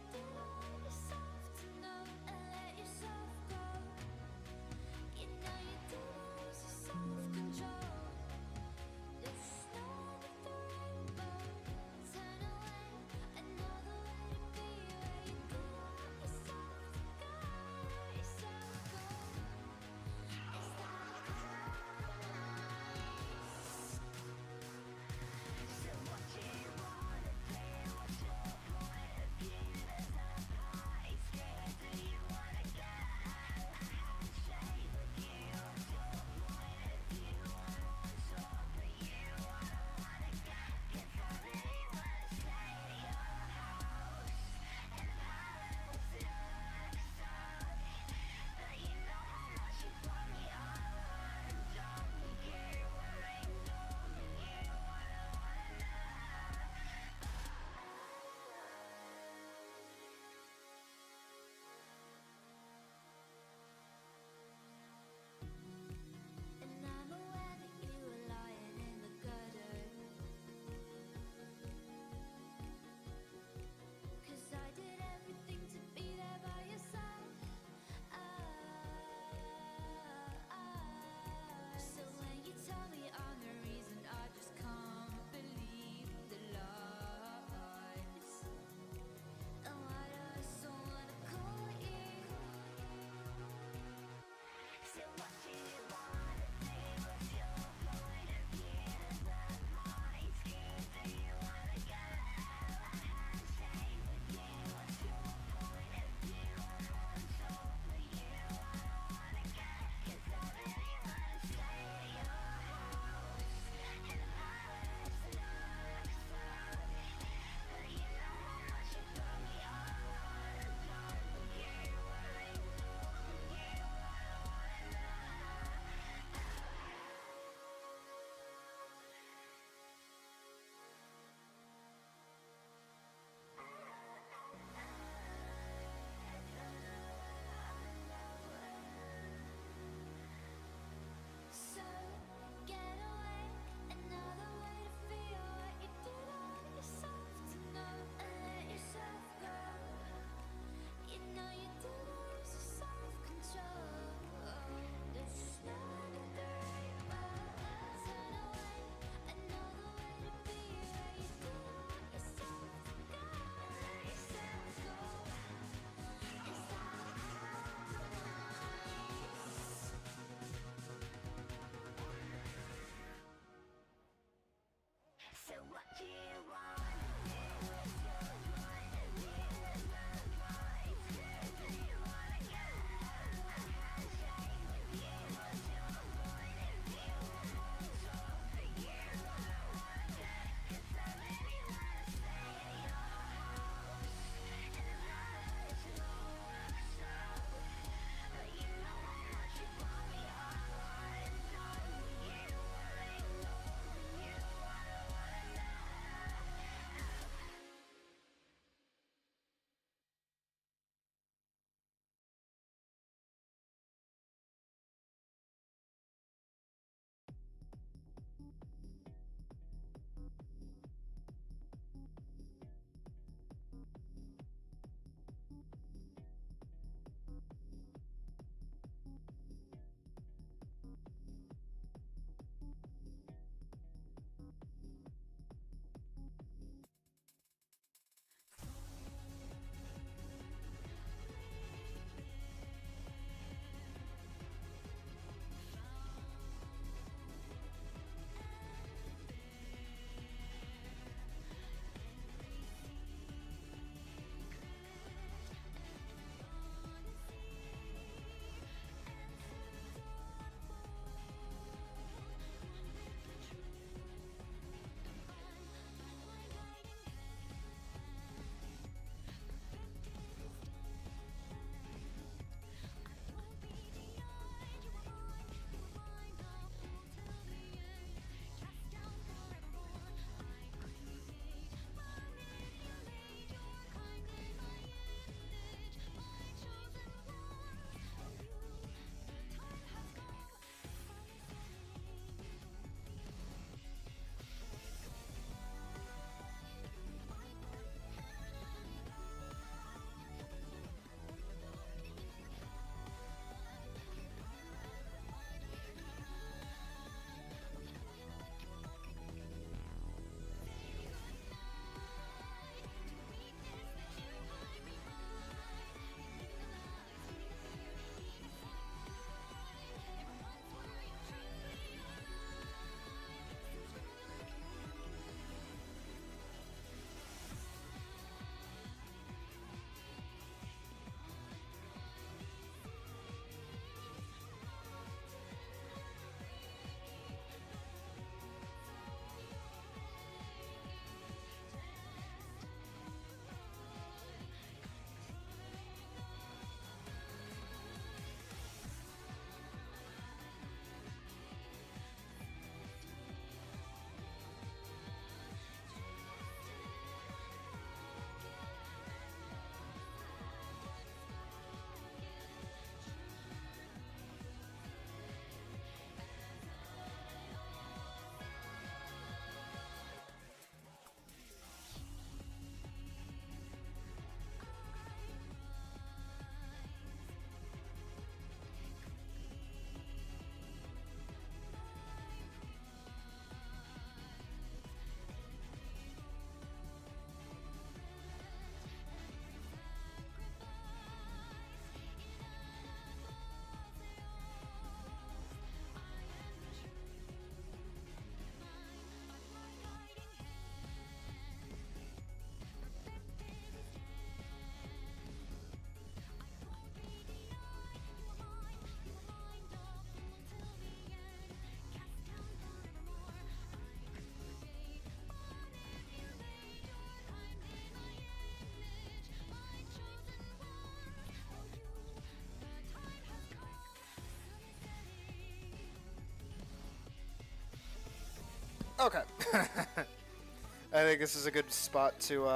Okay. I think this is a good spot to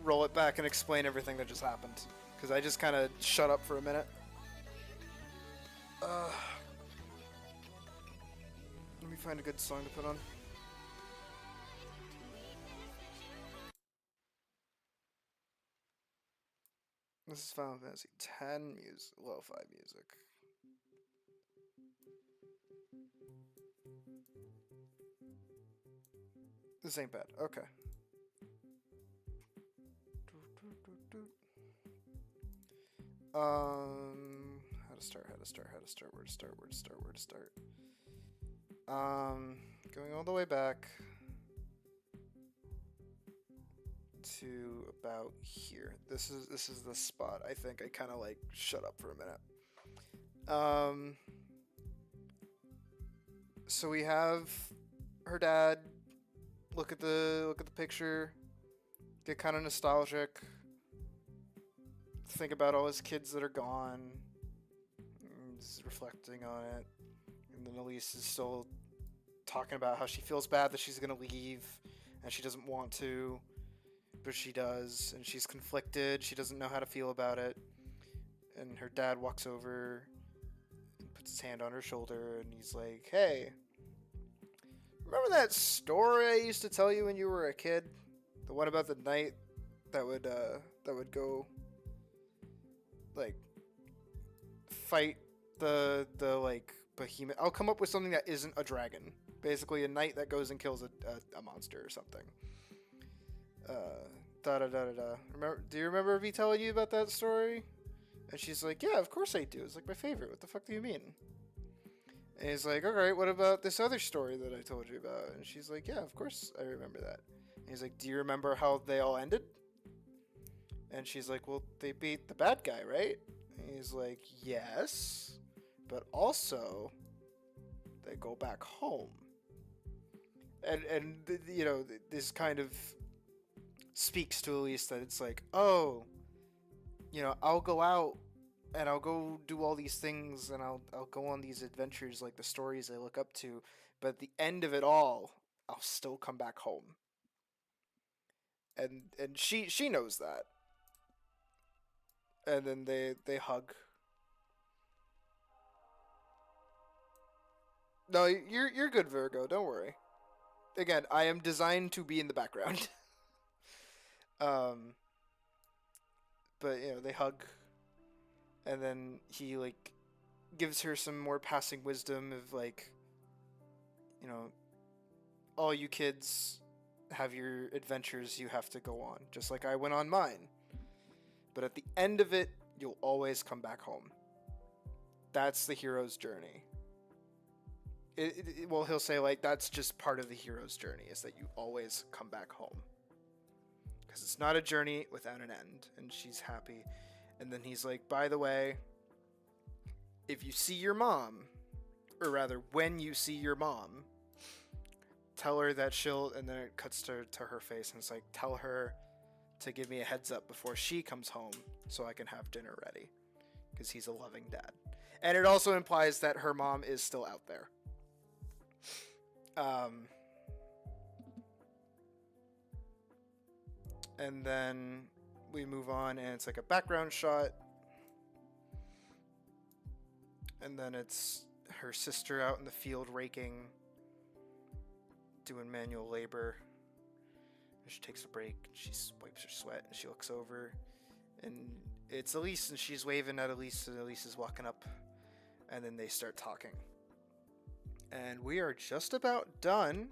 roll it back and explain everything that just happened. Because I just kind of shut up for a minute. Let me find a good song to put on. This is Final Fantasy X music, lo-fi music. This ain't bad. Okay. How to start, where to start. Going all the way back to about here. This is the spot. I think I kind of like shut up for a minute. So we have her dad look at the picture, get kind of nostalgic, think about all his kids that are gone, he's reflecting on it, and then Alyce is still talking about how she feels bad that she's gonna leave, and she doesn't want to, but she does, and she's conflicted, she doesn't know how to feel about it, and her dad walks over and puts his hand on her shoulder, and he's like, hey, remember that story I used to tell you when you were a kid? The one about the knight that would go like fight the like behemoth. I'll come up with something that isn't a dragon. Basically a knight that goes and kills a monster or something. Remember, do you remember me telling you about that story? And she's like, yeah, of course I do. It's like my favorite. What the fuck do you mean? And he's like, alright, what about this other story that I told you about? And she's like, yeah, of course I remember that. And he's like, do you remember how they all ended? And she's like, well, they beat the bad guy, right? And he's like, yes, but also they go back home. And you know, this kind of speaks to Alyce that it's like, oh, you know, I'll go out and I'll go do all these things and I'll go on these adventures like the stories I look up to, but at the end of it all, I'll still come back home. And she knows that. And then they hug. No, you're good, Virgo, don't worry. Again, I am designed to be in the background. But you know, they hug. And then he like gives her some more passing wisdom of like, you know, all you kids have your adventures you have to go on, just like I went on mine. But at the end of it, you'll always come back home. That's the hero's journey. Well, he'll say like that's just part of the hero's journey, is that you always come back home. Because it's not a journey without an end. And she's happy. And then he's like, by the way, if you see your mom, or rather, when you see your mom, tell her that she'll, and then it cuts to her face, and it's like, tell her to give me a heads up before she comes home so I can have dinner ready. Because he's a loving dad. And it also implies that her mom is still out there. And then we move on, and it's like a background shot. And then it's her sister out in the field raking, doing manual labor. And she takes a break, and she wipes her sweat, and she looks over. And it's Alyce, and she's waving at Alyce, and Alyce is walking up. And then they start talking. And we are just about done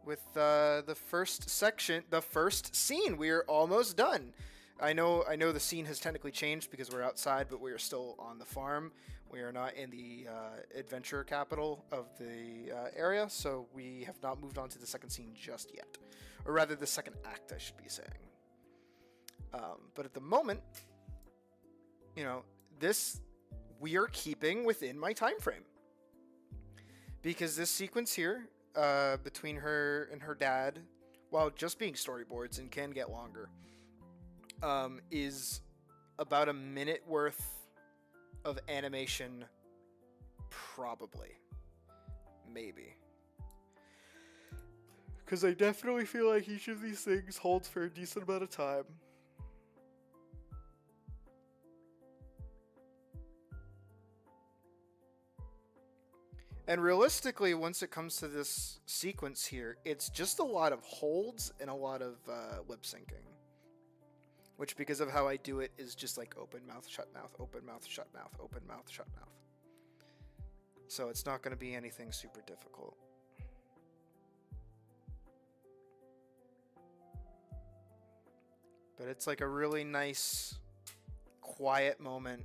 with the first section, the first scene. We are almost done. I know the scene has technically changed because we're outside, but we are still on the farm. We are not in the adventure capital of the area, so we have not moved on to the second scene just yet. Or rather, the second act, I should be saying. But at the moment, you know, we are keeping within my time frame. Because this sequence here, between her and her dad, while just being storyboards and can get longer, is about a minute worth of animation, probably. Maybe. Because I definitely feel like each of these things holds for a decent amount of time. And realistically, once it comes to this sequence here, it's just a lot of holds and a lot of lip syncing. Which, because of how I do it, is just like open mouth, shut mouth, open mouth, shut mouth, open mouth, shut mouth. So it's not going to be anything super difficult. But it's like a really nice, quiet moment.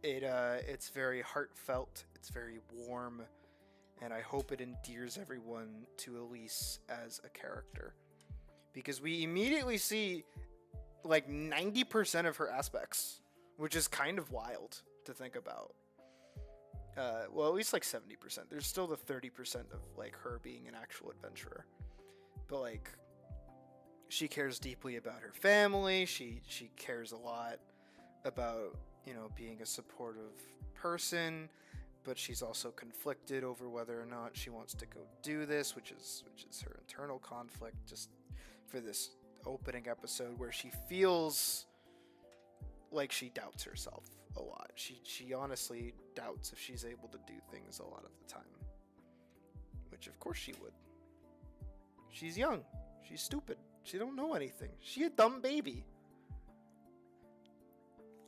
It's very heartfelt, it's very warm, and I hope it endears everyone to Alyce as a character. Because we immediately see like 90% of her aspects, which is kind of wild to think about. Well, at least like 70%. There's still the 30% of like her being an actual adventurer. But like, she cares deeply about her family, she cares a lot about, you know, being a supportive person, but she's also conflicted over whether or not she wants to go do this, which is her internal conflict, just for this opening episode where she feels like she doubts herself a lot. She honestly doubts if she's able to do things a lot of the time, which of course she would. She's young, she's stupid, she don't know anything, she a dumb baby.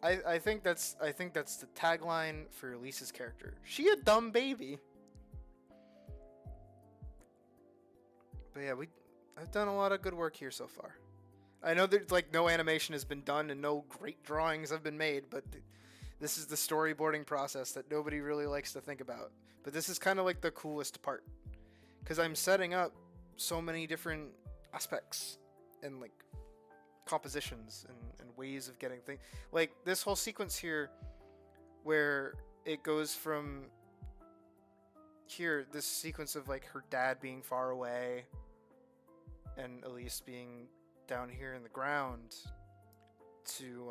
I think that's the tagline for Alyce's character. She a dumb baby. But yeah, I've done a lot of good work here so far. I know that like no animation has been done and no great drawings have been made, but this is the storyboarding process that nobody really likes to think about. But this is kind of like the coolest part, because I'm setting up so many different aspects and like compositions and ways of getting things. Like this whole sequence here where it goes from here, this sequence of like her dad being far away and Alyce being down here in the ground, to you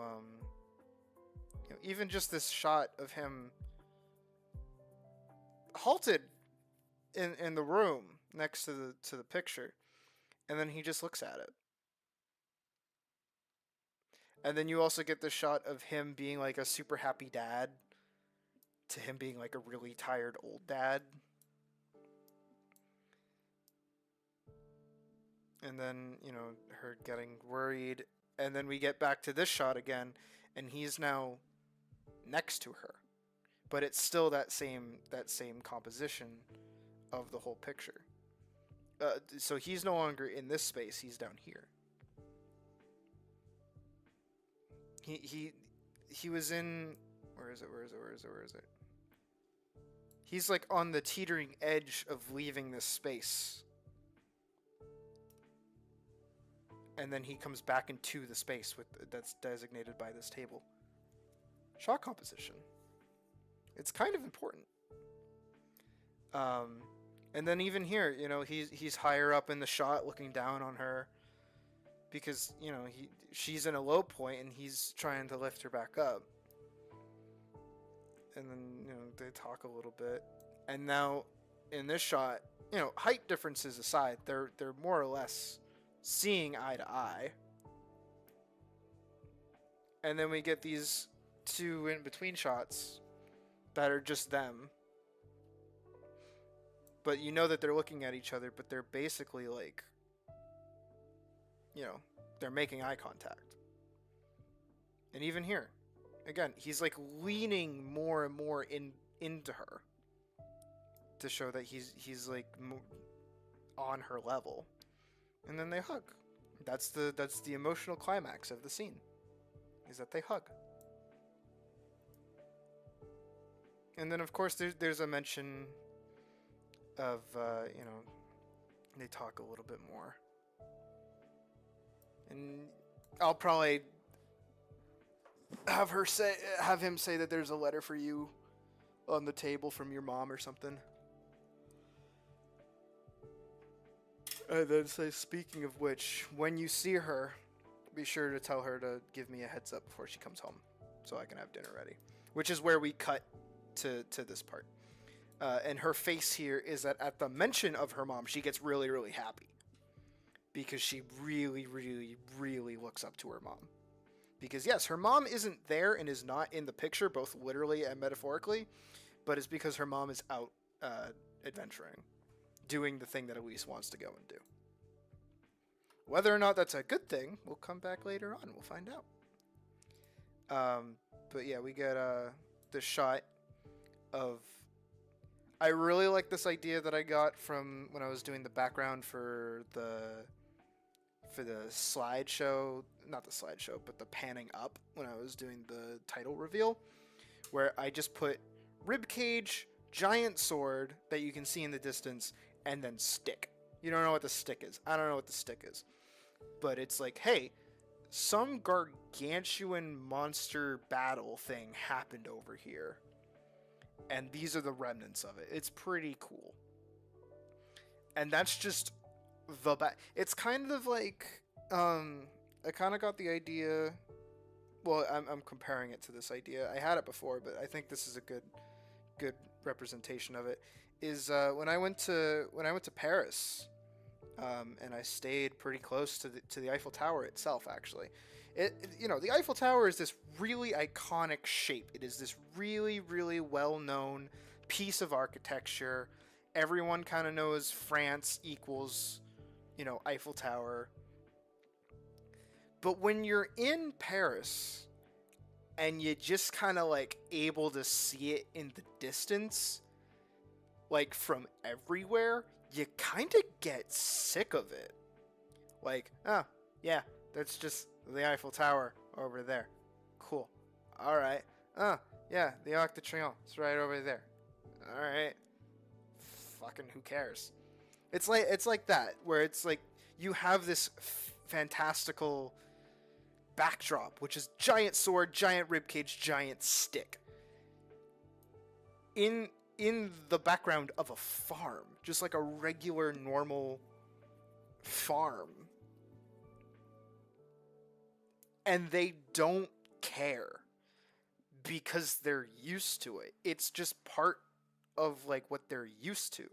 know, even just this shot of him halted in the room next to the picture, and then he just looks at it. And then you also get the shot of him being like a super happy dad to him being like a really tired old dad. And then, you know, her getting worried. And then we get back to this shot again, and he's now next to her. But it's still that same composition of the whole picture. So he's no longer in this space, he's down here. He was in, where is it? He's like on the teetering edge of leaving this space. And then he comes back into the space that's designated by this table. Shot composition. It's kind of important. And then even here, you know, he's higher up in the shot looking down on her, because, you know, she's in a low point and he's trying to lift her back up. And then, you know, they talk a little bit. And now in this shot, you know, height differences aside, they're more or less seeing eye to eye. And then we get these two in between shots that are just them. But you know that they're looking at each other, but they're basically like, you know, they're making eye contact. And even here, again, he's like leaning more and more into her to show that he's like on her level. And then they hug. That's the emotional climax of the scene, is that they hug. And then of course there's a mention of you know, they talk a little bit more. And I'll probably have him say that there's a letter for you on the table from your mom or something. And then say, speaking of which, when you see her, be sure to tell her to give me a heads up before she comes home, so I can have dinner ready. Which is where we cut to this part. And her face here is that at the mention of her mom, she gets really, really happy. Because she really, really, really looks up to her mom. Because yes, her mom isn't there and is not in the picture, both literally and metaphorically, but it's because her mom is out adventuring, doing the thing that Alyce wants to go and do. Whether or not that's a good thing, we'll come back later on. We'll find out. But yeah, we get the shot of... I really like this idea that I got from when I was doing the background for the slideshow, not the slideshow, but the panning up when I was doing the title reveal, where I just put ribcage, giant sword that you can see in the distance, and then stick. You don't know what the stick is. I don't know what the stick is. But it's like, hey, some gargantuan monster battle thing happened over here. And these are the remnants of it. It's pretty cool. And that's just the it's kind of like, I kind of got the idea, well, I'm comparing it to this idea. I had it before, but I think this is a good representation of it, is when I went to Paris, and I stayed pretty close to the Eiffel Tower itself, actually. The Eiffel Tower is this really iconic shape. It is this really, really well-known piece of architecture. Everyone kind of knows France equals, Eiffel Tower. But when you're in Paris and you just kind of like able to see it in the distance, like from everywhere, you kind of get sick of it. Like, oh, yeah, that's just the Eiffel Tower over there. Cool. All right. Oh, yeah, the Arc de Triomphe. It's right over there. All right. Fucking who cares? It's like that, where it's like you have this fantastical backdrop, which is giant sword, giant ribcage, giant stick. In the background of a farm, just like a regular, normal farm. And they don't care because they're used to it. It's just part of like what they're used to.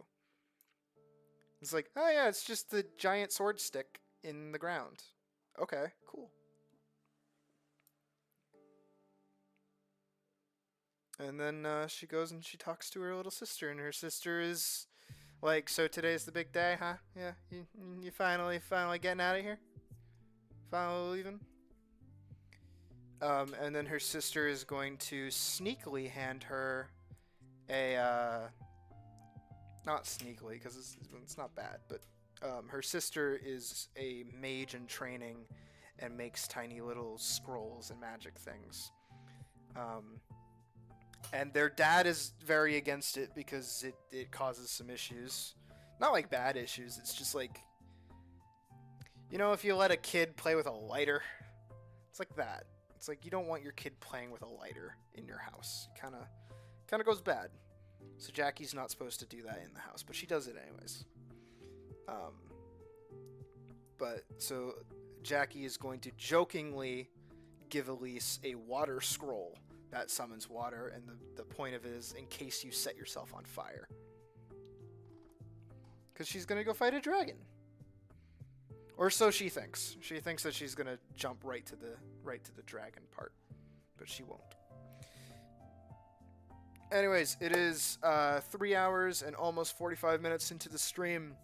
It's like, oh yeah, it's just the giant sword stick in the ground. Okay, cool. And then she goes and she talks to her little sister, and her sister is like, so today's the big day, huh? Yeah, you finally getting out of here? Finally leaving? And then her sister is going to sneakily hand her a, not sneakily, because it's not bad, but her sister is a mage in training and makes tiny little scrolls and magic things. And their dad is very against it because it causes some issues. Not like bad issues, it's just like, if you let a kid play with a lighter, it's like that. It's like you don't want your kid playing with a lighter in your house. It kind of goes bad. So Jackie's not supposed to do that in the house, but she does it anyways. But so Jackie is going to jokingly give Alyce a water scroll that summons water, and the point of it is in case you set yourself on fire. Because she's going to go fight a dragon. Or so she thinks. She thinks that she's going to jump right to the dragon part. But she won't. Anyways, it is 3 hours and almost 45 minutes into the stream.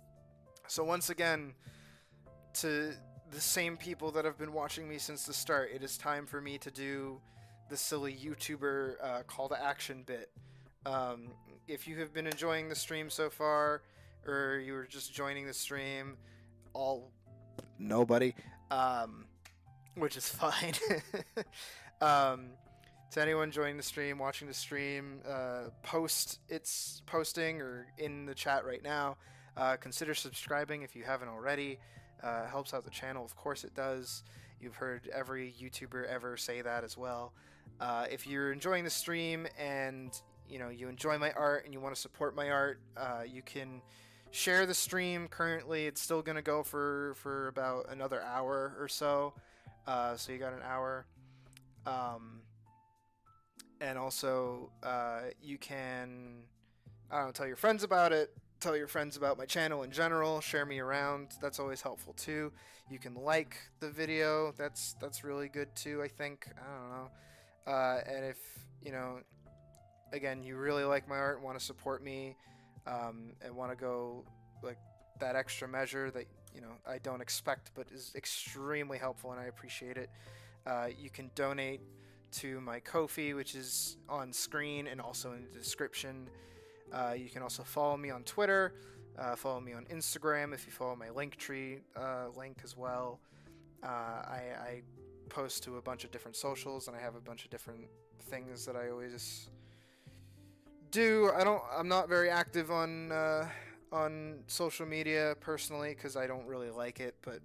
So once again, to the same people that have been watching me since the start, it is time for me to do the silly YouTuber call to action bit. If you have been enjoying the stream so far, or you were just joining the stream, nobody, which is fine. To anyone joining the stream, watching the stream, it's posting or in the chat right now. Consider subscribing if you haven't already. Helps out the channel, of course it does. You've heard every YouTuber ever say that as well. If you're enjoying the stream and you enjoy my art and you want to support my art, you can share the stream. Currently, it's still gonna go for about another hour or so. So you got an hour. And also, you can I don't know, tell your friends about it. Tell your friends about my channel in general. Share me around. That's always helpful too. You can like the video. That's really good too. I think. I don't know. And if you know, again, you really like my art, want to support me, and want to go like that extra measure that I don't expect, but is extremely helpful, and I appreciate it. You can donate to my Ko-fi, which is on screen and also in the description. You can also follow me on Twitter, follow me on Instagram if you follow my Linktree link as well. I post to a bunch of different socials, and I have a bunch of different things that I always do. I'm not very active on social media personally because I don't really like it, but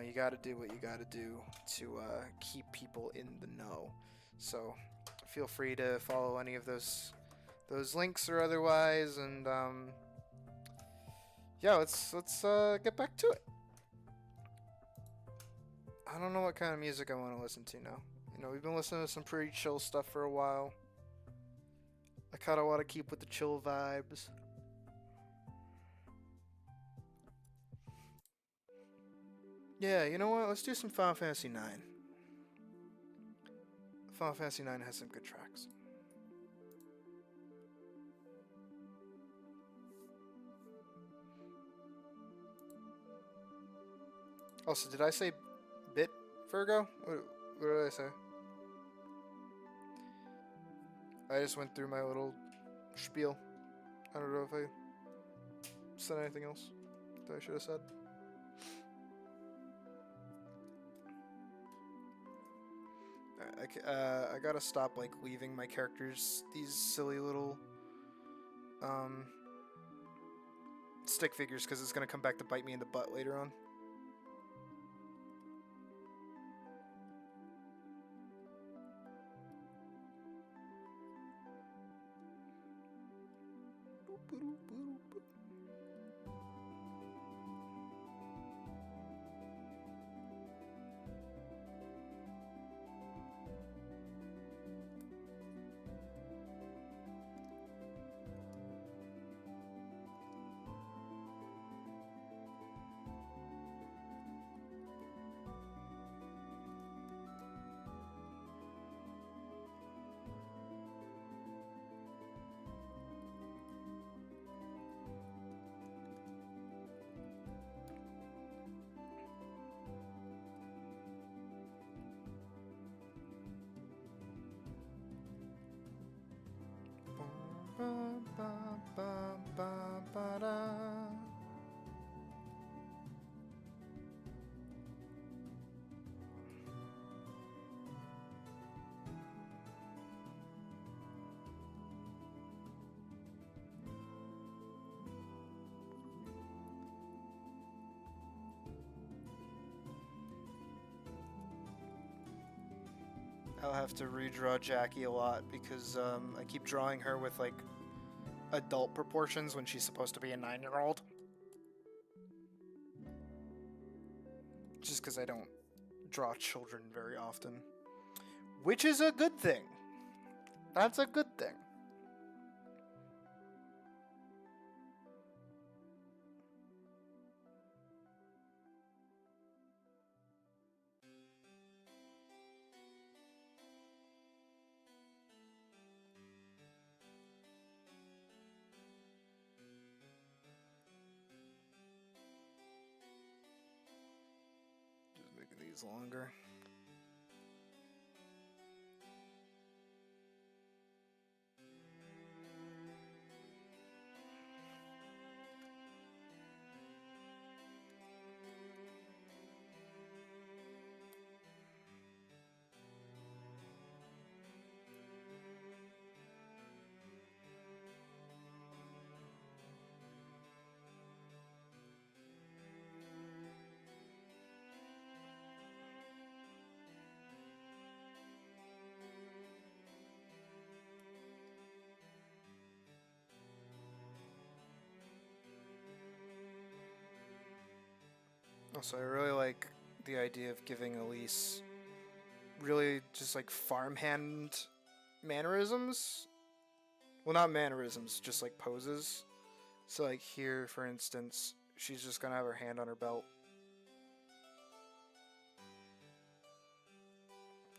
you got to do what you got to do to keep people in the know. So feel free to follow any of those links or otherwise, and yeah, let's get back to it. I don't know what kind of music I want to listen to now. We've been listening to some pretty chill stuff for a while. I kind of want to keep with the chill vibes. Yeah, you know what? Let's do some Final Fantasy 9. Final Fantasy 9 has some good tracks. Also, did I say bit, Virgo? What did I say? I just went through my little spiel. I don't know if I said anything else that I should have said. I gotta stop leaving my characters these silly little stick figures because it's gonna come back to bite me in the butt later on. I'll have to redraw Jackie a lot because I keep drawing her with adult proportions when she's supposed to be a 9-year-old. Just because I don't draw children very often. Which is a good thing. That's a good thing. Longer. Also, I really like the idea of giving Alyce really just farmhand mannerisms Well, not mannerisms, just like poses. So like here, for instance, she's just gonna have her hand on her belt.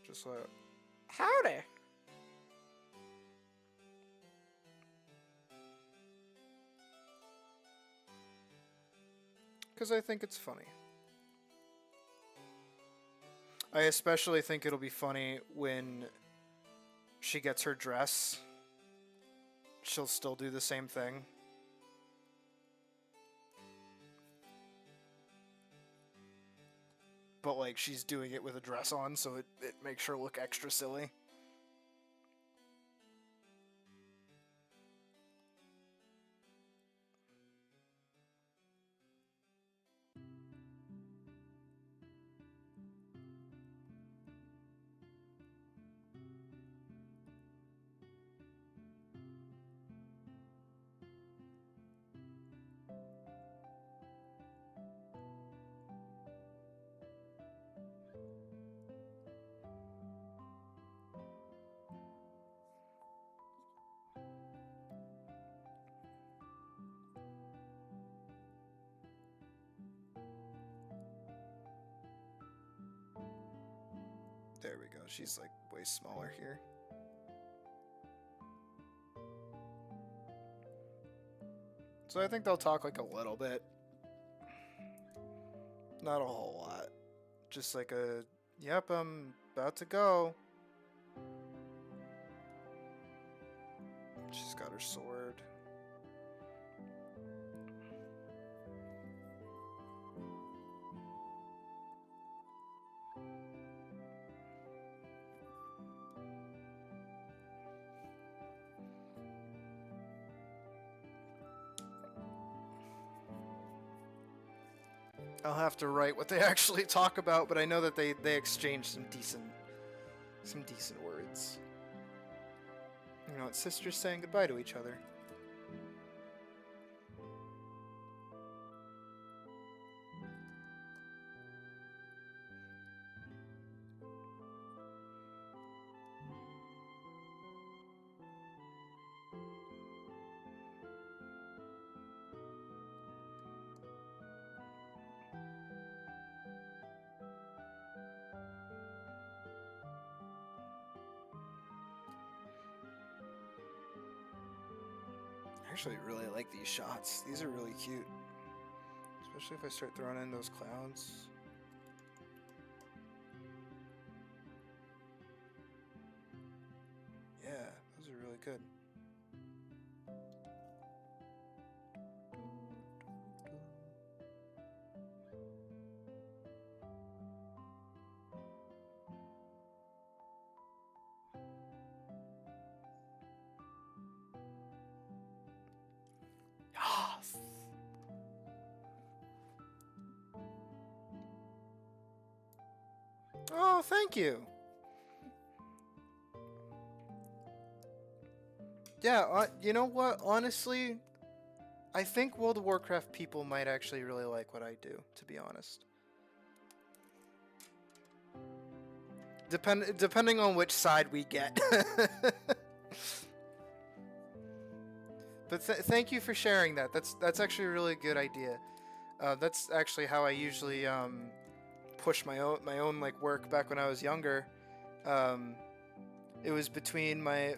Just like, howdy! Because I think it's funny. I especially think it'll be funny when she gets her dress. She'll still do the same thing. But like she's doing it with a dress on, so it makes her look extra silly. There we go. She's like way smaller here. So I think they'll talk like a little bit. Not a whole lot. Just like a, yep, I'm about to go. She's got her sword. I'll have to write what they actually talk about, but I know that they exchange some decent words. You know, it's sisters saying goodbye to each other. I actually really like these shots. These are really cute. Especially if I start throwing in those clouds. Yeah, those are really good. Yes! Oh, thank you. Yeah, you know what? Honestly, I think World of Warcraft people might actually really like what I do, to be honest. Depending on which side we get. But thank you for sharing that. That's actually a really good idea. That's actually how I usually push my own like work back when I was younger. It was between my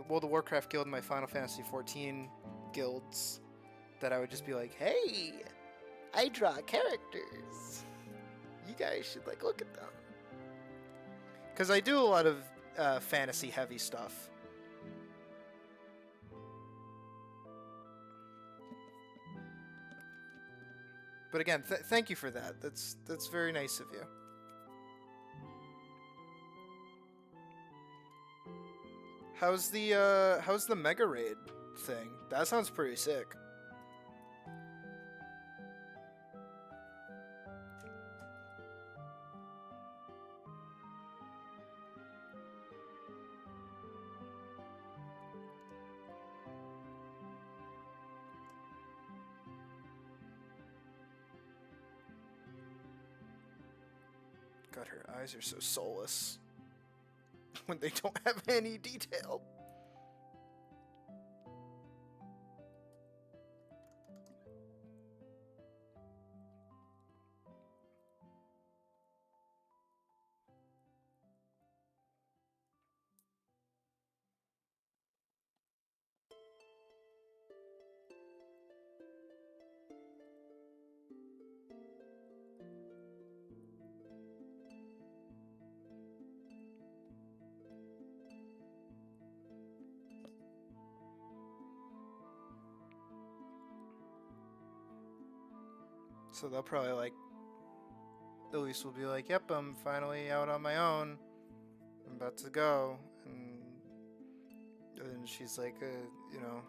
World of Warcraft guild and my Final Fantasy XIV guilds that I would just be like, hey, I draw characters. You guys should like look at them. Because I do a lot of fantasy heavy stuff. But again, thank you for that. That's very nice of you. How's the Mega Raid thing? That sounds pretty sick. God, her eyes are so soulless when they don't have any detail. So they'll probably like, Alyce will be like, "Yep, I'm finally out on my own. I'm about to go," and then she's like, you know,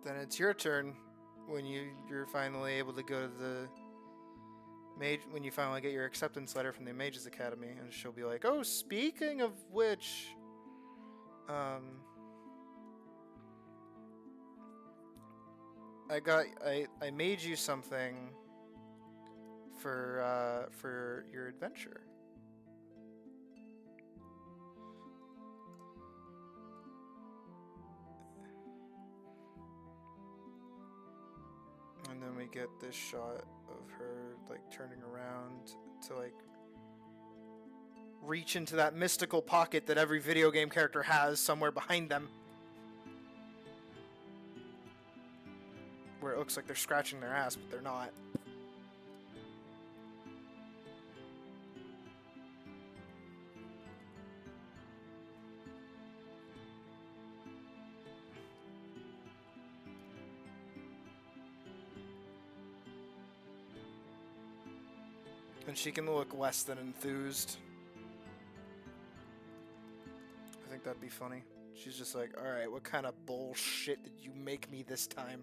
then it's your turn when you're finally able to go to the mage, when you finally get your acceptance letter from the Mages Academy, and she'll be like, "Oh, speaking of which, I made you something for your adventure." And then we get this shot of her like turning around to like reach into that mystical pocket that every video game character has somewhere behind them, where it looks like they're scratching their ass, but they're not. And she can look less than enthused. I think that'd be funny. She's just like, "Alright, what kind of bullshit did you make me this time?"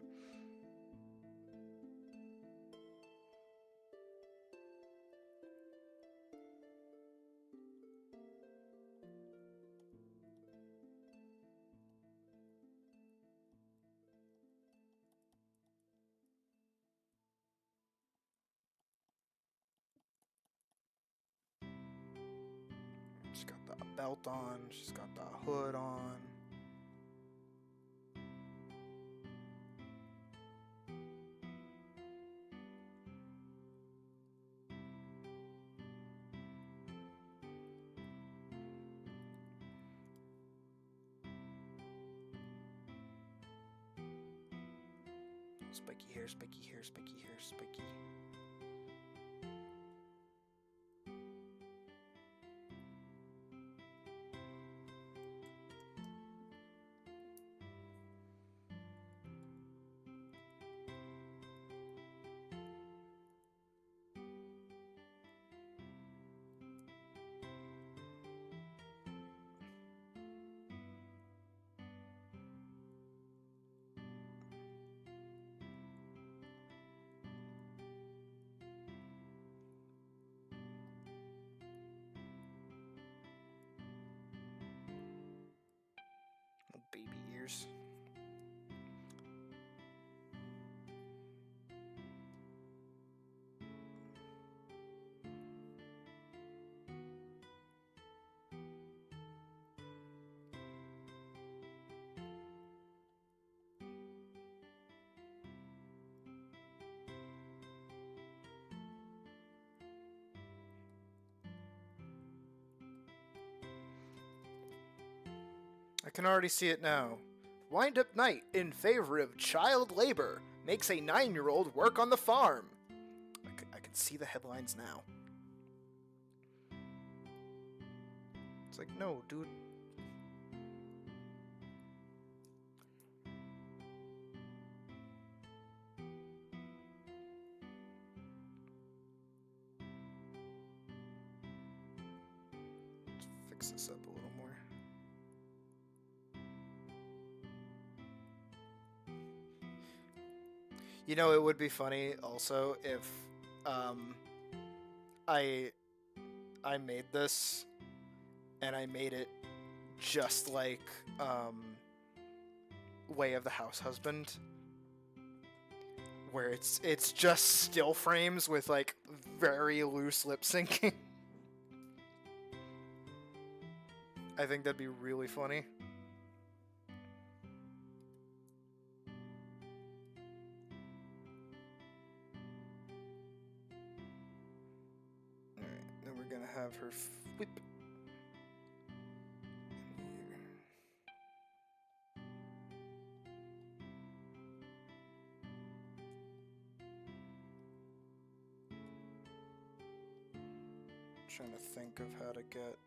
She's got the belt on, she's got the hood on. Spiky hair, spiky hair, spiky hair, spiky. Little baby ears. I can already see it now. Windup Knight in favor of child labor makes a 9-year-old work on the farm. I can see the headlines now. It's like, no, dude. Let's fix this up a little more. You know, it would be funny also if I made this and I made it just like Way of the House Husband, where it's just still frames with like very loose lip syncing. I think that'd be really funny. Alright, then we're gonna have her whip. Trying to think of how to get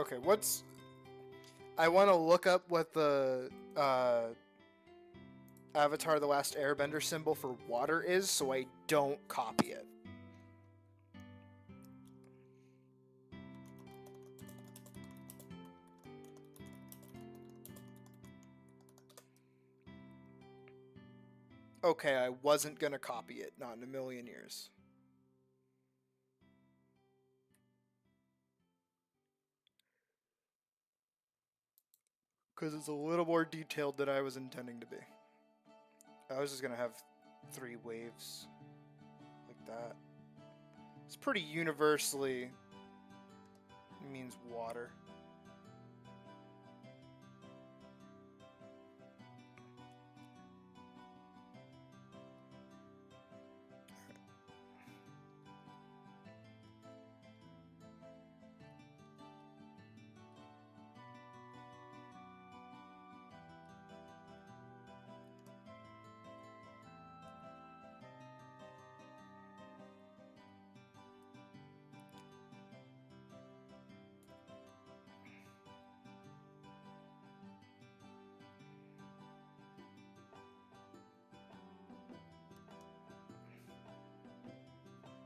Okay, what's... I want to look up what the Avatar The Last Airbender symbol for water is so I don't copy it. Okay, I wasn't gonna copy it, not in a million years. Because it's a little more detailed than I was intending to be. I was just gonna have 3 waves like that. It's pretty universally means water.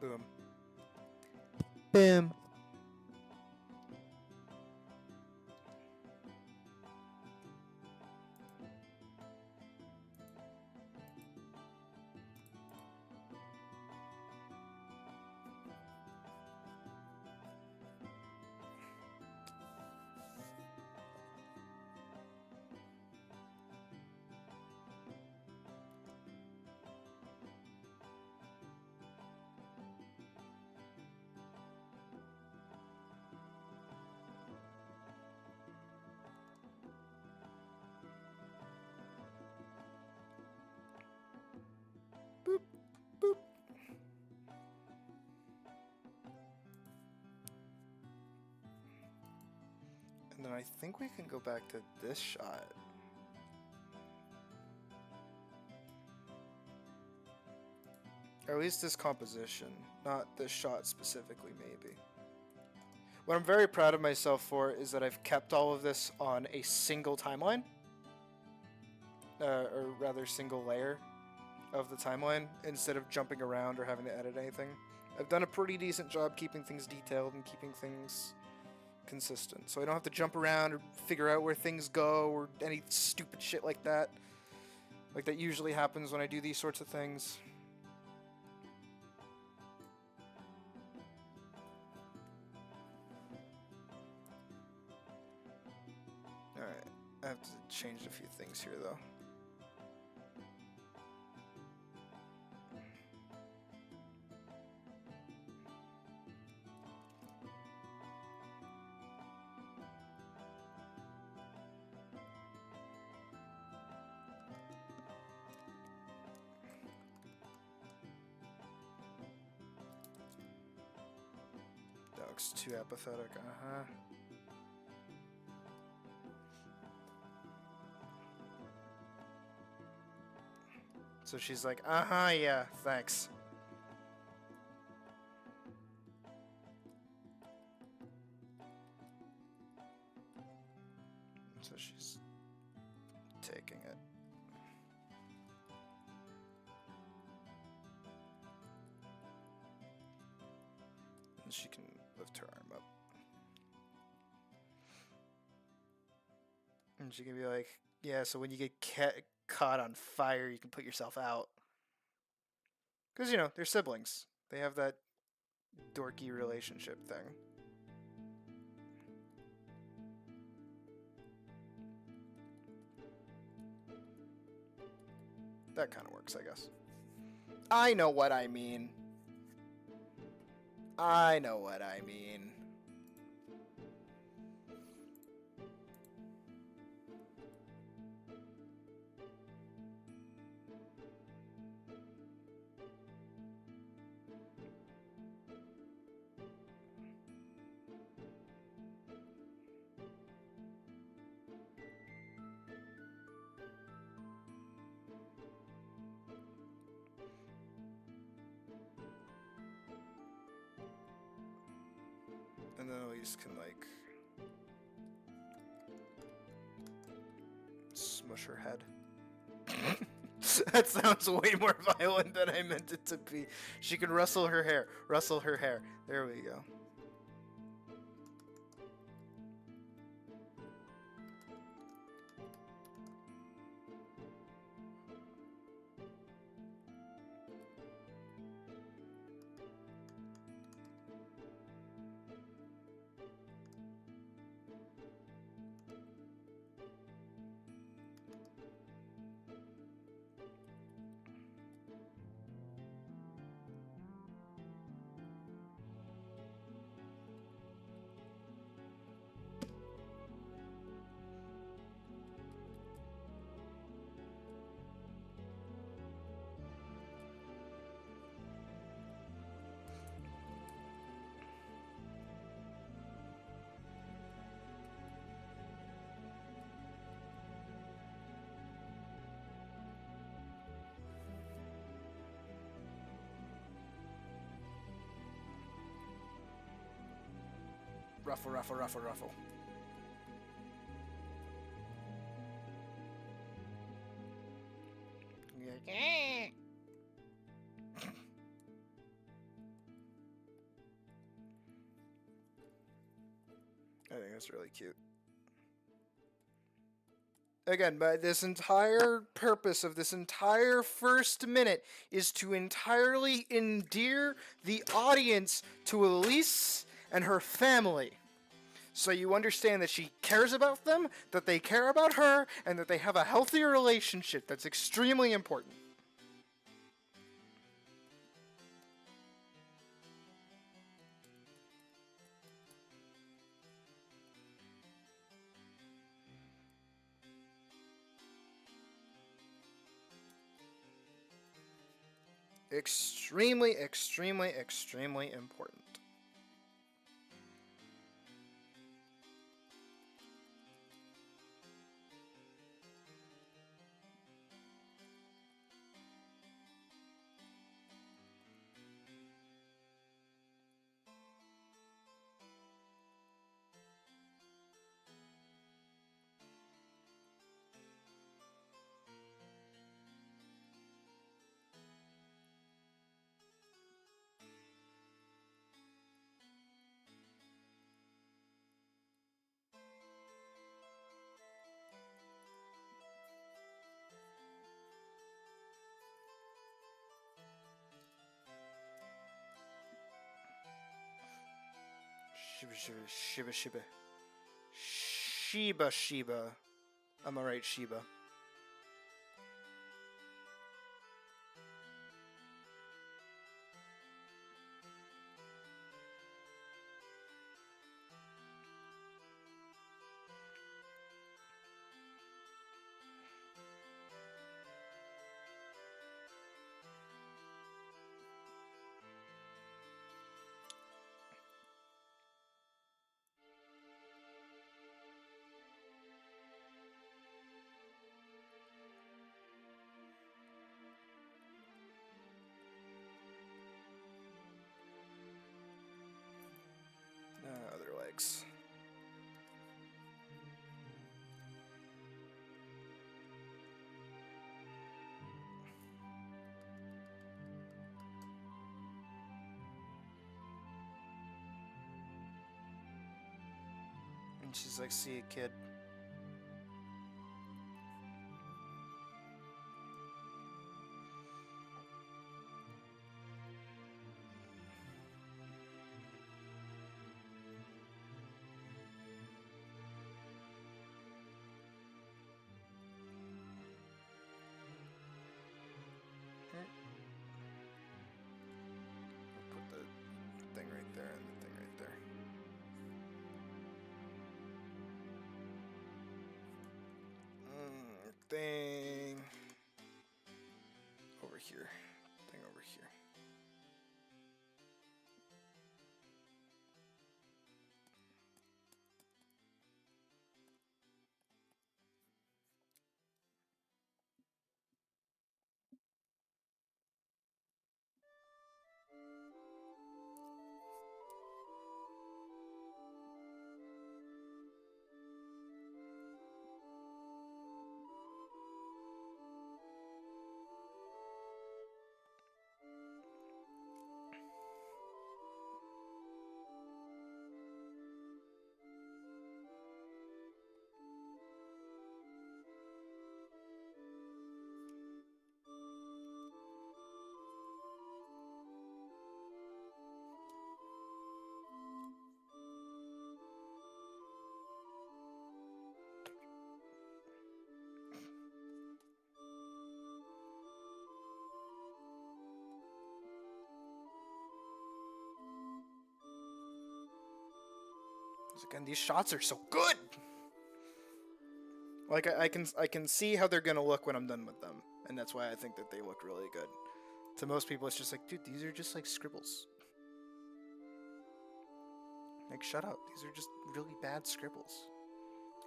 Boom. Boom. Boop, boop. And then I think we can go back to this shot. Or at least this composition, not this shot specifically, maybe. What I'm very proud of myself for is that I've kept all of this on a single timeline. Or rather, single layer of the timeline, instead of jumping around or having to edit anything. I've done a pretty decent job keeping things detailed and keeping things consistent. So I don't have to jump around or figure out where things go or any stupid shit like that. Like that usually happens when I do these sorts of things. Alright, I have to change a few things here though. That looks too apathetic, So she's like, yeah, thanks. So she's taking it. And she can lift her arm up. And she can be like, yeah, so when you get caught on fire, you can put yourself out. Because, you know, they're siblings. They have that dorky relationship thing. That kind of works, I guess. I know what I mean. I know what I mean. And then Alyce can, like, smush her head. That sounds way more violent than I meant it to be. She can rustle her hair. Rustle her hair. There we go. Ruffle, ruffle, ruffle, ruffle. I think that's really cute. Again, but this entire purpose of this entire first minute is to entirely endear the audience to Alyce and her family. So you understand that she cares about them, that they care about her, and that they have a healthy relationship. That's extremely important. Extremely, extremely, extremely important. Shiba, shiba, shiba, shiba. Shiba, shiba. I'm alright, Shiba. Other legs. And she's like, see you, kid. Put the thing right there and the thing right there. Thing over here. Thing over here. Again, these shots are so good. Like I can see how they're gonna look when I'm done with them, and that's why I think that they look really good. To most people, it's just like, dude, these are just like scribbles. Like, shut up. These are just really bad scribbles.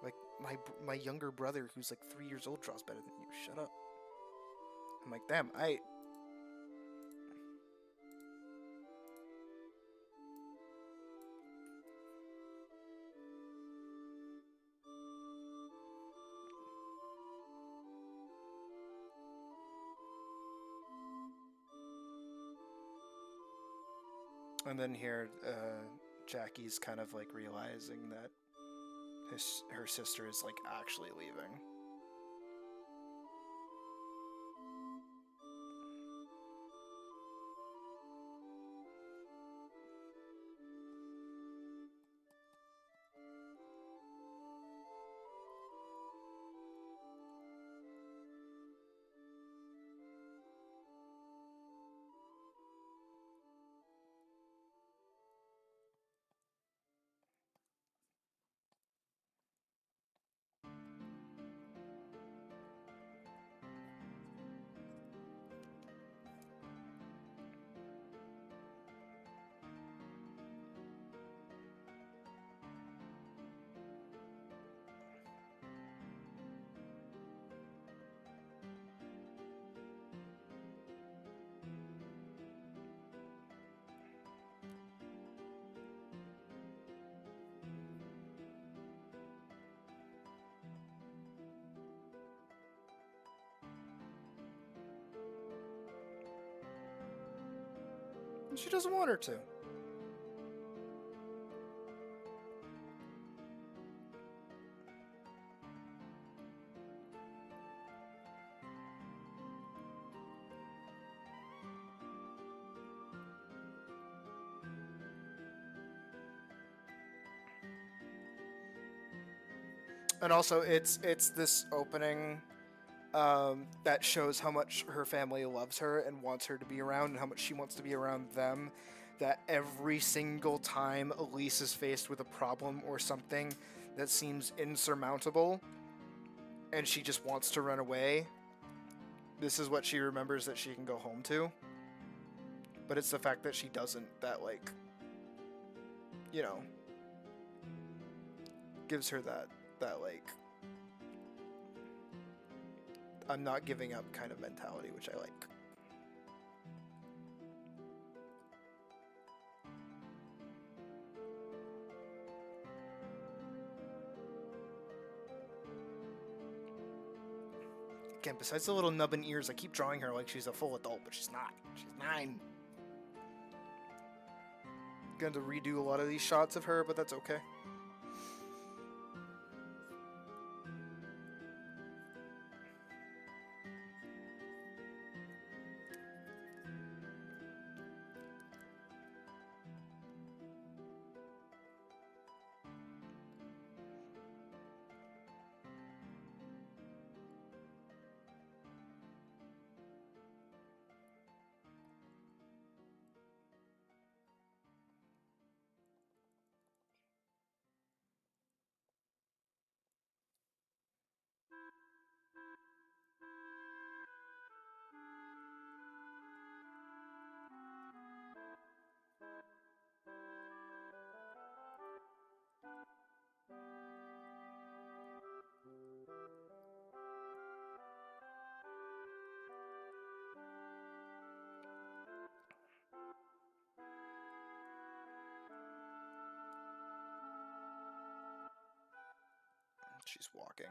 Like my younger brother, who's like 3 years old, draws better than you. Shut up. I'm like, damn, And then here, Jackie's kind of like realizing that her sister is like actually leaving. She doesn't want her to. And also, it's this opening that shows how much her family loves her and wants her to be around, and how much she wants to be around them. That every single time Alyce is faced with a problem or something that seems insurmountable, and she just wants to run away, this is what she remembers that she can go home to. But it's the fact that she doesn't that, like, you know, gives her that like, I'm not giving up kind of mentality, which I like. Again, besides the little nub and ears, I keep drawing her like she's a full adult, but she's not. She's 9. Going to redo a lot of these shots of her, but that's okay. She's walking.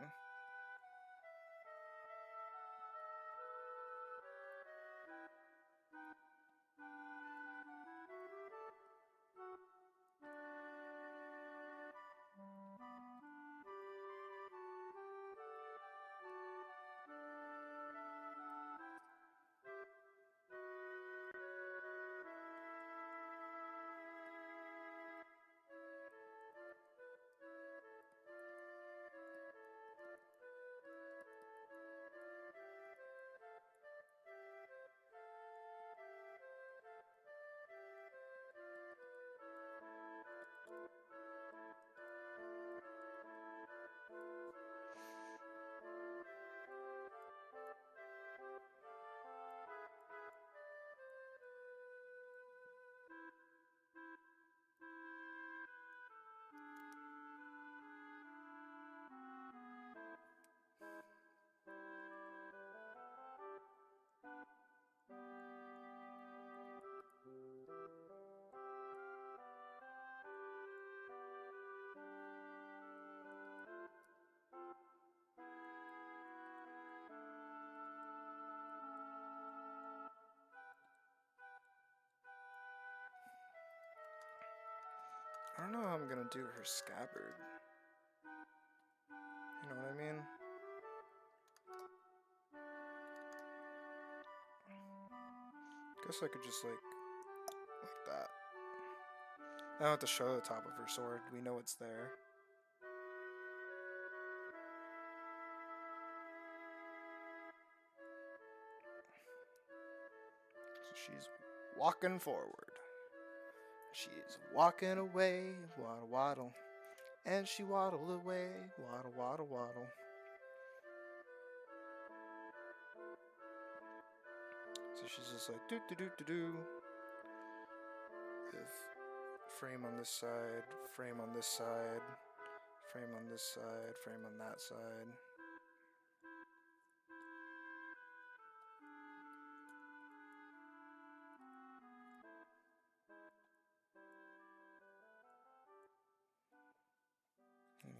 don't know how I'm gonna do her scabbard. You know what I mean? Guess I could just like that. I don't have to show the top of her sword. We know it's there. So she's walking forward. She's walking away, waddle waddle. And she waddled away, waddle waddle waddle. So she's just like do do do do do. If frame on this side, frame on this side, frame on this side, frame on that side. And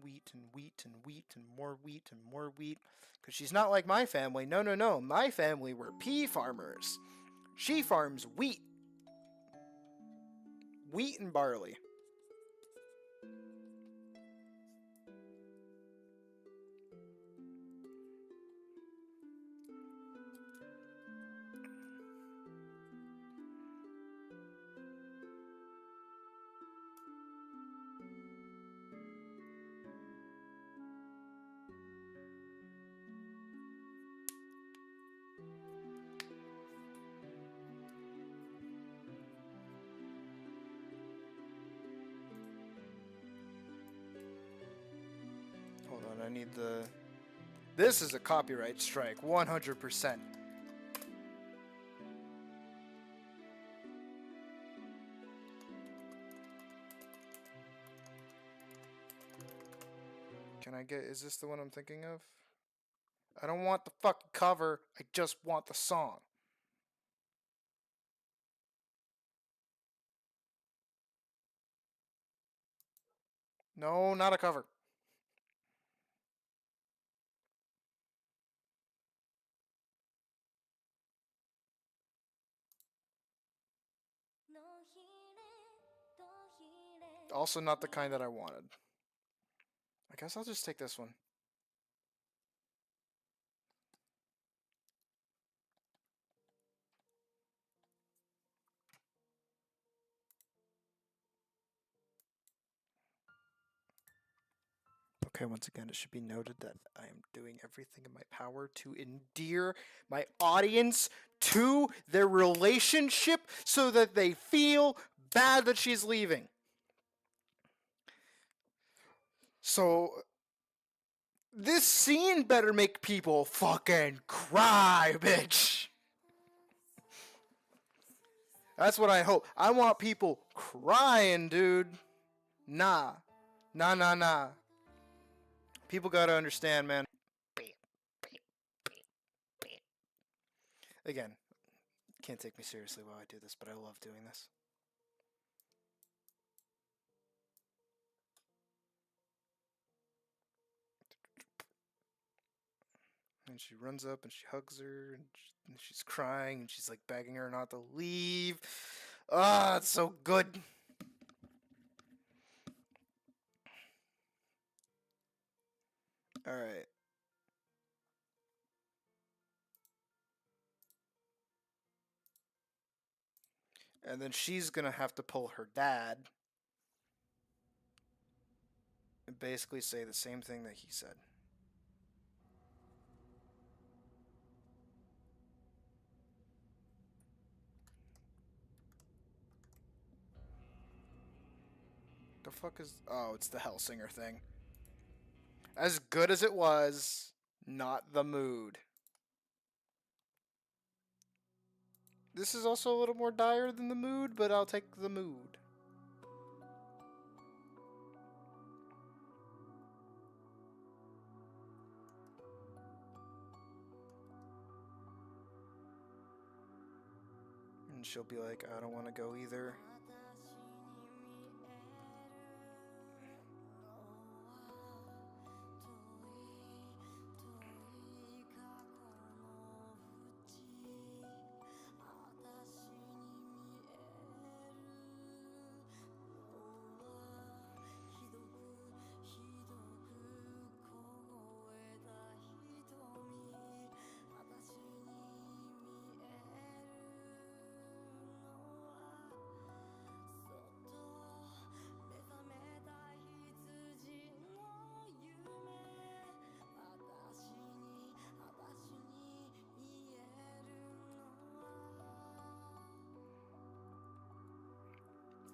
wheat and wheat and wheat and more wheat and more wheat. Because she's not like my family. No, no, no. My family were pea farmers. She farms wheat. Wheat and barley. Hold on, I need the... This is a copyright strike, 100%. Can I get... Is this the one I'm thinking of? I don't want the fucking cover, I just want the song. No, not a cover. Also not the kind that I wanted. I guess I'll just take this one. Okay, once again, it should be noted that I am doing everything in my power to endear my audience to their relationship so that they feel bad that she's leaving. So, this scene better make people fucking cry, bitch. That's what I hope. I want people crying, dude. Nah. Nah, nah, nah. People gotta understand, man. Again, can't take me seriously while I do this, but I love doing this. And she runs up and she hugs her and she's crying and she's like begging her not to leave. Ah, it's so good. All right. And then she's gonna have to pull her dad and basically say the same thing that he said. The fuck is... Oh, it's the Hellsinger thing. As good as it was, not the mood. This is also a little more dire than the mood, but I'll take the mood. And she'll be like, I don't want to go either.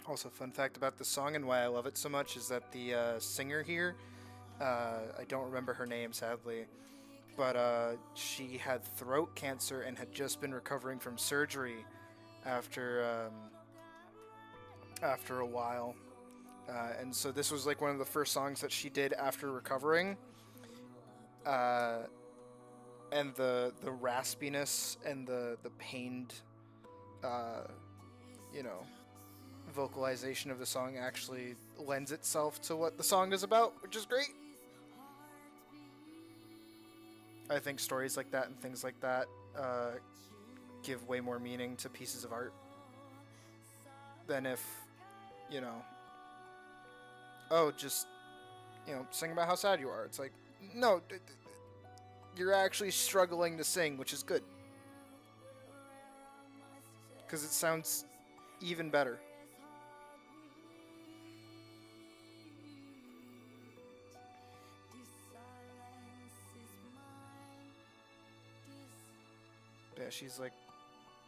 Also, fun fact about the song and why I love it so much is that the singer here, I don't remember her name sadly, but she had throat cancer and had just been recovering from surgery after after a while, and so this was like one of the first songs that she did after recovering, uh, and the raspiness and the pained, uh, you know, vocalization of the song actually lends itself to what the song is about, which is great. I think stories like that and things like that give way more meaning to pieces of art than if, you know, oh, just, you know, sing about how sad you are. It's like, no, you're actually struggling to sing, which is good. Because it sounds even better. Yeah, she's like,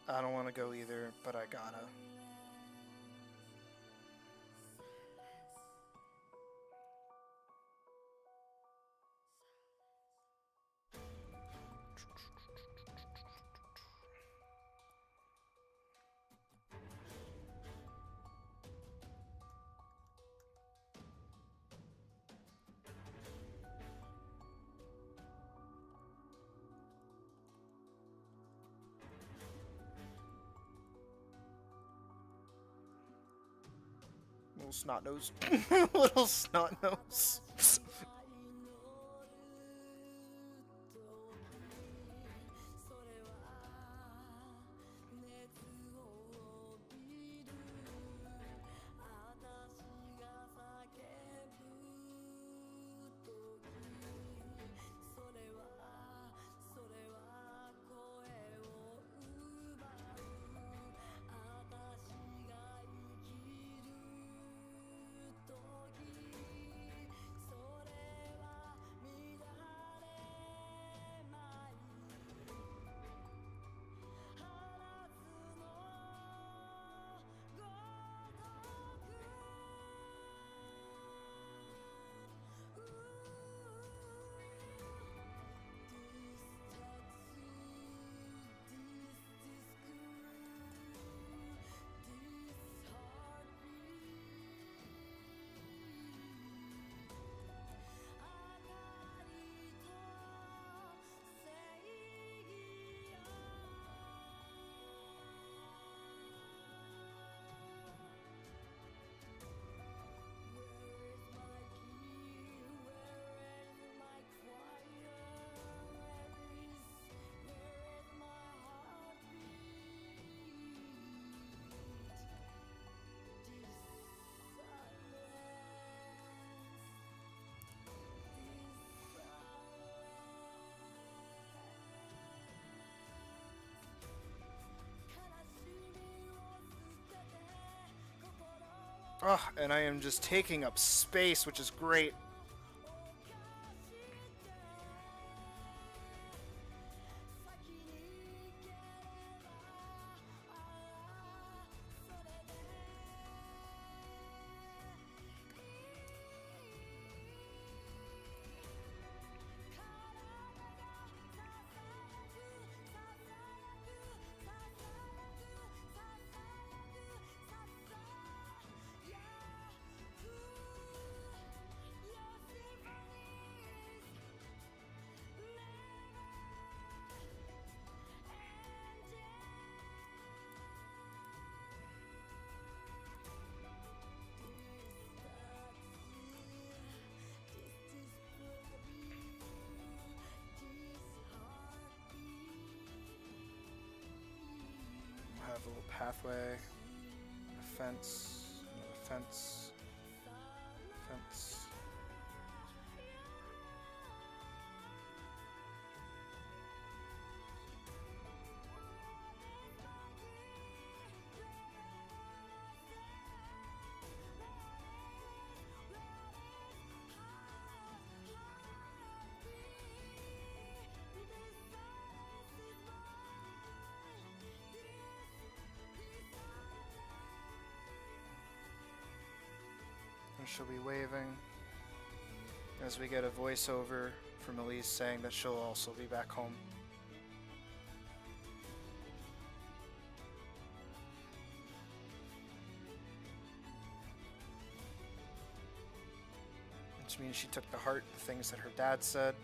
I don't want to go either, but I gotta. Little snot nose. Little snot nose. Oh, and I am just taking up space, which is great. Have a little pathway, a fence, another fence, fence. And she'll be waving as we get a voiceover from Alyce saying that she'll also be back home. Which means she took to heart the things that her dad said.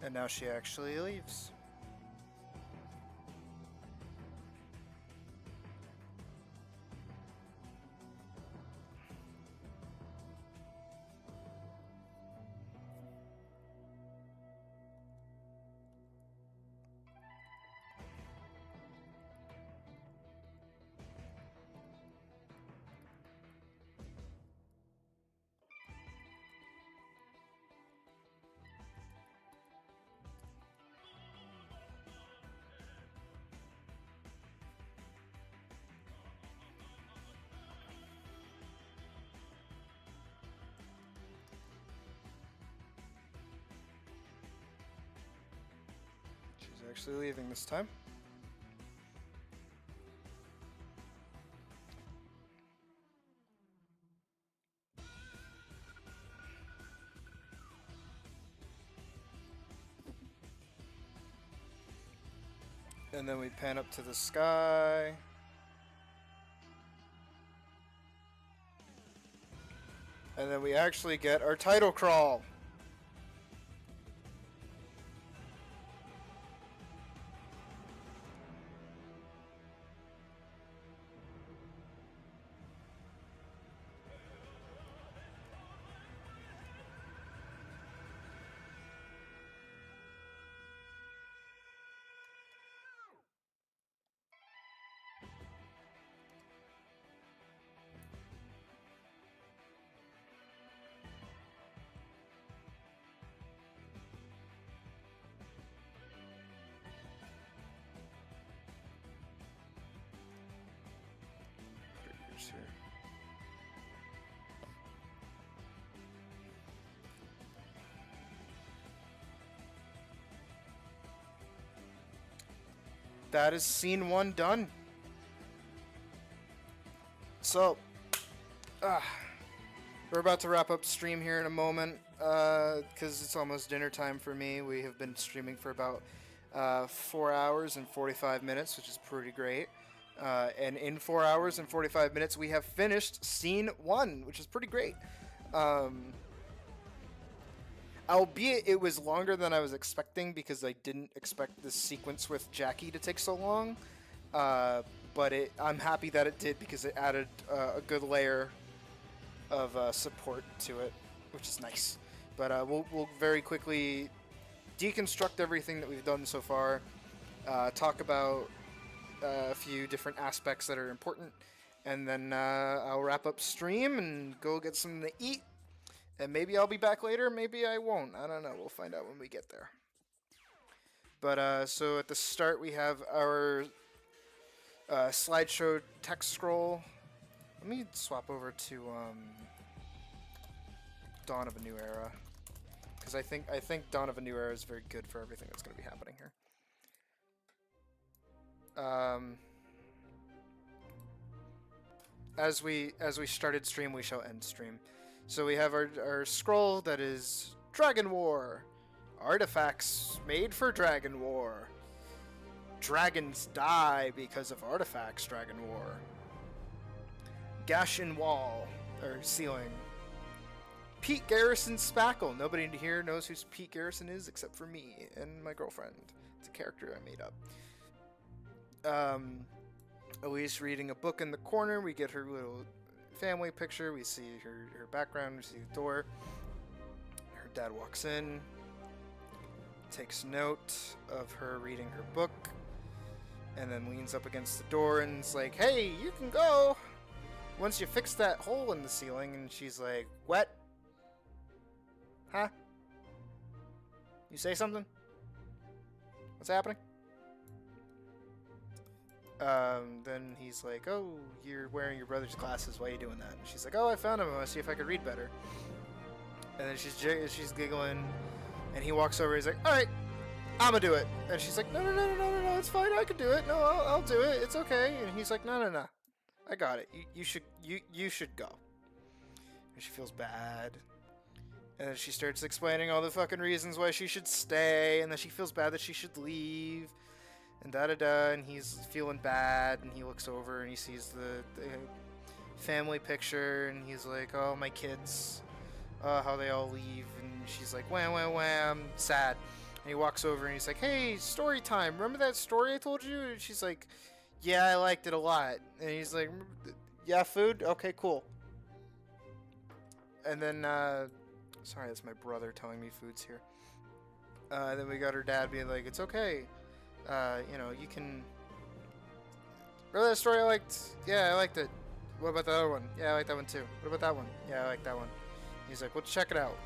And now she actually leaves. She's actually leaving this time. And then we pan up to the sky. And then we actually get our title crawl. that is scene 1 done. So, we're about to wrap up stream here in a moment, because it's almost dinner time for me. We have been streaming for about 4 hours and 45 minutes, which is pretty great. And in 4 hours and 45 minutes, we have finished scene 1, which is pretty great. Albeit it was longer than I was expecting, because I didn't expect this sequence with Jackie to take so long. But I'm happy that it did, because it added a good layer of support to it, which is nice. But we'll very quickly deconstruct everything that we've done so far, talk about a few different aspects that are important, and then I'll wrap up stream and go get something to eat. And maybe I'll be back later, maybe I won't. I don't know. We'll find out when we get there. But so at the start, we have our slideshow text scroll. Let me swap over to Dawn of a New Era, because I think Dawn of a New Era is very good for everything that's going to be happening here. As we started stream, we shall end stream. So we have our scroll that is Dragon War. Artifacts made for Dragon War. Dragons die because of artifacts, Dragon War. Gash in wall, or ceiling. Pete Garrison Spackle. Nobody here knows who Pete Garrison is except for me and my girlfriend. It's a character I made up. Alyce reading a book in the corner. We get her little family picture. We see her background. We see the door. Her dad walks in, takes note of her reading her book, and then leans up against the door and is like, "Hey, you can go once you fix that hole in the ceiling." And she's like, "What? Huh? You say something? What's happening?" Then he's like, "Oh, you're wearing your brother's glasses. Why are you doing that?" And she's like, "Oh, I found them. I want to see if I could read better." And then she's giggling, and he walks over. He's like, "All right, I'm gonna do it." And she's like, No, it's fine. I can do it. No, I'll do it. It's okay." And he's like, No. I got it. You should go." And she feels bad. And then she starts explaining all the fucking reasons why she should stay, and then she feels bad that she should leave. And da-da-da, and he's feeling bad, and he looks over and he sees the family picture, and he's like, "Oh, my kids, how they all leave." And she's like, wah, I'm sad. And he walks over and he's like, "Hey, story time. Remember that story I told you?" And she's like, "Yeah, I liked it a lot." And he's like, "Yeah, food? Okay, cool." And then, sorry, that's my brother telling me food's here. Then we got her dad being like, "It's okay. You can..." "Remember that story I liked?" "Yeah, I liked it." "What about the other one?" "Yeah, I like that one too." "What about that one?" "Yeah, I like that one." He's like, "Well, check it out.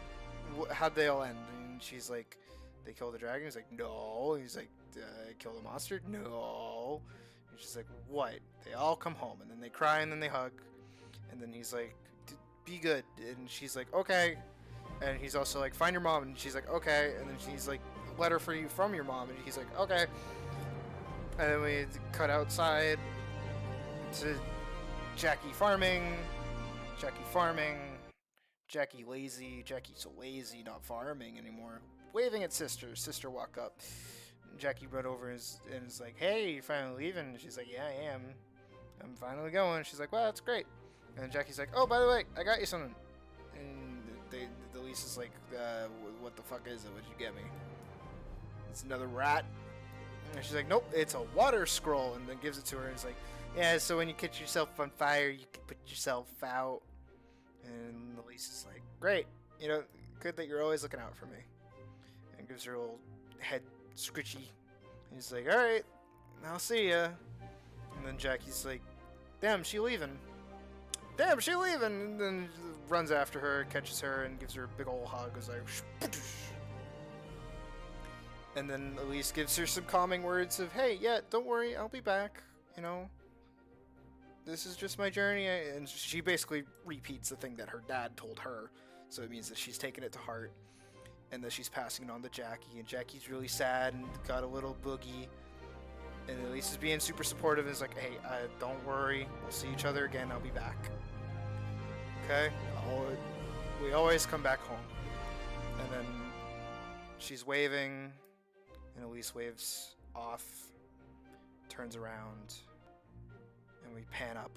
How'd they all end?" And she's like, "They killed the dragon." He's like, "No." He's like, "Kill the monster?" "No." And she's like, "What?" "They all come home, and then they cry, and then they hug." And then he's like, "Be good." And she's like, "Okay." And he's also like, "Find your mom." And she's like, "Okay." And then she's like, "Letter for you from your mom." And he's like, "Okay." And then we cut outside to Jackie farming, Jackie lazy, Jackie so lazy, not farming anymore, waving at sister walk up. And Jackie run over and is like, "Hey, you're finally leaving?" And she's like, "Yeah, I am. I'm finally going." She's like, "Wow, that's great." And Jackie's like, "Oh, by the way, I got you something." And the Alyce is like, "What the fuck is it? What'd you get me?" "It's another rat." And she's like, "Nope, it's a water scroll." And then gives it to her and is like, "Yeah, so when you catch yourself on fire, you can put yourself out." And Alyce is like, "Great, good that you're always looking out for me." And gives her a little head scritchy. And he's like, "All right, I'll see ya." And then Jackie's like, "Damn, she leaving. And then runs after her, catches her, and gives her a big old hug. It's like, and then Alyce gives her some calming words of, "Hey, yeah, don't worry, I'll be back. This is just my journey." And she basically repeats the thing that her dad told her. So it means that she's taking it to heart, and that she's passing it on to Jackie. And Jackie's really sad and got a little boogie. And Alyce is being super supportive and is like, hey, don't worry. We'll see each other again. I'll be back. Okay? We always come back home. And then she's waving, and Alyce waves off, turns around, and we pan up,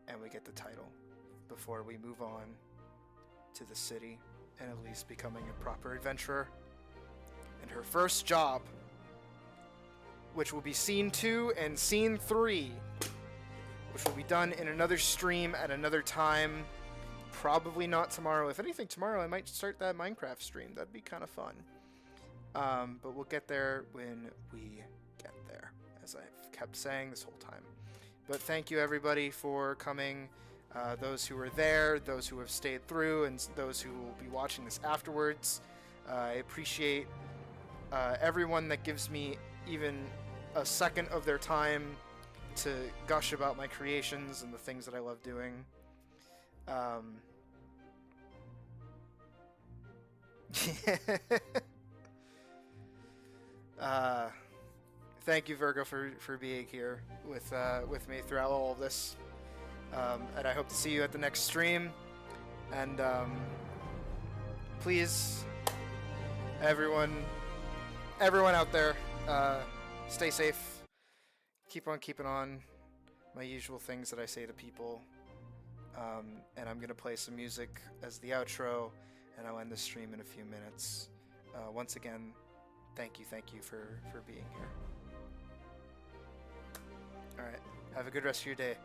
and we get the title before we move on to the city and Alyce becoming a proper adventurer. And her first job, which will be scene 2 and scene 3, which will be done in another stream at another time. Probably not tomorrow. If anything, tomorrow I might start that Minecraft stream. That'd be kind of fun. But we'll get there when we get there, as I've kept saying this whole time. But thank you, everybody, for coming. Those who were there, those who have stayed through, and those who will be watching this afterwards. I appreciate everyone that gives me even a second of their time to gush about my creations and the things that I love doing. Thank you, Virgo, for being here with me throughout all of this. And I hope to see you at the next stream. And please, everyone out there, stay safe. Keep on keeping on. My usual things that I say to people. And I'm gonna play some music as the outro, and I'll end the stream in a few minutes. Once again, thank you for being here. Alright, have a good rest of your day.